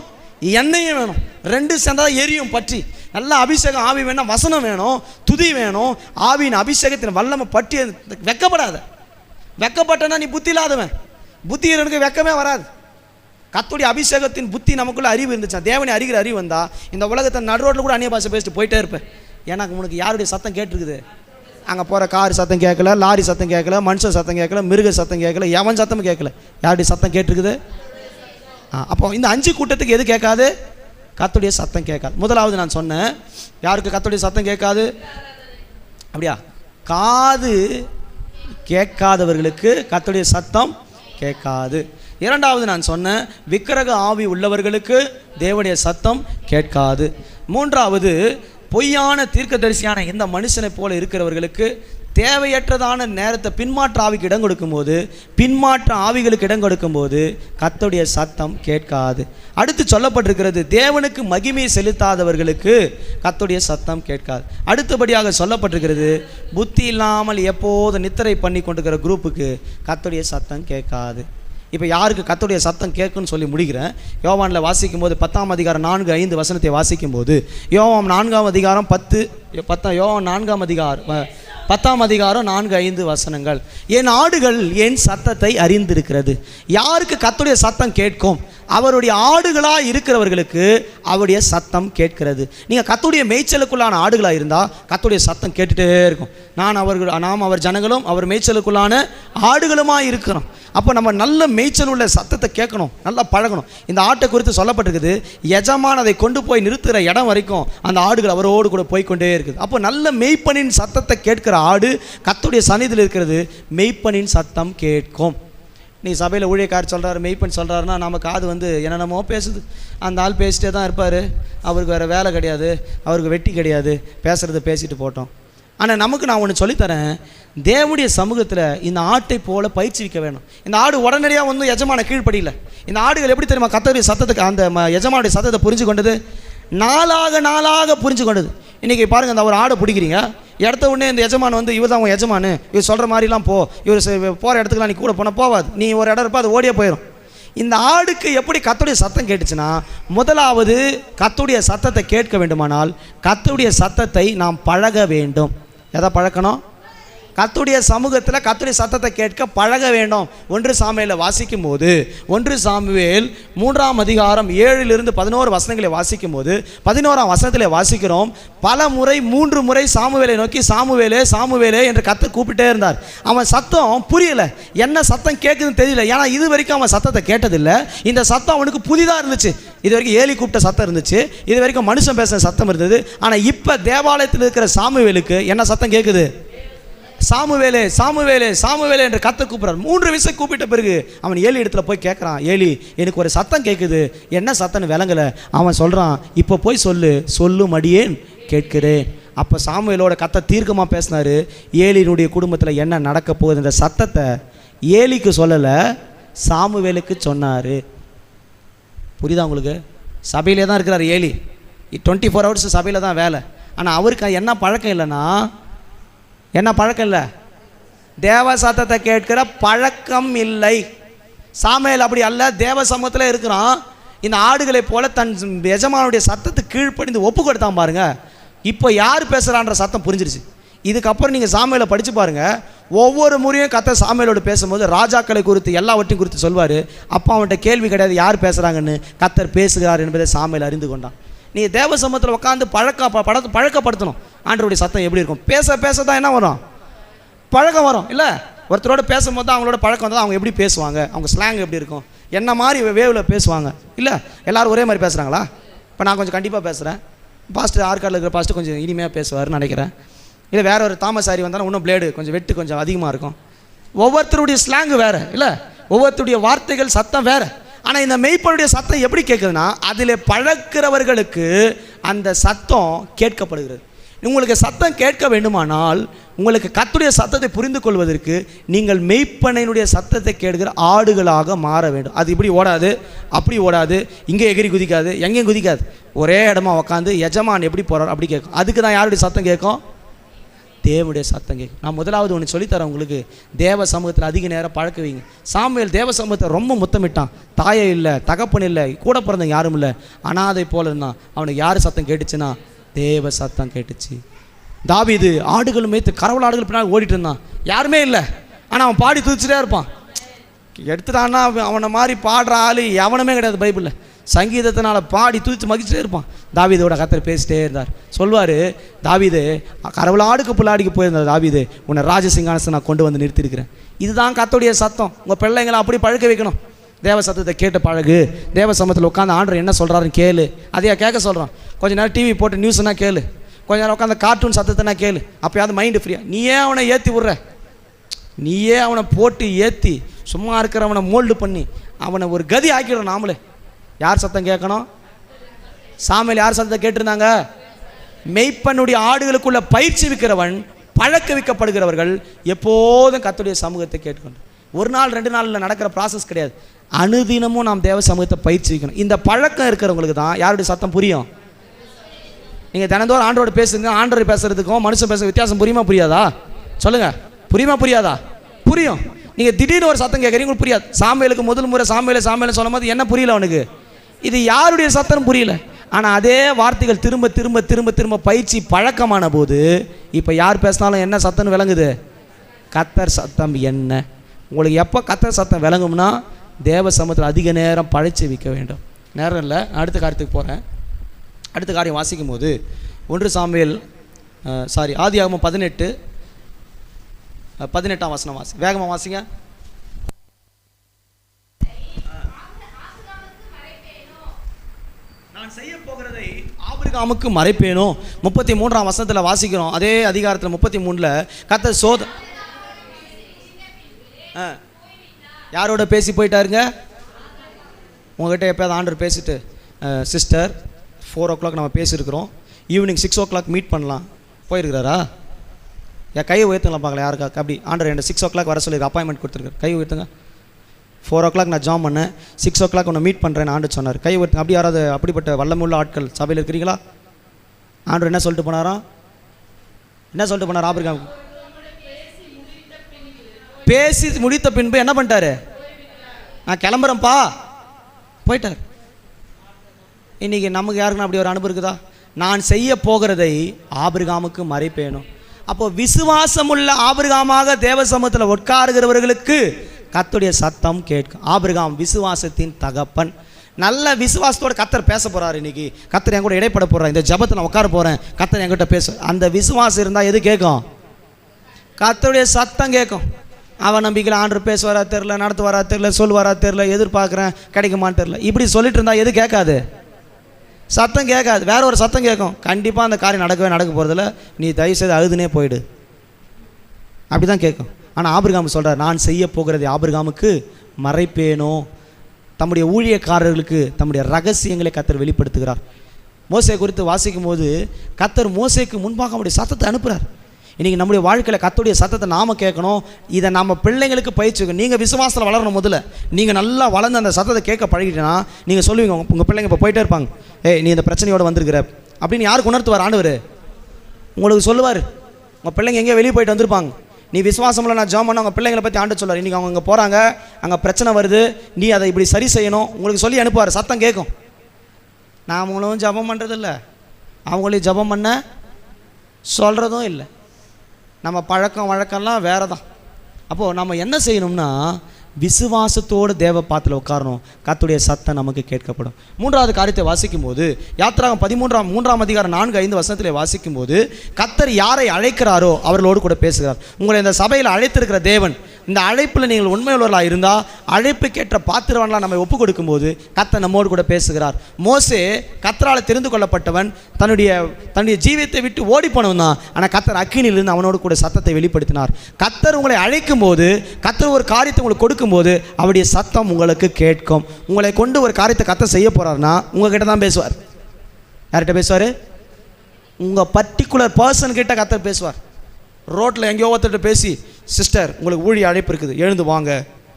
எண்ணெயும் வேணும். 2 சேர்ந்தால் எரியும் பற்றி. நல்ல அபிஷேகம் ஆவி வேணும், வசனம் வேணும், துதி வேணும். ஆவியின் அபிஷேகத்தின் வல்லமை பற்றி வெக்கப்படாத. வெக்கப்பட்டனா நீ புத்தி இல்லாதவன். புத்தி எனக்கு வெக்கமே வராது. கர்த்தருடைய அபிஷேகத்தின் புத்தி நமக்குள்ள அறிவு இருந்துச்சா, தேவனை அறிகிற அறிவு வந்தா இந்த உலகத்தை நடுரோட்டில் கூட அந்நிய பாஷை பேசிட்டு போயிட்டே இருப்பேன். எனக்கு உனக்கு யாருடைய சத்தம் கேட்டிருக்குது? அங்கே போகிற கார் சத்தம் கேட்கல, லாரி சத்தம் கேட்கல, மனுஷன் சத்தம் கேட்கல, மிருக சத்தம் கேட்கல, எவன் சத்தமும் கேட்கல. யாருடைய சத்தம் கேட்டிருக்குது? அப்போ இந்த 5 கூட்டத்துக்கு எது கேட்காது? கர்த்தருடைய சத்தம் கேட்காது. முதலாவது நான் சொன்னேன், யாருக்கு கர்த்தருடைய சத்தம் கேட்காது? அப்படியா? காது கேட்காதவர்களுக்கு கர்த்தருடைய சத்தம் கேட்காது. இரண்டாவது நான் சொன்னேன், விக்கிரக ஆவி உள்ளவர்களுக்கு தேவனுடைய சத்தம் கேட்காது. மூன்றாவது, பொய்யான தீர்க்கதரிசியான இந்த மனுஷனை போல இருக்கிறவர்களுக்கு தேவையற்றதான நேரத்தை பின்மாற்ற ஆவிக்கு இடம் கொடுக்கும்போது, பின்மாற்ற ஆவிகளுக்கு இடம் கொடுக்கும்போது கர்த்தருடைய சத்தம் கேட்காது. அடுத்து சொல்லப்பட்டிருக்கிறது, தேவனுக்கு மகிமையை செலுத்தாதவர்களுக்கு கர்த்தருடைய சத்தம் கேட்காது. அடுத்தபடியாக சொல்லப்பட்டிருக்கிறது, புத்தி இல்லாமல் எப்போது நித்திரை பண்ணி கொண்டிருக்கிற குரூப்புக்கு கர்த்தருடைய சத்தம் கேட்காது. இப்போ யாருக்கு கர்த்தருடைய சத்தம் கேட்குன்னு சொல்லி முடிக்கிறேன். யோவானில் வாசிக்கும் போது 10ஆம் அதிகாரம் 4-5 வசனத்தை வாசிக்கும் போது, யோவான் 4ஆம் அதிகாரம் 10ஆம் அதிகாரம் 4-5 வசனங்கள். என் ஆடுகள் என் சத்தத்தை அறிந்திருக்கிறது. யாருக்கு கர்த்தருடைய சத்தம் கேட்கும்? அவருடைய ஆடுகளாக இருக்கிறவர்களுக்கு அவருடைய சத்தம் கேட்கிறது. நீங்கள் கர்த்தருடைய மேய்ச்சலுக்குள்ளான ஆடுகளாக இருந்தால் கர்த்தருடைய சத்தம் கேட்டுகிட்டே இருக்கும். நாம் அவர் ஜனங்களும் அவர் மேய்ச்சலுக்குள்ளான ஆடுகளுமாக இருக்கிறோம். அப்போ நம்ம நல்ல மேய்ச்சல் உள்ள சத்தத்தை கேட்கணும், நல்லா பழகணும். இந்த ஆட்டை குறித்து சொல்லப்பட்டிருக்குது, எஜமான் அதை கொண்டு போய் நிறுத்துகிற இடம் வரைக்கும் அந்த ஆடுகள் அவரோடு கூட போய்கொண்டே இருக்குது. அப்போ நல்ல மெய்ப்பனின் சத்தத்தை கேட்கிற ஆடு கர்த்தருடைய சந்நிதியில் இருக்கிறது. மெய்ப்பனின் சத்தம் கேட்கும். நீ சபையில் ஊழியக்காரர் சொல்கிறாரு, மெய்ப்பன் சொல்கிறாருன்னா நம்ம காது என்னென்னமோ பேசுது. அந்த ஆள் பேசிட்டே தான் இருப்பார், அவருக்கு வேறு வேலை கிடையாது, அவருக்கு வெட்டி கிடையாது, பேசுகிறத பேசிட்டு போட்டோம். ஆனால் நமக்கு நான் ஒன்று சொல்லித்தரேன், தேவனுடைய சமூகத்தில் இந்த ஆட்டை போல பயிற்சிக்க வேணும். இந்த ஆடு உடனடியாக எஜமான கீழ்ப்படியில். இந்த ஆடுகள் எப்படி தெரியுமா கர்த்தருடைய சத்தத்துக்கு அந்த எஜமானுடைய சத்தத்தை புரிஞ்சு கொண்டது? நாளாக புரிஞ்சு கொண்டது. இன்றைக்கி பாருங்கள், அந்த ஒரு ஆடை பிடிக்கிறீங்க, இடத்த உடனே இந்த எஜமான் இவர் தான் உன் எஜமானு, இவர் சொல்கிற மாதிரிலாம் போ, இவர் போகிற இடத்துக்குலாம் நீ கூட போனால் போகாது, நீ ஒரு இடம் இருப்பா அது ஓடியே போயிடும். இந்த ஆடுக்கு எப்படி கர்த்தருடைய சத்தம் கேட்டுச்சுன்னா, முதலாவது கர்த்தருடைய சத்தத்தை கேட்க வேண்டுமானால் கர்த்தருடைய சத்தத்தை நாம் பழக வேண்டும். எதை பழக்கணும்? கர்த்தருடைய சமூகத்தில் கர்த்தருடைய சத்தத்தை கேட்க பழக வேண்டும். 1 சாமுவேலில் வாசிக்கும் போது 1 சாமுவேல் 3ஆம் அதிகாரம் 7-11 வசனங்களை வாசிக்கும் போது 11ஆம் வசனத்தில் வாசிக்கிறோம், பல முறை 3 முறை சாமுவேலை நோக்கி சாமுவேலே சாமுவேலே என்று கர்த்தர் கூப்பிட்டே இருந்தார். அவன் சத்தம் புரியலை, என்ன சத்தம் கேட்குதுன்னு தெரியல. ஏன்னா இது வரைக்கும் அவன் சத்தத்தை கேட்டதில்லை. இந்த சத்தம் அவனுக்கு புதிதாக இருந்துச்சு. இது வரைக்கும் ஏலி கூப்பிட்ட சத்தம் இருந்துச்சு, இது வரைக்கும் மனுஷன் பேசுகிற சத்தம் இருந்தது. ஆனால் இப்போ தேவாலயத்தில் இருக்கிற சாமுவேலுக்கு என்ன சத்தம் கேட்குது? சாமுவேலே சாமுவேலே சாமுவேலே என்று கர்த்தர் கூப்பிட்றார். 3 விஷயம் கூப்பிட்ட பிறகு அவன் ஏலி இடத்துல போய் கேட்குறான், ஏலி எனக்கு ஒரு சத்தம் கேட்குது, என்ன சத்தம்னு விளங்கலை. அவன் சொல்கிறான், இப்போ போய் சொல்லும் அடியேன் கேட்கிறேன். அப்போ சாமுவேலோட கர்த்தர் தீர்க்கமாக பேசினார். ஏலியினுடைய குடும்பத்தில் என்ன நடக்க போகுது இந்த சத்தத்தை ஏலிக்கு சொல்லலை, சாமுவேலுக்கு சொன்னார். புரியுதா உங்களுக்கு? சபையிலே தான் இருக்கிறார் ஏலி, 24 ஹவர்ஸ் சபையில் தான் வேலை. ஆனால் அவருக்கு என்ன பழக்கம் இல்லைன்னா, என்ன பழக்கம் இல்லை? தேவ சத்தத்தை கேட்கிற பழக்கம் இல்லை. சாமுவேல் அப்படி அல்ல, தேவ சமூகத்தில் இருக்கிறான். இந்த ஆடுகளை போல தன் எஜமானுடைய சத்தத்துக்கு கீழ்ப்படிந்து ஒப்பு கொடுத்தான் பாருங்க. இப்போ யார் பேசுகிறான்ற சத்தம் புரிஞ்சிருச்சு. இதுக்கப்புறம் நீங்கள் சாமுவேலை படித்து பாருங்கள். ஒவ்வொரு முறையும் கர்த்தர் சாமுவேலோடு பேசும்போது ராஜாக்களை குறித்து எல்லாவற்றையும் குறித்து சொல்வார். அப்போ அவன்கிட்ட கேள்வி கிடையாது யார் பேசுகிறாங்கன்னு, கர்த்தர் பேசுகிறார் என்பதை சாமுவேல் அறிந்து கொண்டான். நீங்கள் தேவ சமூகத்தில் உட்காந்து பழக்கப்படுத்தணும். ஆண்டவருடைய சத்தம் எப்படி இருக்கும்? பேச தான் என்ன வரும்? பழக்கம் வரும். இல்லை, ஒருத்தரோட பேசும்போது தான் அவங்களோட பழக்கம் வந்தால் அவங்க எப்படி பேசுவாங்க, அவங்க ஸ்லாங் எப்படி இருக்கும், என்ன மாதிரி வேவில் பேசுவாங்க. இல்லை எல்லோரும் ஒரே மாதிரி பேசுகிறாங்களா? இப்போ நான் கொஞ்சம் கண்டிப்பாக பேசுகிறேன், பாஸ்டர் ஆற்காடில் இருக்கிற பாஸ்டர் கொஞ்சம் இனிமையாக பேசுவார்னு நினைக்கிறேன். இல்லை வேற ஒரு தாமஸ் ஆரி வந்தாலும் இன்னும் பிளேடு கொஞ்சம் வெட்டு கொஞ்சம் அதிகமாக இருக்கும். ஒவ்வொருத்தருடைய ஸ்லாங்கு வேறு, இல்லை ஒவ்வொருத்தருடைய வார்த்தைகள் சத்தம் வேறு. ஆனால் இந்த மெய்ப்பனுடைய சத்தம் எப்படி கேட்குதுன்னா, அதில் பழக்கிறவர்களுக்கு அந்த சத்தம் கேட்கப்படுகிறது. உங்களுக்கு சத்தம் கேட்க வேண்டுமானால், உங்களுக்கு கர்த்தருடைய சத்தத்தை புரிந்து கொள்வதற்கு நீங்கள் மெய்ப்பனையினுடைய சத்தத்தை கேட்கிற ஆடுகளாக மாற வேண்டும். அது இப்படி ஓடாது, அப்படி ஓடாது, இங்கே எகிரி குதிக்காது, எங்கேயும் குதிக்காது, ஒரே இடமா உட்காந்து எஜமான் எப்படி போகிறார் அப்படி கேட்கும். அதுக்கு தான் யாருடைய சத்தம் கேட்கும்? தேவனுடைய சத்தம் கேட்கும். நான் முதலாவது ஒன்று சொல்லித்தரேன் உங்களுக்கு, தேவ சமூகத்தில் அதிக நேரம் பழக்க வைங்க. சாமுவேல் தேவ சமூகத்தை ரொம்ப முத்தமிட்டான். தாயை இல்லை, தகப்பன் இல்லை, கூட பிறந்த யாரும் இல்லை, அனாதை போல இருந்தான். அவனுக்கு யார் சத்தம் கேட்டுச்சுன்னா தேவ சத்தம் கேட்டுச்சு. தாவீது ஆடுகள் மேய்த்து கரவல் ஆடுகள் பின்னால் ஓடிட்டு இருந்தான், யாருமே இல்லை, ஆனால் அவன் பாடி துதிச்சுட்டே இருப்பான். எடுத்துட்டான்னா அவனை மாதிரி பாடுற ஆள் எவனுமே கிடையாது பைபிளில். சங்கீதத்தினால் பாடி துதித்து மகிழ்ச்சிட்டே இருப்பான். தாவீதோட கர்த்தர் பேசிட்டே இருந்தார். சொல்வார், தாவீது கரவலாடுக்கு புல்லாடிக்கு போயிருந்தார், தாவீது உன்னை ராஜசிங்கானத்தை நான் கொண்டு வந்து நிறுத்தியிருக்கிறேன். இதுதான் கர்த்தருடைய சத்தம். உங்கள் பிள்ளைங்களை அப்படி பழக்க வைக்கணும். தேவ சத்தத்தை கேட்டு பழகு. தேவ சமூகத்தில் உட்காந்து ஆண்டவர் என்ன சொல்கிறாருன்னு கேளு. அதையா கேட்க சொல்கிறான். கொஞ்சம் நேரம் டிவி போட்டு நியூஸ்னா கேளு, கொஞ்ச நேரம் உட்காந்து கார்ட்டூன் சத்தத்தைனா கேளு. அப்போயாவது மைண்டு ஃப்ரீயாக. நீயே அவனை ஏற்றி விட்ற, நீயே அவனை போட்டு ஏற்றி சும்மா இருக்கிறவனை மோல்டு பண்ணி அவனை ஒரு கதி ஆக்கிடுறோம் நாமளே. யார் சத்தம் கேட்கணும்? சாமுவேல் யார் சத்தத்தை கேட்டிருந்தாங்க? மெய்ப்பனுடைய ஆடுகளுக்குள்ள பயிற்சி விற்கிறவன், பழக்க வைக்கப்படுகிறவர்கள் எப்போதும் கர்த்தருடைய சமூகத்தை கேட்கணும். ஒரு நாள் 2 நாளில் நடக்கிற ப்ராசஸ் கிடையாது. அனுதினமும் நாம் தேவ சமூகத்தை பயிற்சி வைக்கணும். இந்த பழக்கம் இருக்கிறவங்களுக்கு தான் யாருடைய சத்தம் புரியும். நீங்கள் தினந்தோறும் ஆண்டோட பேசுங்க, ஆண்டோட பேசுறதுக்கும் மனுஷன் பேசுகிற வித்தியாசம் புரியுமா புரியாதா? சொல்லுங்கள், புரியுமா புரியாதா? புரியும். நீங்கள் திடீர்னு ஒரு சத்தம் கேட்குறீங்க, உங்களுக்கு புரியாது. சாமுவேலுக்கு முதல் முறை சாமுவேல் சொல்லும் போது என்ன புரியல அவனுக்கு, இது யாருடைய சத்தம் புரியல. ஆனால் அதே வார்த்தைகள் திரும்ப திரும்ப திரும்ப திரும்ப பயிற்சி பழக்கமான போது இப்போ யார் பேசினாலும் என்ன சத்தம்னு விளங்குது, கர்த்தர் சத்தம் என்ன. உங்களுக்கு எப்போ கர்த்தர் சத்தம் விளங்கும்னா தேவ சமூகத்தில் அதிக நேரம் பழிச்சு வைக்க வேண்டும். நேரம் இல்லை, அடுத்த காரியத்துக்கு போகிறேன். அடுத்த காரியம் வாசிக்கும் போது 1 சாமுவேல் ஆதியாகமம் 18 வசனம் வாசி, வேகமாக வாசிங்க. நான் செய்ய போகிறதை ஆபிரகாமுக்கு மறைப்பேனோ. 33 வசனத்தில் வாசிக்கிறோம். அதே அதிகாரத்தில் 33 கர்த்தர் யாரோட பேசி போயிட்டாருங்க? உங்ககிட்ட எப்போயாவது ஆண்டவர் பேசிட்டு, சிஸ்டர் 4 o'clock நம்ம பேசியிருக்கிறோம், ஈவினிங் 6 o'clock மீட் பண்ணலாம் போயிருக்கிறாரா? என் கையை உயர்த்துங்களா பார்க்கலாம் யாருக்கா? அப்படி ஆண்டவர் என்ன 6 o'clock வர சொல்லி அப்பாயின்மெண்ட் கொடுத்துருக்காரு. கை உயர்த்துங்க. 4 o'clock நான் ஜாம் பண்ணேன், 6 o'clock உன்னை மீட் பண்ணுறேன்னு ஆண்டு சொன்னார். கை உயர்த்துங்க. அப்படி யாராவது அப்படிப்பட்ட வல்லமுள்ள ஆட்கள் சபையில் இருக்கிறீங்களா? ஆண்டவர் என்ன சொல்லிட்டு போனாரா? என்ன சொல்லிட்டு போனார்? ஆபிரகாம் பேசி முடித்த பின்பு என்ன பண்ணிட்டாரு? நான் கிளம்புறேன்ப்பா, போயிட்டார். இன்னைக்கு நமக்கு யாருக்குன்னா அப்படி ஒரு அனுபவம் இருக்குதா? நான் செய்ய போகிறதை ஆபிரகாமுக்கு மறைப்பேனும். அப்போ விசுவாசமுள்ள ஆபிரகாமாக தேவ சமூகத்தில் உட்காருகிறவர்களுக்கு கர்த்தருடைய சத்தம் கேட்கும். ஆபிரகாம் விசுவாசத்தின் தகப்பன். நல்ல விசுவாசத்தோட கர்த்தர் பேச போறாரு. இன்னைக்கு கர்த்தர் என் கூட இடைப்பட போறார், இந்த ஜெபத்தை நான் உட்கார போறேன், கர்த்தர் என்கிட்ட பேச. அந்த விசுவாசம் இருந்தால் எது கேட்கும்? கர்த்தருடைய சத்தம் கேட்கும். அவன் நம்பிக்கையில் ஆண்டவர் பேசுவாரா தெரில, நடத்துவாரா தெரில, சொல்லுவாரா தெரில, எதிர்பார்க்குறேன் கிடைக்குமான்னு தெரில, இப்படி சொல்லிட்டு இருந்தால் எது கேட்காது? சத்தம் கேட்காது. வேற ஒரு சத்தம் கேட்கும். கண்டிப்பாக அந்த காரியம் நடக்க போகிறதில்ல, நீ தயவுசெய்து அழுதுனே போயிடு, அப்படி தான் கேட்கும். ஆனால் ஆபிரகாம் சொல்கிறார், நான் செய்ய போகிறதை ஆபிரகாமுக்கு மறைப்பேனோ. தம்முடைய ஊழியக்காரர்களுக்கு தம்முடைய ரகசியங்களை கர்த்தர் வெளிப்படுத்துகிறார். மோசே குறித்து வாசிக்கும் போது கர்த்தர் மோசேக்கு முன்பாக அவருடைய சத்தத்தை அனுப்புகிறார். இன்றைக்கி நம்முடைய வாழ்க்கையில் கர்த்தருடைய சத்தத்தை நாம் கேட்கணும். இதை நம்ம பிள்ளைங்களுக்கு பயிற்சிக்கணும். நீங்கள் விசுவாசத்தில் வளரணும். முதல்ல நீங்கள் நல்லா வளர்ந்து அந்த சத்தத்தை கேட்க பழகிட்டீங்கன்னா நீங்கள் சொல்லுவீங்க, உங்கள் பிள்ளைங்க இப்போ போயிட்டே இருப்பாங்க, நீ இந்த பிரச்சனையோடு வந்திருக்கிற அப்படின்னு யாருக்கு உணர்த்துவார்? ஆண்டவர் உங்களுக்கு சொல்லுவார். உங்கள் பிள்ளைங்க எங்கேயோ வெளியே போயிட்டு வந்திருப்பாங்க, நீ விசுவாசமில் நான் ஜாம் பண்ண அவங்க பிள்ளைங்களை பற்றி ஆண்டு சொல்லுவார். இன்றைக்கி அவங்க அங்கே போகிறாங்க, அங்கே பிரச்சனை வருது, நீ அதை இப்படி சரி செய்யணும், உங்களுக்கு சொல்லி அனுப்புவார். சத்தம் கேட்கும். நான் அவங்களும் ஜபம் பண்ணுறதில்ல, அவங்களையும் ஜபம் பண்ண சொல்கிறதும் இல்லை. நம்ம பழக்கம் வழக்கம்லாம் வேறு தான். அப்போது நம்ம என்ன செய்யணும்னா விசுவாசத்தோடு தேவ பாத்தில் உட்காரணும். கர்த்தருடைய சத்தம் நமக்கு கேட்கப்படும். 3வது காரியத்தை வாசிக்கும் போது யாத்திராகமம் 3ஆம் அதிகாரம் 4-5 வசனத்திலே வாசிக்கும் போது கர்த்தர் யாரை அழைக்கிறாரோ அவர்களோடு கூட பேசுகிறார். உங்களை இந்த சபையில் அழைத்திருக்கிற தேவன், இந்த அழைப்பில் நீங்கள் உண்மையுள்ளவர்களாக இருந்தால் அழைப்புக்கேற்ற பாத்திரவான்லாம் நம்ம ஒப்பு கொடுக்கும்போது கர்த்தர் நம்மோடு கூட பேசுகிறார். மோசே கர்த்தரால் தெரிந்து கொள்ளப்பட்டவன், தன்னுடைய ஜீவியத்தை விட்டு ஓடி போனவன் தான். ஆனால் கர்த்தர் அக்கினியிலிருந்து அவனோடு கூட சத்தத்தை வெளிப்படுத்தினார். கர்த்தர் உங்களை அழைக்கும் போது, கர்த்தர் ஒரு காரியத்தை உங்களுக்கு கொடுக்கும்போது அவருடைய சத்தம் உங்களுக்கு கேட்கும். உங்களை கொண்டு ஒரு காரியத்தை கர்த்தர் செய்ய போறாருன்னா உங்ககிட்ட தான் பேசுவார். யார்கிட்ட பேசுவார்? உங்கள் பர்டிகுலர் பர்சன் கிட்ட கர்த்தர் பேசுவார். ரோட்டில் எங்கேயோ ஒருத்தர்கிட்ட பேசி, சிஸ்டர் உங்களுக்கு ஊழிய அழைப்பு இருக்குது, எழுந்து வாங்க,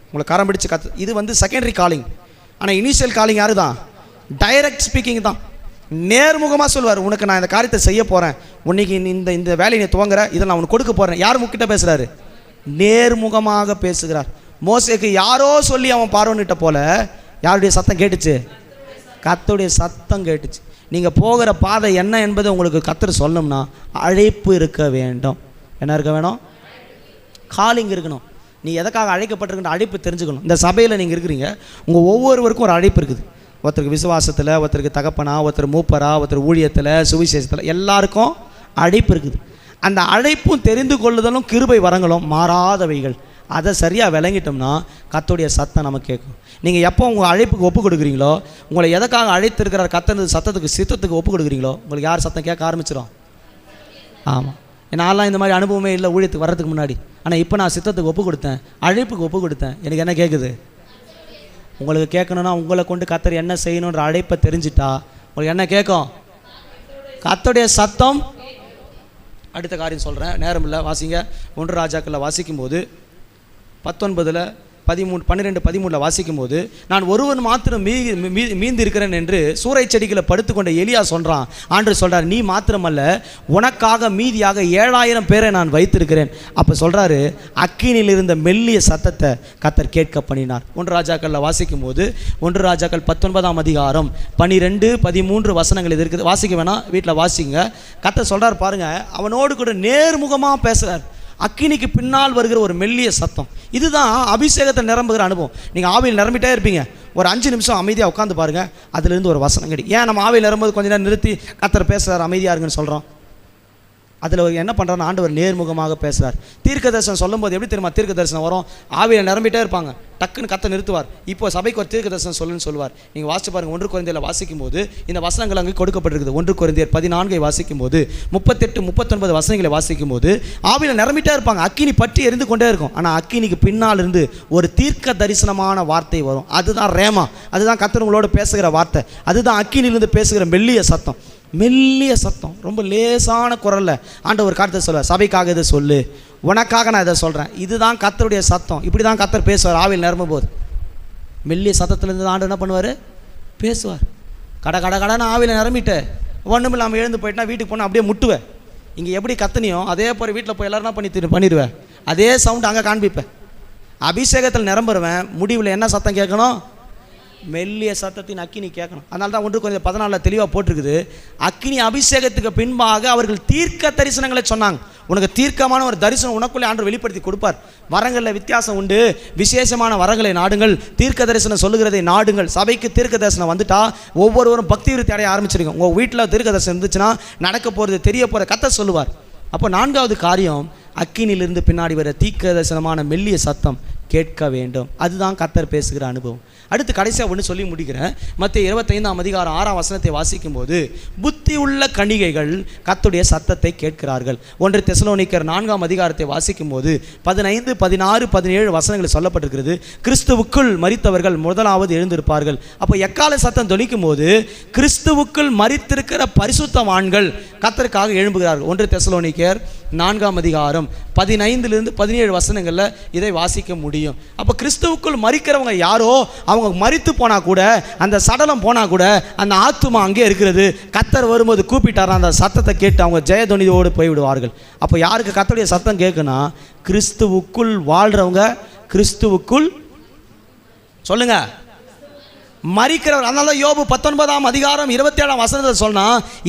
உங்களை கரம் பிடிச்சு இது வந்து செகண்டரி காலிங். ஆனால் இனிஷியல் காலிங் யாரு தான்? டைரக்ட் ஸ்பீக்கிங் தான். நேர்முகமாக சொல்வார், உனக்கு நான் இந்த காரியத்தை செய்ய போகிறேன், உன்னைக்கு இந்த வேலையை நீ துவங்குற, இதை நான் உனக்கு கொடுக்க போகிறேன். யார் முக்கிட்ட பேசுகிறாரு? நேர்முகமாக பேசுகிறார். மோசேக்கு யாரோ சொல்லி அவன் பார்வன்கிட்ட போல யாருடைய சத்தம் கேட்டுச்சு? கர்த்தருடைய சத்தம் கேட்டுச்சு. நீங்கள் போகிற பாதை என்ன என்பதை உங்களுக்கு கர்த்தர் சொல்லணும்னா அழைப்பு இருக்க வேண்டும். என்ன இருக்க வேணும்? காலிங் இருக்கணும். நீ எதற்காக அழைக்கப்பட்டிருக்கின்ற அழைப்பு தெரிஞ்சுக்கணும். இந்த சபையில் நீங்கள் இருக்கிறீங்க, உங்கள் ஒவ்வொருவருக்கும் ஒரு அழைப்பு இருக்குது. ஒருத்தருக்கு விசுவாசத்தில், ஒருத்தருக்கு தகப்பனா, ஒருத்தர் மூப்பரா, ஒருத்தர் ஊழியத்தில், சுவிசேஷத்தில், எல்லாருக்கும் அழைப்பு இருக்குது. அந்த அழைப்பும் தெரிந்து கொள்ளுதலும் கிருபை வரங்களும் மாறாதவைகள். அதை சரியாக விளங்கிட்டோம்னா கர்த்தருடைய சத்தம் நமக்கு கேட்கும். நீங்கள் எப்போ உங்கள் அழைப்புக்கு ஒப்பு கொடுக்குறீங்களோ, உங்களை எதற்காக அழைத்திருக்கிறார் கர்த்தர் சத்தத்துக்கு சித்தத்துக்கு ஒப்பு கொடுக்குறீங்களோ, உங்களுக்கு யார் சத்தம் கேட்க ஆரம்பிச்சிடும். ஆமாம், நான்லாம் இந்த மாதிரி அனுபவமே இல்லை ஊழியத்துக்கு வர்றதுக்கு முன்னாடி. ஆனால் இப்போ நான் சித்தத்துக்கு ஒப்பு கொடுத்தேன், அழைப்புக்கு ஒப்பு கொடுத்தேன், எனக்கு என்ன கேட்குது? உங்களுக்கு கேட்கணுன்னா உங்களை கொண்டு கர்த்தர் என்ன செய்யணுன்ற அழைப்பை தெரிஞ்சிட்டா உங்களுக்கு என்ன கேட்கும்? கர்த்தருடைய சத்தம். அடுத்த காரியம் சொல்கிறேன், நேரம் இல்லை, வாசிங்க. 1 ராஜாக்களில் வாசிக்கும் போது 19 12-13 வாசிக்கும் போது, நான் ஒருவன் மாத்திரம் மீந்து இருக்கிறேன் என்று சூறை செடிகளை படுத்துக்கொண்ட எலியா சொல்றான். ஆண்டவர் சொல்றார், நீ மாத்திரமல்ல, உனக்காக மீதியாக 7000 பேரை நான் வைத்திருக்கிறேன். அப்ப சொல்றாரு, அக்கினியில் இருந்த மெல்லிய சத்தத்தை கர்த்தர் கேட்க பண்ணினார். 1 ராஜாக்கள்ல வாசிக்கும் போது 1 ராஜாக்கள் 19ஆம் அதிகாரம் 12-13 வசனங்கள் இது இருக்குது. வாசிக்க வேணாம், வீட்டில் வாசிங்க. கர்த்தர் சொல்றார் பாருங்க, அவனோடு கூட நேர்முகமா பேசுறார். அக்கினிக்கு பின்னால் வருகிற ஒரு மெல்லிய சத்தம். இதுதான் அபிஷேகத்தை நிரம்புகிற அனுபவம். நீங்கள் ஆவியில் நிரம்பிட்டே இருப்பீங்க. ஒரு 5 நிமிஷம் அமைதியாக உட்காந்து பாருங்க, அதுலேருந்து ஒரு வசனம் கிடைக்கும். ஏன் நம்ம ஆவியில் நிரம்பும்போது கொஞ்ச நேரம் நிறுத்தி கர்த்தர் பேசுகிறார் அமைதியாக இருங்கன்னு சொல்கிறோம்? அதில் என்ன பண்ணுறாருன்னு ஆண்டவர் நேர்முகமாக பேசுகிறார். தீர்க்க தரிசனம் சொல்லும் போது எப்படி தெரியுமா தீர்க்க தரிசனம் வரும்? ஆவியில் நிரம்பிட்டே இருப்பாங்க, டக்குன்னு கர்த்தர் நிறுத்துவார். இப்போ சபைக்கு ஒரு தீர்க்க தரிசனம் சொல்லுன்னு சொல்லுவார். நீங்கள் வாசிச்சு பாருங்கள். 1 கொரிந்தியரில் வாசிக்கும் போது இந்த வசனங்கள் அங்கே கொடுக்கப்பட்டிருக்குது. 1 கொரிந்தியர் 14 வாசிக்கும் போது 38-39 வசனங்களை வாசிக்கும் போது ஆவியில் நிரம்பிட்டே இருப்பாங்க, அக்கினி பற்றி எரிந்து கொண்டே இருக்கும். ஆனால் அக்கினிக்கு பின்னால் இருந்து ஒரு தீர்க்க தரிசனமான வார்த்தை வரும். அதுதான் ரேமா, அதுதான் கர்த்தர் உங்களோட பேசுகிற வார்த்தை. அதுதான் அக்கினிலிருந்து பேசுகிற மெல்லிய சத்தம். மெல்லிய சத்தம், ரொம்ப லேசான குரல்ல ஆண்டவர் காரியத்தை சொல்லுவார். சபைக்காக இதை சொல்லு, உனக்காக நான் இதை சொல்கிறேன். இதுதான் கர்த்தருடைய சத்தம். இப்படி தான் கர்த்தர் பேசுவார் ஆவியில் நிரம்பும் போது. மெல்லிய சத்தத்திலேருந்து ஆண்டு என்ன பண்ணுவார்? பேசுவார். கடன்னு ஆவியில் நிரம்பிட்டு ஒன்றும் இல்லாமல் எழுந்து போயிட்டுனா வீட்டுக்கு போனால் அப்படியே முட்டுவேன். இங்கே எப்படி கத்தனியோ அதே போய் வீட்டில் போய் எல்லோரும் பண்ணிடுவேன். அதே சவுண்டு அங்கே காண்பிப்பேன். அபிஷேகத்தில் நிரம்புறவன் முடிவில் என்ன சத்தம் கேட்கணும்? மெல்லிய சத்தத்தின் அக்கினி கேட்கணும். அதனால தான் 1 கொரிந்தியர் 14 தெளிவாக போட்டிருக்குது, அக்கினி அபிஷேகத்துக்கு பின்பாக அவர்கள் தீர்க்க தரிசனங்களை சொன்னாங்க. உனக்கு தீர்க்கமான ஒரு தரிசனம் உனக்குள்ளே ஆண்டவர் வெளிப்படுத்தி கொடுப்பார். வரங்களில் வித்தியாசம் உண்டு. விசேஷமான வரங்களை நாடுங்கள், தீர்க்க தரிசனம் சொல்லுகிறதை நாடுங்கள். சபைக்கு தீர்க்க தரிசனம் வந்துட்டா ஒவ்வொருவரும் பக்தி விருத்தி அடைய ஆரம்பிச்சிருங்க. உங்கள் வீட்டில் தீர்க்க தரிசனம் இருந்துச்சுன்னா நடக்க போகிறது தெரிய போகிற கர்த்தர் சொல்லுவார். அப்போ 4வது காரியம், அக்கினியிலிருந்து பின்னாடி வர தீர்க்க தரிசனமான மெல்லிய சத்தம் கேட்க வேண்டும். அதுதான் கர்த்தர் பேசுகிற அனுபவம். அடுத்து கடைசியாக ஒன்று சொல்லி முடிக்கிறேன். மத்தேயு 25ஆம் அதிகாரம் 6ஆம் வசனத்தை வாசிக்கும் போது, புத்தி உள்ள கன்னிகைகள் கர்த்தருடைய சத்தத்தை கேட்கிறார்கள். 1 தெசலோனிக்கர் 4ஆம் அதிகாரத்தை வாசிக்கும் போது 15, 16, 17 வசனங்கள் சொல்லப்பட்டிருக்கிறது. கிறிஸ்துவுக்குள் மரித்தவர்கள் முதலாவது எழுந்திருப்பார்கள். அப்போ எக்கால சத்தம் தொனிக்கும் போது கிறிஸ்துவுக்குள் மரித்திருக்கிற பரிசுத்தவான்கள் கர்த்தருக்காக எழும்புகிறார்கள். 1 தெசலோனிக்கர் 4ஆம் அதிகாரம் 15 17 வசனங்களில் இதை வாசிக்க முடியும். அப்போ கிறிஸ்துவுக்குள் மரிக்கிறவங்க யாரோ, அவங்க மரித்து போனால் கூட, அந்த சடலம் போனால் கூட அந்த ஆத்துமா அங்கே இருக்கிறது. கர்த்தர் வரும்போது கூப்பிட்டாரா, அந்த சத்தத்தை கேட்டு அவங்க ஜெயதொனியோடு போய்விடுவார்கள். அப்போ யாருக்கு கர்த்தருடைய சத்தம் கேட்குன்னா, கிறிஸ்துவுக்குள் வாழ்கிறவங்க, கிறிஸ்துவுக்குள் சொல்லுங்க மரிக்கிறவர். அதனால யோபு 19ஆம் அதிகாரம் 27ஆம் வசனத்தை சொன்னா,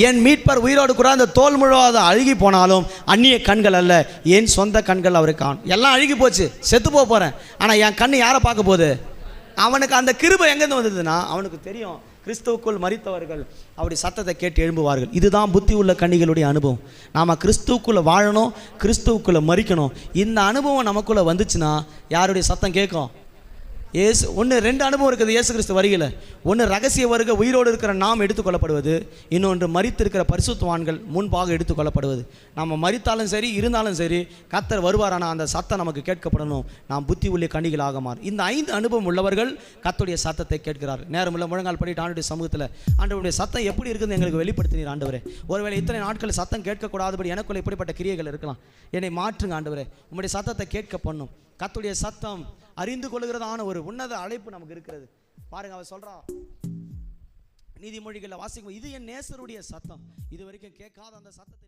என் மீட்பர் உயிரோடு கூட அந்த தோல் முழுவத அழுகி போனாலும் அந்நிய கண்கள் அல்ல, என் சொந்த கண்கள் அவருக்கு காணும். எல்லாம் அழுகி போச்சு, செத்து போகிறேன், ஆனால் என் கண்ணு யாரை பார்க்க போகுது? அவனுக்கு அந்த கிருபை எங்கேருந்து வந்ததுன்னா, அவனுக்கு தெரியும் கிறிஸ்துவுக்குள் மரித்தவர்கள் அவருடைய சத்தத்தை கேட்டு எழும்புவார்கள். இதுதான் புத்தி உள்ள கன்னிகளுடைய அனுபவம். நாம் கிறிஸ்துவுக்குள்ளே வாழணும், கிறிஸ்துவுக்குள்ளே மரிக்கணும். இந்த அனுபவம் நமக்குள்ளே வந்துச்சுன்னா யாருடைய சத்தம் கேட்கும்? ஏசு 2 அனுபவம் இருக்குது இயேசு கிறிஸ்து வருகையில். 1 ரகசிய வருகை, உயிரோடு இருக்கிற நாம் எடுத்துக்கொள்ளப்படுவது. இன்னொன்று மரித்திருக்கிற பரிசுத்தவான்கள் முன்பாக எடுத்துக்கொள்ளப்படுவது. நம்ம மரித்தாலும் சரி இருந்தாலும் சரி கர்த்தர் வருவாரான அந்த சத்தம் நமக்கு கேட்கப்படணும். நாம் புத்தி உள்ள கன்னிகளாக மாறும். இந்த 5 அனுபவம் உள்ளவர்கள் கர்த்தருடைய சத்தத்தை கேட்கிறார். நேரமுள்ள முழங்கால் பண்ணிட்டு ஆண்டவருடைய சமூகத்தில், ஆண்டவருடைய சத்தம் எப்படி இருக்குதுன்னு எங்களுக்கு வெளிப்படுத்தினீர் ஆண்டவரே. ஒருவேளை இத்தனை நாட்கள் சத்தம் கேட்கக்கூடாதபடி எனக்குள்ள இப்படிப்பட்ட கிரியைகள் இருக்கலாம். என்னை மாற்றுங்க ஆண்டவரே, உங்களுடைய சத்தத்தை கேட்க பண்ணும். கர்த்தருடைய சத்தம் அறிந்து கொள்கிறதான ஒரு உன்னத அழைப்பு நமக்கு இருக்கிறது. பாருங்க, அவர் சொல்றான் நீதிமொழிகளில் வாசிக்கும், இது என் நேசருடைய சத்தம். இது வரைக்கும் கேட்காத அந்த சத்தத்தை